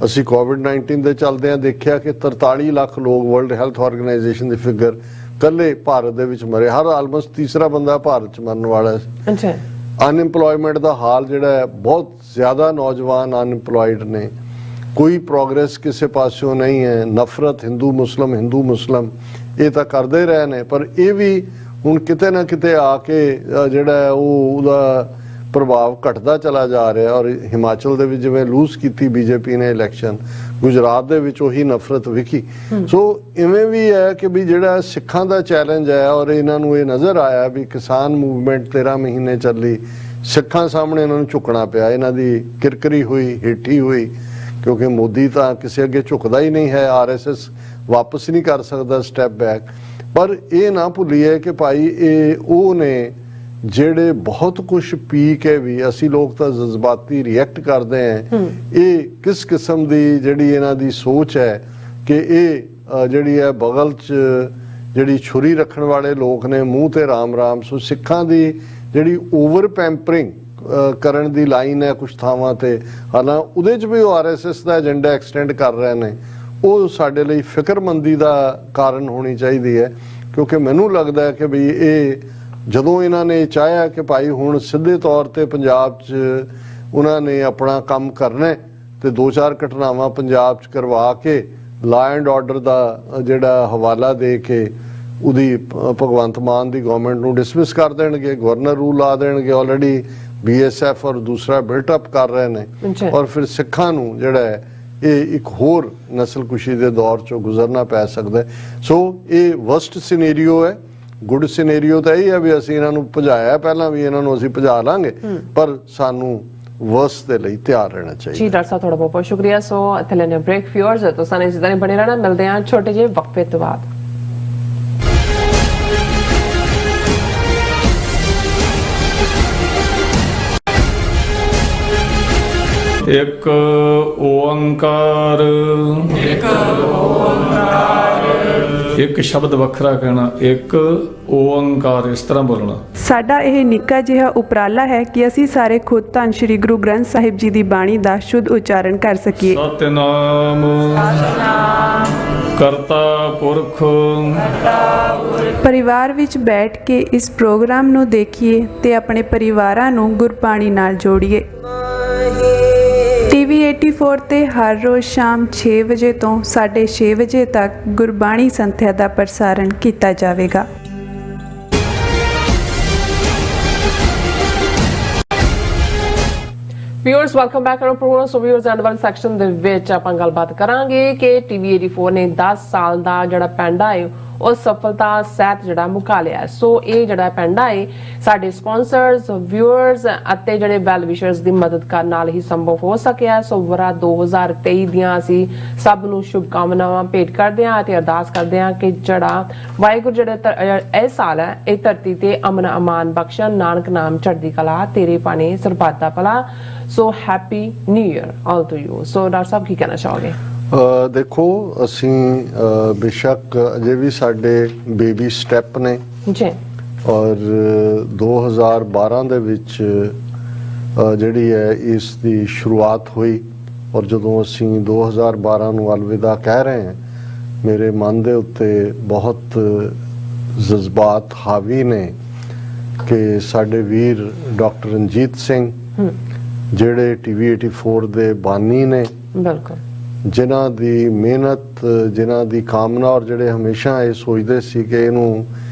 ਅਸੀਂ ਕੋਵਿਡ-19 ਦੇ ਚੱਲਦਿਆਂ ਦੇਖਿਆ ਕਿ 43 ਲੱਖ ਲੋਕ, ਵਰਲਡ ਹੈਲਥ ਆਰਗੇਨਾਈਜੇਸ਼ਨ ਦੀ ਫਿਗਰ, ਕੱਲੇ ਭਾਰਤ ਦੇ ਵਿੱਚ ਮਰੇ। ਹਰ ਆਲਮੋਸਟ ਤੀਸਰਾ ਬੰਦਾ ਭਾਰਤ ਚ ਮਰਨ ਵਾਲਾ ਹੈ। ਅਨਇੰਪਲੋਇਮੈਂਟ ਦਾ ਹਾਲ ਜਿਹੜਾ ਹੈ, ਬਹੁਤ ਜ਼ਿਆਦਾ ਨੌਜਵਾਨ ਅਨਇੰਪਲੋਇਡ ਨੇ, ਕੋਈ ਪ੍ਰੋਗਰੈਸ ਕਿਸੇ ਪਾਸਿਓਂ ਨਹੀਂ ਹੈ। ਨਫ਼ਰਤ ਹਿੰਦੂ ਮੁਸਲਮ ਇਹ ਤਾਂ ਕਰਦੇ ਰਹੇ ਨੇ, ਪਰ ਇਹ ਵੀ ਹੁਣ ਕਿਤੇ ਨਾ ਕਿਤੇ ਆ ਕੇ ਜਿਹੜਾ ਉਹਦਾ ਪ੍ਰਭਾਵ ਘਟਦਾ ਚਲਾ ਜਾ ਰਿਹਾ। ਔਰ ਹਿਮਾਚਲ ਦੇ ਵਿੱਚ ਜਿਵੇਂ ਲੂਜ਼ ਕੀਤੀ ਬੀਜੇਪੀ ਨੇ ਇਲੈਕਸ਼ਨ, ਗੁਜਰਾਤ ਦੇ ਵਿੱਚ ਉਹੀ ਨਫ਼ਰਤ ਵਿਖੀ। ਸੋ ਇਵੇਂ ਵੀ ਹੈ ਕਿ ਵੀ ਜਿਹੜਾ ਸਿੱਖਾਂ ਦਾ ਚੈਲੰਜ ਹੈ ਔਰ ਇਹਨਾਂ ਨੂੰ ਇਹ ਨਜ਼ਰ ਆਇਆ ਵੀ ਕਿਸਾਨ ਮੂਵਮੈਂਟ 13 ਮਹੀਨੇ ਚੱਲੀ, ਸਿੱਖਾਂ ਸਾਹਮਣੇ ਇਹਨਾਂ ਨੂੰ ਝੁਕਣਾ ਪਿਆ। ਇਹਨਾਂ ਦੀ ਕਿਰਕਰੀ ਹੋਈ, ਹੇਠੀ ਹੋਈ, ਕਿਉਂਕਿ ਮੋਦੀ ਤਾਂ ਕਿਸੇ ਅੱਗੇ ਝੁਕਦਾ ਹੀ ਨਹੀਂ ਹੈ। RSS ਵਾਪਸ ਨਹੀਂ ਕਰ ਸਕਦਾ ਸਟੈਪ ਬੈਕ। ਪਰ ਇਹ ਨਾ ਭੁੱਲੀਏ ਕਿ ਭਾਈ ਇਹ ਉਹ ਨੇ ਜਿਹੜੇ ਬਹੁਤ ਕੁਝ ਪੀ ਕੇ ਵੀ, ਅਸੀਂ ਲੋਕ ਤਾਂ ਜਜ਼ਬਾਤੀ ਰਿਐਕਟ ਕਰਦੇ ਹਾਂ। ਇਹ ਕਿਸ ਕਿਸਮ ਦੀ ਜਿਹੜੀ ਇਹਨਾਂ ਦੀ ਸੋਚ ਹੈ ਕਿ ਇਹ ਜਿਹੜੀ ਹੈ ਬਗਲ 'ਚ ਜਿਹੜੀ ਛੁਰੀ ਰੱਖਣ ਵਾਲੇ ਲੋਕ ਨੇ, ਮੂੰਹ ਤੇ ਰਾਮ। ਸੋ ਸਿੱਖਾਂ ਦੀ ਜਿਹੜੀ ਓਵਰ ਪੈਂਪਰਿੰਗ ਕਰਨ ਦੀ ਲਾਈਨ ਹੈ ਕੁਝ ਥਾਵਾਂ ਤੇ, ਹਾਲਾਂ ਉਹਦੇ 'ਚ ਵੀ ਉਹ RSS ਦਾ ਏਜੰਡਾ ਐਕਸਟੈਂਡ ਕਰ ਰਹੇ ਨੇ। ਉਹ ਸਾਡੇ ਲਈ ਫਿਕਰਮੰਦੀ ਦਾ ਕਾਰਨ ਹੋਣੀ ਚਾਹੀਦੀ ਹੈ, ਕਿਉਂਕਿ ਮੈਨੂੰ ਲੱਗਦਾ ਹੈ ਕਿ ਵੀ ਇਹ ਜਦੋਂ ਇਹਨਾਂ ਨੇ ਚਾਹਿਆ ਕਿ ਭਾਈ ਹੁਣ ਸਿੱਧੇ ਤੌਰ ਤੇ ਪੰਜਾਬ 'ਚ ਉਹਨਾਂ ਨੇ ਆਪਣਾ ਕੰਮ ਕਰਨਾ ਤੇ 2-4 ਘਟਨਾਵਾਂ ਪੰਜਾਬ 'ਚ ਕਰਵਾ ਕੇ ਲਾ ਐਂਡ ਆਰਡਰ ਦਾ ਜਿਹੜਾ ਹਵਾਲਾ ਦੇ ਕੇ ਉਹਦੀ ਭਗਵੰਤ ਮਾਨ ਦੀ ਗਵਰਨਮੈਂਟ ਨੂੰ ਡਿਸਮਿਸ ਕਰ ਦੇਣਗੇ, ਗਵਰਨਰ ਰੂਲ ਲਾ ਦੇਣਗੇ। ਆਲਰੇਡੀ BSF ਔਰ ਦੂਸਰਾ ਬਿਲਟ ਅਪ ਕਰ ਰਹੇ ਨੇ। ਔਰ ਫਿਰ ਸਿੱਖਾਂ ਨੂੰ ਜਿਹੜਾ ਹੈ ਇਹ ਇੱਕ ਹੋਰ ਨਸਲਕੁਸ਼ੀ ਦੇ ਦੌਰ 'ਚੋਂ ਗੁਜ਼ਰਨਾ ਪੈ ਸਕਦਾ। ਸੋ ਇਹ ਵਰਸਟ ਸਿਨੈਰੀਓ ਹੈ। ਗੁੱਡ ਸਿਨੈਰੀਓ ਤਾਂ ਇਹ ਹੈ ਵੀ ਅਸੀਂ ਇਹਨਾਂ ਨੂੰ ਭਜਾਇਆ ਪਹਿਲਾਂ ਵੀ, ਇਹਨਾਂ ਨੂੰ ਅਸੀਂ ਭਜਾ ਲਾਂਗੇ, ਪਰ ਸਾਨੂੰ ਵਰਸ ਦੇ ਲਈ ਤਿਆਰ ਰਹਿਣਾ ਜੀ ਚਾਹੀਦਾ। ਡਾਕਟਰ ਸਾਹਿਬ ਤੁਹਾਡਾ ਬਹੁਤ ਬਹੁਤ ਸ਼ੁਕਰੀਆ। ਸੋ ਇੱਥੇ ਲੈਣੇ ਬ੍ਰੇਕ। ਵਿਊਅਰਸ ਤੋਂ ਸਾਨੂੰ ਇਸੇ ਤਰ੍ਹਾਂ ਹੀ ਬਣੇ ਰਹਿਣਾ। ਮਿਲਦੇ ਹਾਂ ਛੋਟੇ ਜਿਹੇ ਵਕਫੇ ਤੋਂ ਬਾਅਦ। ਇੱਕ ਓੰਕਾਰ ਇੱਕ ਸ਼ਬਦ ਵੱਖਰਾ ਕਹਿਣਾ, ਇੱਕ ਓੰਕਾਰ ਇਸ ਤਰ੍ਹਾਂ ਬੋਲਣਾ। ਸਾਡਾ ਇਹ ਨਿੱਕਾ ਜਿਹਾ ਉਪਰਾਲਾ ਹੈ ਕਿ ਅਸੀਂ ਸਾਰੇ ਖੁਦ ਧੰਨ ਸ਼੍ਰੀ ਗੁਰੂ ਗ੍ਰੰਥ ਸਾਹਿਬ ਜੀ ਦੀ ਬਾਣੀ ਦਾ ਸ਼ੁੱਧ ਉਚਾਰਨ ਕਰ ਸਕੀਏ। ਸਤਿਨਾਮ ਕਰਤਾ ਪੁਰਖ। ਪਰਿਵਾਰ ਵਿੱਚ ਬੈਠ ਕੇ ਇਸ ਪ੍ਰੋਗਰਾਮ ਨੂੰ ਦੇਖੀਏ ਤੇ ਆਪਣੇ ਪਰਿਵਾਰਾਂ ਨੂੰ ਗੁਰਬਾਣੀ ਨਾਲ ਜੋੜੀਏ। ਟੀਵੀ 84 ਤੇ ਹਰ ਰੋਜ਼ ਸ਼ਾਮ 6 ਵਜੇ ਤੋਂ 6:30 ਵਜੇ ਤੱਕ ਗੁਰਬਾਣੀ ਸੰਥਿਆ ਦਾ ਪ੍ਰਸਾਰਣ ਕੀਤਾ ਜਾਵੇਗਾ। Viewers welcome back to program. So viewers end ਵਾਲੇ ਸੈਕਸ਼ਨ ਦੇ ਵਿੱਚ ਆਪਾਂ ਗੱਲਬਾਤ ਕਰਾਂਗੇ ਕਿ ਟੀਵੀ 84 ਨੇ 10 ਸਾਲ ਦਾ ਜਿਹੜਾ ਪੈਂਡਾ ਹੈ ਉਹ ਸਫਲਤਾ ਸਹਿਤ ਜਿਹੜਾ ਮੁਕਾ ਲਿਆ। ਸੋ ਇਹ ਜਿਹੜਾ ਪੈਂਡਾ ਹੈ ਸਾਡੇ ਸਪਾਂਸਰਸ, ਵਿਊਅਰਸ ਅਤੇ ਜਿਹੜੇ ਵੈਲ ਵਿਸ਼ਰਸ ਦੀ ਮਦਦ ਕਰਨ ਨਾਲ ਹੀ ਸੰਭਵ ਹੋ ਸਕਿਆ। ਸੋ ਵਰਾ 2023 ਦੀਆਂ ਅਸੀਂ ਸਭ ਨੂੰ ਸ਼ੁਭਕਾਮਨਾਵਾਂ ਭੇਟ ਕਰਦੇ ਹਾਂ ਅਤੇ ਅਰਦਾਸ ਕਰਦੇ ਹਾਂ ਕਿ ਜਿਹੜਾ ਵਾਹਿਗੁਰੂ ਜਿਹੜਾ ਇਹ ਸਾਲ ਹੈ ਇਹ ਧਰਤੀ ਤੇ ਅਮਨ ਅਮਾਨ ਬਖਸ਼ਣ, ਨਾਨਕ ਨਾਮ ਚੜ੍ਹਦੀ ਕਲਾ, ਤੇਰੇ ਪਾਣੇ ਸਰਬੱਤ ਦਾ ਭਲਾ। So happy new year all to you. So doctor ਸਾਹਿਬ ਕੀ ਕਹਿਣਾ ਚਾਹੋਗੇ? ਦੇਖੋ ਅਸੀਂ ਬੇਸ਼ੱਕ ਅਜੇ ਵੀ ਸਾਡੇ ਬੇਬੀ ਸਟੈਪ ਨੇ ਜੀ, ਔਰ 2012 ਦੇ ਵਿੱਚ ਜਿਹੜੀ ਹੈ ਇਸ ਦੀ ਸ਼ੁਰੂਆਤ ਹੋਈ, ਔਰ ਜਦੋਂ ਅਸੀਂ 2012 ਨੂੰ ਅਲਵਿਦਾ ਕਹਿ ਰਹੇ ਹਾਂ ਮੇਰੇ ਮਨ ਦੇ ਉੱਤੇ ਬਹੁਤ ਜਜ਼ਬਾਤ ਹਾਵੀ ਨੇ ਕਿ ਸਾਡੇ ਵੀਰ ਡਾਕਟਰ ਰਣਜੀਤ ਸਿੰਘ ਜਿਹੜੇ ਟੀਵੀ 84 ਦੇ ਬਾਨੀ ਨੇ, ਬਿਲਕੁਲ, ਜਿਨ੍ਹਾਂ ਦੀ ਮਿਹਨਤ, ਜਿਨ੍ਹਾਂ ਦੀ ਕਾਮਨਾ, ਔਰ ਜਿਹੜੇ ਹਮੇਸ਼ਾ ਇਹ ਸੋਚਦੇ ਸੀ ਕਿ ਇਹਨੂੰ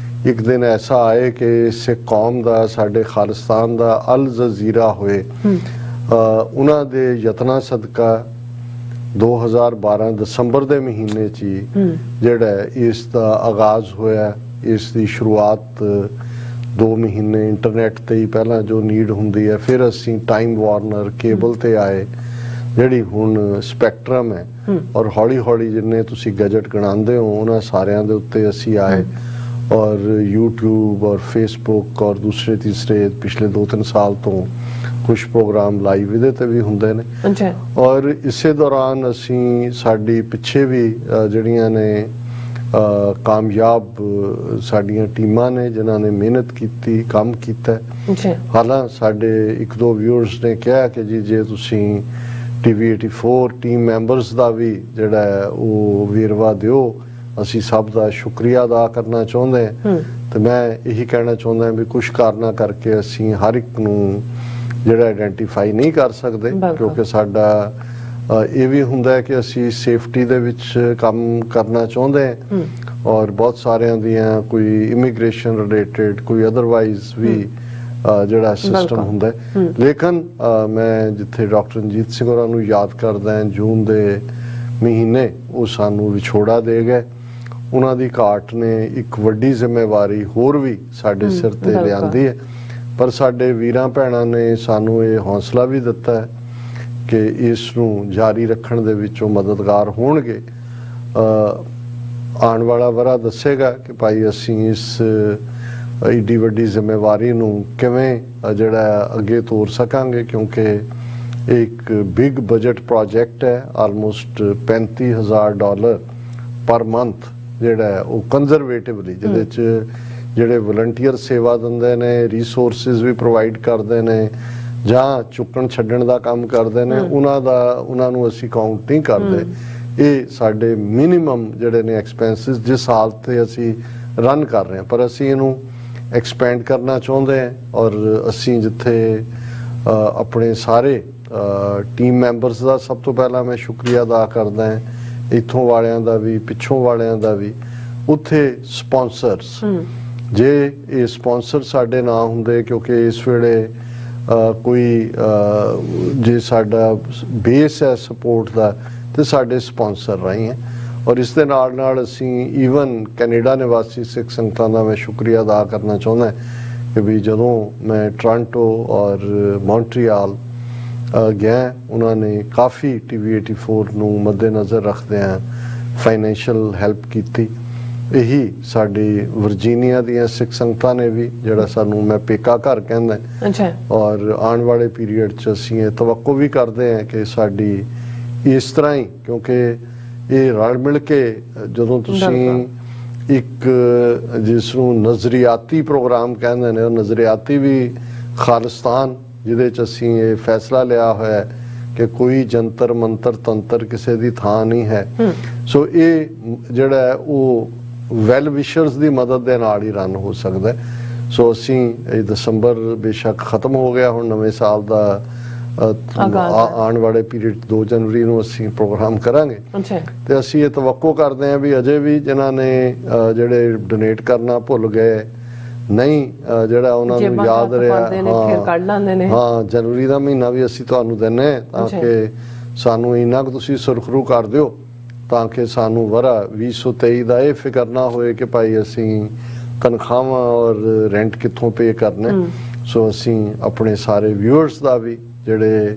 ਇੱਕ ਦਿਨ ਐਸਾ ਆਏ ਕਿ ਸਿੱਖ ਕੌਮ ਦਾ, ਸਾਡੇ ਖਾਲਿਸਤਾਨ ਦਾ ਅਲ ਜਜ਼ੀਰਾ ਹੋਏ। ਉਹਨਾਂ ਦੇ ਯਤਨਾਂ ਸਦਕਾ 2012 ਦਸੰਬਰ ਦੇ ਮਹੀਨੇ 'ਚ ਹੀ ਜਿਹੜਾ ਇਸ ਦਾ ਆਗਾਜ਼ ਹੋਇਆ। ਇਸ ਦੀ ਸ਼ੁਰੂਆਤ 2 ਮਹੀਨੇ ਇੰਟਰਨੈਟ ਤੇ ਹੀ ਪਹਿਲਾਂ ਜੋ ਨੀਡ ਹੁੰਦੀ ਹੈ, ਫਿਰ ਅਸੀਂ ਟਾਈਮ ਵਾਰਨਰ ਕੇਬਲ ਤੇ ਆਏ, ਜਿਹੜੀ ਹੁਣ ਸਪੈਕਟਰਮ ਹੈ, ਔਰ ਹੌਲੀ ਹੌਲੀ ਜਿੰਨੇ ਤੁਸੀਂ ਗੈਜਟ ਗਣਾਉਂਦੇ ਹੋ ਉਹਨਾਂ ਸਾਰਿਆਂ ਦੇ ਉੱਤੇ ਅਸੀਂ ਆਏ। ਔਰ YouTube ਔਰ Facebook ਔਰ ਦੂਸਰੇ ਤੀਸਰੇ ਪਿਛਲੇ 2-3 ਸਾਲ ਤੋਂ ਕੁਝ ਪ੍ਰੋਗਰਾਮ ਲਾਈਵ ਇਹਦੇ ਤੇ ਵੀ ਹੁੰਦੇ ਨੇ। ਅੱਛਾ। ਔਰ ਇਸੇ ਦੌਰਾਨ ਅਸੀਂ ਸਾਡੀ ਪਿੱਛੇ ਵੀ ਜਿਹੜੀਆਂ ਨੇ ਕਾਮਯਾਬ ਸਾਡੀਆਂ ਟੀਮਾਂ ਨੇ ਜਿਨ੍ਹਾਂ ਨੇ ਮਿਹਨਤ ਕੀਤੀ, ਕੰਮ ਕੀਤਾ। ਹਾਲਾਂਕਿ ਸਾਡੇ 1-2 ਵਿਊਅਰਸ ਨੇ ਕਿਹਾ ਕਿ ਜੀ ਜੇ ਤੁਸੀਂ ਟੀਵੀ 84 ਟੀਮ ਮੈਂਬਰਸ ਦਾ ਵੀ ਜਿਹੜਾ ਹੈ ਉਹ ਵੇਰਵਾ ਦਿਓ, ਅਸੀਂ ਸਭ ਦਾ ਸ਼ੁਕਰੀਆ ਅਦਾ ਕਰਨਾ ਚਾਹੁੰਦੇ ਹਾਂ। ਤੇ ਮੈਂ ਇਹੀ ਕਹਿਣਾ ਚਾਹੁੰਦਾ ਵੀ ਕੁਝ ਕਾਰਨਾਂ ਕਰਕੇ ਅਸੀਂ ਹਰ ਇੱਕ ਨੂੰ ਜਿਹੜਾ ਆਇਡੈਂਟੀਫਾਈ ਨਹੀਂ ਕਰ ਸਕਦੇ, ਕਿਉਂਕਿ ਸਾਡਾ ਇਹ ਵੀ ਹੁੰਦਾ ਹੈ ਕਿ ਅਸੀਂ ਸੇਫਟੀ ਦੇ ਵਿੱਚ ਕੰਮ ਕਰਨਾ ਚਾਹੁੰਦੇ ਹਾਂ, ਔਰ ਬਹੁਤ ਸਾਰਿਆਂ ਦੀਆਂ ਕੋਈ ਇਮੀਗ੍ਰੇਸ਼ਨ ਰਿਲੇਟਡ, ਕੋਈ ਅਦਰਵਾਈਜ਼ ਵੀ ਜਿਹੜਾ ਸਿਸਟਮ ਹੁੰਦਾ ਹੈ। ਲੇਕਿਨ ਮੈਂ ਜਿੱਥੇ ਡਾਕਟਰ ਰਣਜੀਤ ਸਿੰਘ ਹੋਰਾਂ ਨੂੰ ਯਾਦ ਕਰਦਾ ਹਾਂ, ਜੂਨ ਦੇ ਮਹੀਨੇ ਉਹ ਸਾਨੂੰ ਵਿਛੋੜਾ ਦੇ ਗਏ। ਉਹਨਾਂ ਦੀ ਘਾਟ ਨੇ ਇੱਕ ਵੱਡੀ ਜ਼ਿੰਮੇਵਾਰੀ ਹੋਰ ਵੀ ਸਾਡੇ ਸਿਰ ਤੇ ਲਿਆਂਦੀ ਹੈ, ਪਰ ਸਾਡੇ ਵੀਰਾਂ ਭੈਣਾਂ ਨੇ ਸਾਨੂੰ ਇਹ ਹੌਸਲਾ ਵੀ ਦਿੱਤਾ ਹੈ ਕਿ ਇਸ ਨੂੰ ਜਾਰੀ ਰੱਖਣ ਦੇ ਵਿੱਚ ਉਹ ਮਦਦਗਾਰ ਹੋਣਗੇ। ਆਉਣ ਵਾਲਾ ਵਰਾ ਦੱਸੇਗਾ ਕਿ ਭਾਈ ਅਸੀਂ ਇਸ ਏਡੀ ਵੱਡੀ ਜ਼ਿੰਮੇਵਾਰੀ ਨੂੰ ਕਿਵੇਂ ਜਿਹੜਾ ਅੱਗੇ ਤੋਰ ਸਕਾਂਗੇ, ਕਿਉਂਕਿ ਇੱਕ ਬਿਗ ਬਜਟ ਪ੍ਰੋਜੈਕਟ ਹੈ। ਆਲਮੋਸਟ $35,000 ਪਰ ਮੰਥ ਜਿਹੜਾ ਹੈ ਉਹ ਕੰਜ਼ਰਵੇਟਿਵਲੀ, ਜਿਹਦੇ 'ਚ ਜਿਹੜੇ ਵਲੰਟੀਅਰ ਸੇਵਾ ਦਿੰਦੇ ਨੇ, ਰਿਸੋਰਸਿਸ ਵੀ ਪ੍ਰੋਵਾਈਡ ਕਰਦੇ ਨੇ ਜਾਂ ਚੁੱਕਣ ਛੱਡਣ ਦਾ ਕੰਮ ਕਰਦੇ ਨੇ, ਉਹਨਾਂ ਨੂੰ ਅਸੀਂ ਕਾਊਂਟ ਨਹੀਂ ਕਰਦੇ। ਇਹ ਸਾਡੇ ਮਿਨੀਮਮ ਜਿਹੜੇ ਨੇ ਐਕਸਪੈਂਸਿਸ ਜਿਸ ਹਾਲਤ ਤੇ ਅਸੀਂ ਰਨ ਕਰ ਰਹੇ ਹਾਂ, ਪਰ ਅਸੀਂ ਇਹਨੂੰ ਐਕਸਪੈਂਡ ਕਰਨਾ ਚਾਹੁੰਦੇ ਹਾਂ। ਔਰ ਅਸੀਂ ਜਿੱਥੇ ਆਪਣੇ ਸਾਰੇ ਟੀਮ ਮੈਂਬਰਸ ਦਾ ਸਭ ਤੋਂ ਪਹਿਲਾਂ ਮੈਂ ਸ਼ੁਕਰੀਆ ਅਦਾ ਕਰਦਾ ਹਾਂ, ਇੱਥੋਂ ਵਾਲਿਆਂ ਦਾ ਵੀ, ਪਿੱਛੋਂ ਵਾਲਿਆਂ ਦਾ ਵੀ। ਉੱਥੇ ਸਪਾਂਸਰਸ, ਜੇ ਇਹ ਸਪਾਂਸਰ ਸਾਡੇ ਨਾ ਹੁੰਦੇ, ਕਿਉਂਕਿ ਇਸ ਵੇਲੇ ਕੋਈ ਜੇ ਸਾਡਾ ਬੇਸ ਹੈ ਸਪੋਰਟ ਦਾ ਤੇ ਸਾਡੇ ਸਪਾਂਸਰ ਰਹੇ ਹੈ। ਔਰ ਇਸ ਦੇ ਨਾਲ ਨਾਲ ਅਸੀਂ ਈਵਨ ਕੈਨੇਡਾ ਨਿਵਾਸੀ ਸਿੱਖ ਸੰਗਤਾਂ ਦਾ ਮੈਂ ਸ਼ੁਕਰੀਆ ਅਦਾ ਕਰਨਾ ਚਾਹੁੰਦਾ ਕਿ ਵੀ ਜਦੋਂ ਮੈਂ ਟੋਰਾਂਟੋ ਔਰ ਮੌਂਟਰੀਆਲ ਗਿਆ। ਉਹਨਾਂ ਨੇ ਕਾਫੀ TV 84 ਨੂੰ ਮੱਦੇਨਜ਼ਰ ਰੱਖਦਿਆਂ ਫਾਈਨੈਂਸ਼ੀਅਲ ਹੈਲਪ ਕੀਤੀ। ਇਹੀ ਸਾਡੀ ਵਰਜੀਨੀਆ ਦੀਆਂ ਸਿੱਖ ਸੰਗਤਾਂ ਨੇ ਵੀ, ਜਿਹੜਾ ਸਾਨੂੰ ਮੈਂ ਪੇਕਾ ਘਰ ਕਹਿੰਦਾ, ਅੱਛਾ, ਔਰ ਆਉਣ ਵਾਲੇ ਪੀਰੀਅਡ 'ਚ ਅਸੀਂ ਇਹ ਤਵੱਕੋ ਵੀ ਕਰਦੇ ਹਾਂ ਕਿ ਸਾਡੀ ਇਸ ਤਰ੍ਹਾਂ ਹੀ, ਕਿਉਂਕਿ ਇਹ ਰਲ ਮਿਲ ਕੇ ਜਦੋਂ ਤੁਸੀਂ ਇੱਕ ਜਿਸ ਨੂੰ ਨਜ਼ਰੀਆਤੀ ਪ੍ਰੋਗਰਾਮ ਕਹਿੰਦੇ ਨੇ, ਉਹ ਨਜ਼ਰੀਆਤੀ ਵੀ ਖਾਲਿਸਤਾਨ, ਜਿਹਦੇ 'ਚ ਅਸੀਂ ਇਹ ਫੈਸਲਾ ਲਿਆ ਹੋਇਆ ਹੈ ਕਿ ਕੋਈ ਜੰਤਰ ਮੰਤਰ ਤੰਤਰ ਕਿਸੇ ਦੀ ਥਾਂ ਨਹੀਂ ਹੈ। ਸੋ ਇਹ ਜਿਹੜਾ ਹੈ ਉਹ ਵੈਲ ਵਿਸ਼ਰਸ ਦੀ ਮਦਦ ਦੇ ਨਾਲ ਹੀ ਰਨ ਹੋ ਸਕਦਾ। ਸੋ ਅਸੀਂ ਇਹ ਦਸੰਬਰ ਬੇਸ਼ੱਕ ਖਤਮ ਹੋ ਗਿਆ, ਹੁਣ ਨਵੇਂ ਸਾਲ ਦਾ ਆਉਣ ਵਾਲੇ ਪੀਰੀਅਡ 2 ਜਨਵਰੀ ਨੂੰ ਅਸੀਂ ਪ੍ਰੋਗਰਾਮ ਕਰਾਂਗੇ। ਤੇ ਅਸੀਂ ਇਹ ਤਵੱਕੋ ਕਰਦੇ ਹਾਂ ਵੀ ਅਜੇ ਵੀ ਜਿਨ੍ਹਾਂ ਨੇ ਜਿਹੜੇ ਡੋਨੇਟ ਕਰਨਾ ਭੁੱਲ ਗਏ, ਨਹੀਂ ਜਿਹੜਾ ਉਹਨਾਂ ਨੂੰ ਯਾਦ ਰਿਹਾ, ਹਾਂ ਜਨਵਰੀ ਦਾ ਮਹੀਨਾ ਵੀ ਅਸੀਂ ਤੁਹਾਨੂੰ ਦਿੰਦੇ ਤਾਂ ਕਿ ਸਾਨੂੰ ਇੰਨਾ ਕੁ ਤੁਸੀਂ ਸੁਰਖਰੂ ਕਰ ਦਿਓ ਤਾਂ ਕਿ ਸਾਨੂੰ ਵਰਾ 2023 ਦਾ ਇਹ ਫਿਕਰ ਨਾ ਹੋਏ ਕਿ ਭਾਈ ਅਸੀਂ ਤਨਖਾਹਾਂ ਔਰ ਰੈਂਟ ਕਿੱਥੋਂ ਪੇ ਕਰਨਾ। ਸੋ ਅਸੀਂ ਆਪਣੇ ਸਾਰੇ ਵਿਊਅਰਸ ਦਾ ਵੀ, ਜਿਹੜੇ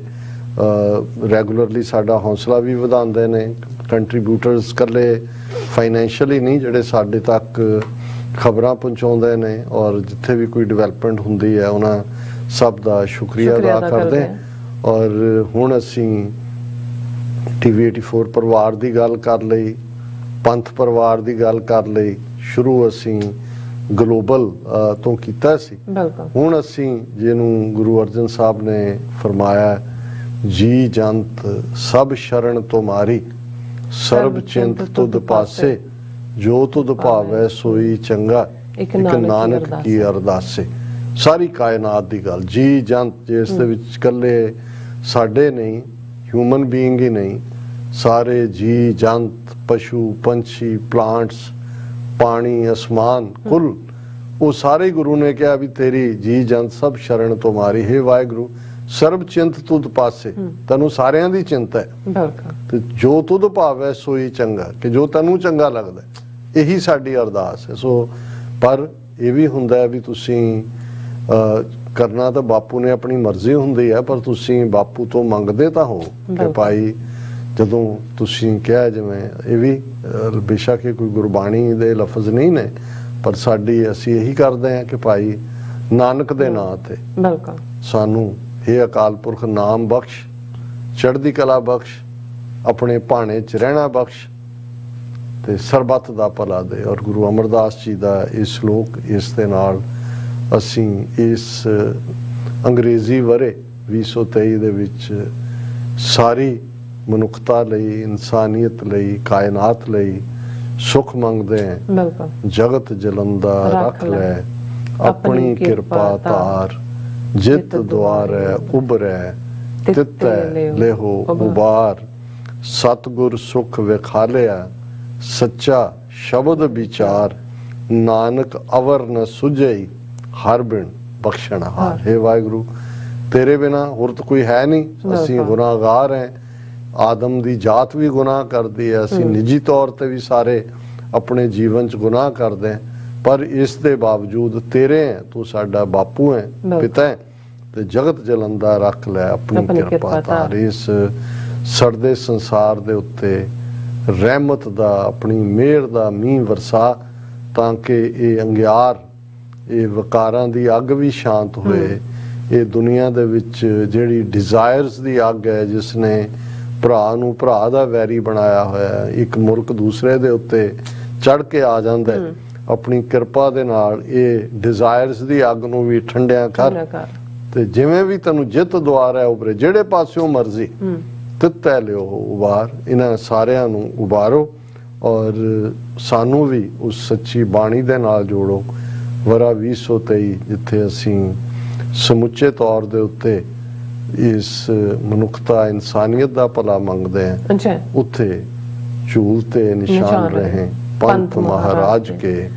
ਰੈਗੂਲਰਲੀ ਸਾਡਾ ਹੌਸਲਾ ਵੀ ਵਧਾਉਂਦੇ ਨੇ, ਕੰਟਰੀਬਿਊਟਰਸ ਇਕੱਲੇ ਫਾਈਨੈਂਸ਼ੀਅਲੀ ਨਹੀਂ, ਜਿਹੜੇ ਸਾਡੇ ਤੱਕ ਖਬਰਾਂ ਪਹੁੰਚਾਉਂਦੇ ਨੇ ਔਰ ਜਿੱਥੇ ਵੀ ਕੋਈ ਡਿਵੈਲਪਮੈਂਟ ਹੁੰਦੀ ਹੈ ਉਹਨਾਂ ਸਭ ਦਾ ਸ਼ੁਕਰੀਆ ਅਦਾ ਕਰਦੇ ਹਾਂ। ਔਰ ਹੁਣ ਅਸੀਂ TV 84 ਪਰਿਵਾਰ ਦੀ ਗੱਲ ਕਰ ਲਈ, ਪੰਥ ਪਰਿਵਾਰ ਦੀ ਗੱਲ ਕਰ ਲਈ। ਸ਼ੁਰੂ ਅਸੀਂ ਗਲੋਬਲ ਤੋਂ ਕੀਤਾ ਸੀ, ਹੁਣ ਅਸੀਂ ਜਿਹਨੂੰ ਗੁਰੂ ਅਰਜਨ ਸਾਹਿਬ ਨੇ ਫਰਮਾਇਆ, ਜੀ ਜੰਤ ਸਭ ਸ਼ਰਨ ਤੁਮਾਰੀ, ਸਰਬ ਚਿੰਤ ਤੁਧ ਪਾਸੇ, ਜੋ ਤੁਧ ਭਾਵੈ ਸੋਈ ਚੰਗਾ, ਇੱਕ ਨਾਨਕ ਕੀ ਅਰਦਾਸੇ। ਸਾਰੀ ਕਾਇਨਾਤ ਦੀ ਗੱਲ, ਜੀ ਜੰਤ, ਜਿਸ ਦੇ ਵਿੱਚ ਇਕੱਲੇ ਸਾਡੇ ਨਹੀਂ, ਹਿਊਮਨ ਬੀਇੰਗ ਹੀ ਨਹੀਂ, ਸਾਰੇ ਜੀ ਜੰਤ, ਪਸ਼ੂ ਪੰਛੀ, ਪਲਾਂਟਸ, ਪਾਣੀ, ਅਸਮਾਨ, ਕੁੱਲ, ਉਹ ਸਾਰੇ ਗੁਰੂ ਨੇ ਕਿਹਾ ਵੀ ਤੇਰੀ ਜੀ ਜੰਤ ਸਭ ਸ਼ਰਨ ਤੁਮਾਰੀ। ਹੈ ਵਾਹਿਗੁਰੂ, ਸਰਬ ਚਿੰਤ ਤੁਧ ਪਾਸੇ, ਤੈਨੂੰ ਸਾਰਿਆਂ ਦੀ ਚਿੰਤਾ ਹੈ, ਤੇ ਜੋ ਤੁਧ ਭਾਵੈ ਸੋਈ ਚੰਗਾ, ਕਿ ਜੋ ਤੈਨੂੰ ਚੰਗਾ ਲੱਗਦਾ, ਇਹੀ ਸਾਡੀ ਅਰਦਾਸ ਹੈ। ਸੋ ਪਰ ਇਹ ਵੀ ਹੁੰਦਾ ਹੈ ਵੀ ਤੁਸੀਂ ਕਰਨਾ ਤਾਂ ਬਾਪੂ ਨੇ ਆਪਣੀ ਮਰਜ਼ੀ ਹੁੰਦੀ ਹੈ, ਪਰ ਤੁਸੀਂ ਬਾਪੂ ਤੋਂ ਮੰਗਦੇ ਤਾਂ ਹੋ ਕਿ ਭਾਈ ਜਦੋਂ ਤੁਸੀਂ ਕਿਹਾ, ਜਿਵੇਂ ਇਹ ਵੀ ਬੇਸ਼ੱਕ ਕੋਈ ਗੁਰਬਾਣੀ ਦੇ ਲਫ਼ਜ਼ ਨਹੀਂ ਨੇ, ਪਰ ਸਾਡੀ ਅਸੀਂ ਇਹੀ ਕਰਦੇ ਹਾਂ ਕਿ ਭਾਈ ਨਾਨਕ ਦੇ ਨਾਂ ਤੇ ਸਾਨੂੰ ਇਹ ਅਕਾਲ ਪੁਰਖ ਨਾਮ ਬਖਸ਼, ਚੜ੍ਹਦੀ ਕਲਾ ਬਖਸ਼, ਆਪਣੇ ਭਾਣੇ 'ਚ ਰਹਿਣਾ ਬਖਸ਼ ਤੇ ਸਰਬੱਤ ਦਾ ਭਲਾ ਦੇ। ਔਰ ਗੁਰੂ ਅਮਰਦਾਸ ਜੀ ਦਾ ਇਹ ਸ਼ਲੋਕ, ਇਸ ਦੇ ਨਾਲ ਅਸੀਂ ਇਸ ਅੰਗਰੇਜ਼ੀ ਵਰੇ 2023 ਦੇ ਵਿੱਚ ਸਾਰੀ ਮਨੁੱਖਤਾ ਲਈ, ਇਨਸਾਨੀਅਤ ਲਈ, ਕਾਇਨਾਤ ਲਈ ਸੁਖ ਮੰਗਦੇ ਹਾਂ। ਜਗਤ ਜਲੰਦਾ ਰੱਖ ਲੈ ਆਪਣੀ ਕਿਰਪਾ ਧਾਰ, ਜਿਤ ਦੁਆਰੈ ਉਬਰੈ ਤਿਤੈ ਲੇਹੋ ਉਬਾਰ, ਸਤਿਗੁਰ ਸੁਖ ਵਿਖਾਲਿਆ ਸੱਚਾ ਸ਼ਬਦ ਵਿਚਾਰ, ਨਾਨਕ ਅਵਰ ਨ ਸੁਝਈ ਹਰ ਬਿਨ ਬਖਸ਼ਣ ਹਾਰ। ਹੈ ਵਾਹਿਗੁਰੂ, ਤੇਰੇ ਬਿਨਾ ਹੋਰ ਤਾਂ ਕੋਈ ਹੈ ਨਹੀਂ, ਅਸੀਂ ਗੁਨਾਹਗਾਰ ਹੈ, ਆਦਮ ਦੀ ਜਾਤ ਵੀ ਗੁਨਾਹ ਕਰਦੀ ਹੈ, ਅਸੀਂ ਨਿੱਜੀ ਤੌਰ ਤੇ ਵੀ ਸਾਰੇ ਆਪਣੇ ਜੀਵਨ 'ਚ ਗੁਨਾਹ ਕਰਦੇ ਹਾਂ, ਪਰ ਇਸ ਦੇ ਬਾਵਜੂਦ ਤੇਰੇ ਹੈ, ਤੂੰ ਸਾਡਾ ਬਾਪੂ ਹੈ, ਪਿਤਾ ਹੈ, ਤੇ ਜਗਤ ਜਲੰਦਾ ਰੱਖ ਲੈ ਆਪਣੀ ਕਿਰਪਾ ਧਾਰ। ਇਸ ਸੜਦੇ ਸੰਸਾਰ ਦੇ ਉੱਤੇ ਰਹਿਮਤ ਦਾ, ਆਪਣੀ ਮਿਹਰ ਦਾ ਮੀਂਹ ਵਰਸਾ, ਤਾਂ ਕਿ ਇਹ ਅੰਗਿਆਰ, ਇਹ ਵਕਾਰਾਂ ਦੀ ਅੱਗ ਵੀ ਸ਼ਾਂਤ ਹੋਏ। ਇਹ ਦੁਨੀਆ ਦੇ ਵਿੱਚ ਜਿਹੜੀ ਡਿਜ਼ਾਇਰਸ ਦੀ ਅੱਗ ਹੈ, ਜਿਸ ਨੇ ਭਰਾ ਨੂੰ ਭਰਾ ਦਾ ਵੈਰੀ ਬਣਾਇਆ ਹੋਇਆ, ਇੱਕ ਮੁਲਕ ਦੂਸਰੇ ਦੇ ਉੱਤੇ ਚੜ੍ਹ ਕੇ ਆ ਜਾਂਦਾ, ਆਪਣੀ ਕਿਰਪਾ ਦੇ ਨਾਲ ਇਹ ਡਿਜ਼ਾਇਰਸ ਦੀ ਅੱਗ ਨੂੰ ਵੀ ਠੰਡਿਆ ਕਰ, ਤੇ ਜਿਵੇਂ ਵੀ ਤੈਨੂੰ ਜਿੱਤ ਦੁਆਰ ਹੈ ਉਭਰੇ, ਜਿਹੜੇ ਪਾਸਿਓਂ ਮਰਜ਼ੀ ਤਿੱਤੈ ਲਿਓ ਉਬਾਰ। ਇਹਨਾਂ ਸਾਰਿਆਂ ਨੂੰ ਉਬਾਰੋ ਔਰ ਸਾਨੂੰ ਵੀ ਉਸ ਸੱਚੀ ਬਾਣੀ ਦੇ ਨਾਲ ਜੋੜੋ। ਵਰਾ 2023 ਜਿੱਥੇ ਅਸੀਂ ਸਮੁੱਚੇ ਤੌਰ ਦੇ ਉੱਤੇ ਇਸ ਮਨੁੱਖਤਾ, ਇਨਸਾਨੀਅਤ ਦਾ ਭਲਾ ਮੰਗਦੇ ਹਾਂ, ਉੱਥੇ ਝੂਲ ਤੇ ਨਿਸ਼ਾਨ ਰਹੇ ਪੰਥ ਮਹਾਰਾਜ ਕੇ,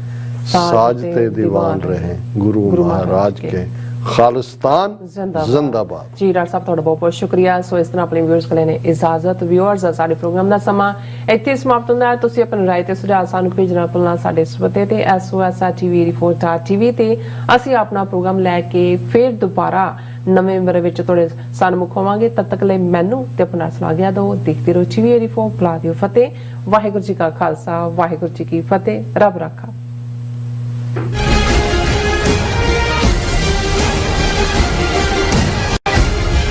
ਸਾਜ ਤੇ ਦੀਵਾਨ ਰਹੇ ਗੁਰੂ ਮਹਾਰਾਜ ਕੇ, ਖਾਲਿਸਤਾਨ ਜ਼ਿੰਦਾਬਾਦ। ਜੀ ਡਾਕਟਰ ਸਾਹਿਬ, ਤੁਹਾਡਾ ਬਹੁਤ ਬਹੁਤ ਸ਼ੁਕਰੀਆ। ਸੋ ਇਸ ਤਰ੍ਹਾਂ ਆਪਣੇ ਵਿਊਅਰਸ ਕੋਲ ਨੇ ਇਜਾਜ਼ਤ। ਵਿਊਅਰਸ, ਸਾਡੇ ਪ੍ਰੋਗਰਾਮ ਦਾ ਸਮਾਂ ਇੱਥੇ ਸਮਾਪਤ ਹੁੰਦਾ ਹੈ। ਤੁਸੀਂ ਆਪਣੀ ਰਾਏ ਤੇ ਸੁਝਾਅ ਸਾਨੂੰ ਭੇਜਣਾ ਭੁੱਲਣਾ ਸਾਡੇ ਇਸ ਪਤੇ ਤੇ SOS@tv84.tv ਤੇ ਅਸੀਂ ਆਪਣਾ ਪ੍ਰੋਗਰਾਮ ਲੈ ਕੇ ਫਿਰ ਦੁਬਾਰਾ ਨਵੇਂ ਮੇਰੇ ਵਿੱਚ ਤੁਹਾਡੇ ਸਨਮੁਖ ਹੋਵਾਂਗੇ। ਤਦ ਤੱਕ ਲਈ ਮੈਨੂੰ ਤੇ ਆਪਣਾ ਸਲਾਹ ਗਿਆ ਦੋ। ਦੇਖਦੇ ਰਹੋ TV 84 ਬੁਲਾ ਦਿਓ ਫਤਿਹ। ਵਾਹਿਗੁਰੂ ਜੀ ਕਾ ਖਾਲਸਾ, ਵਾਹਿਗੁਰੂ ਜੀ ਕੀ ਫਤਿਹ। ਰੱਬ ਰਾਖਾ।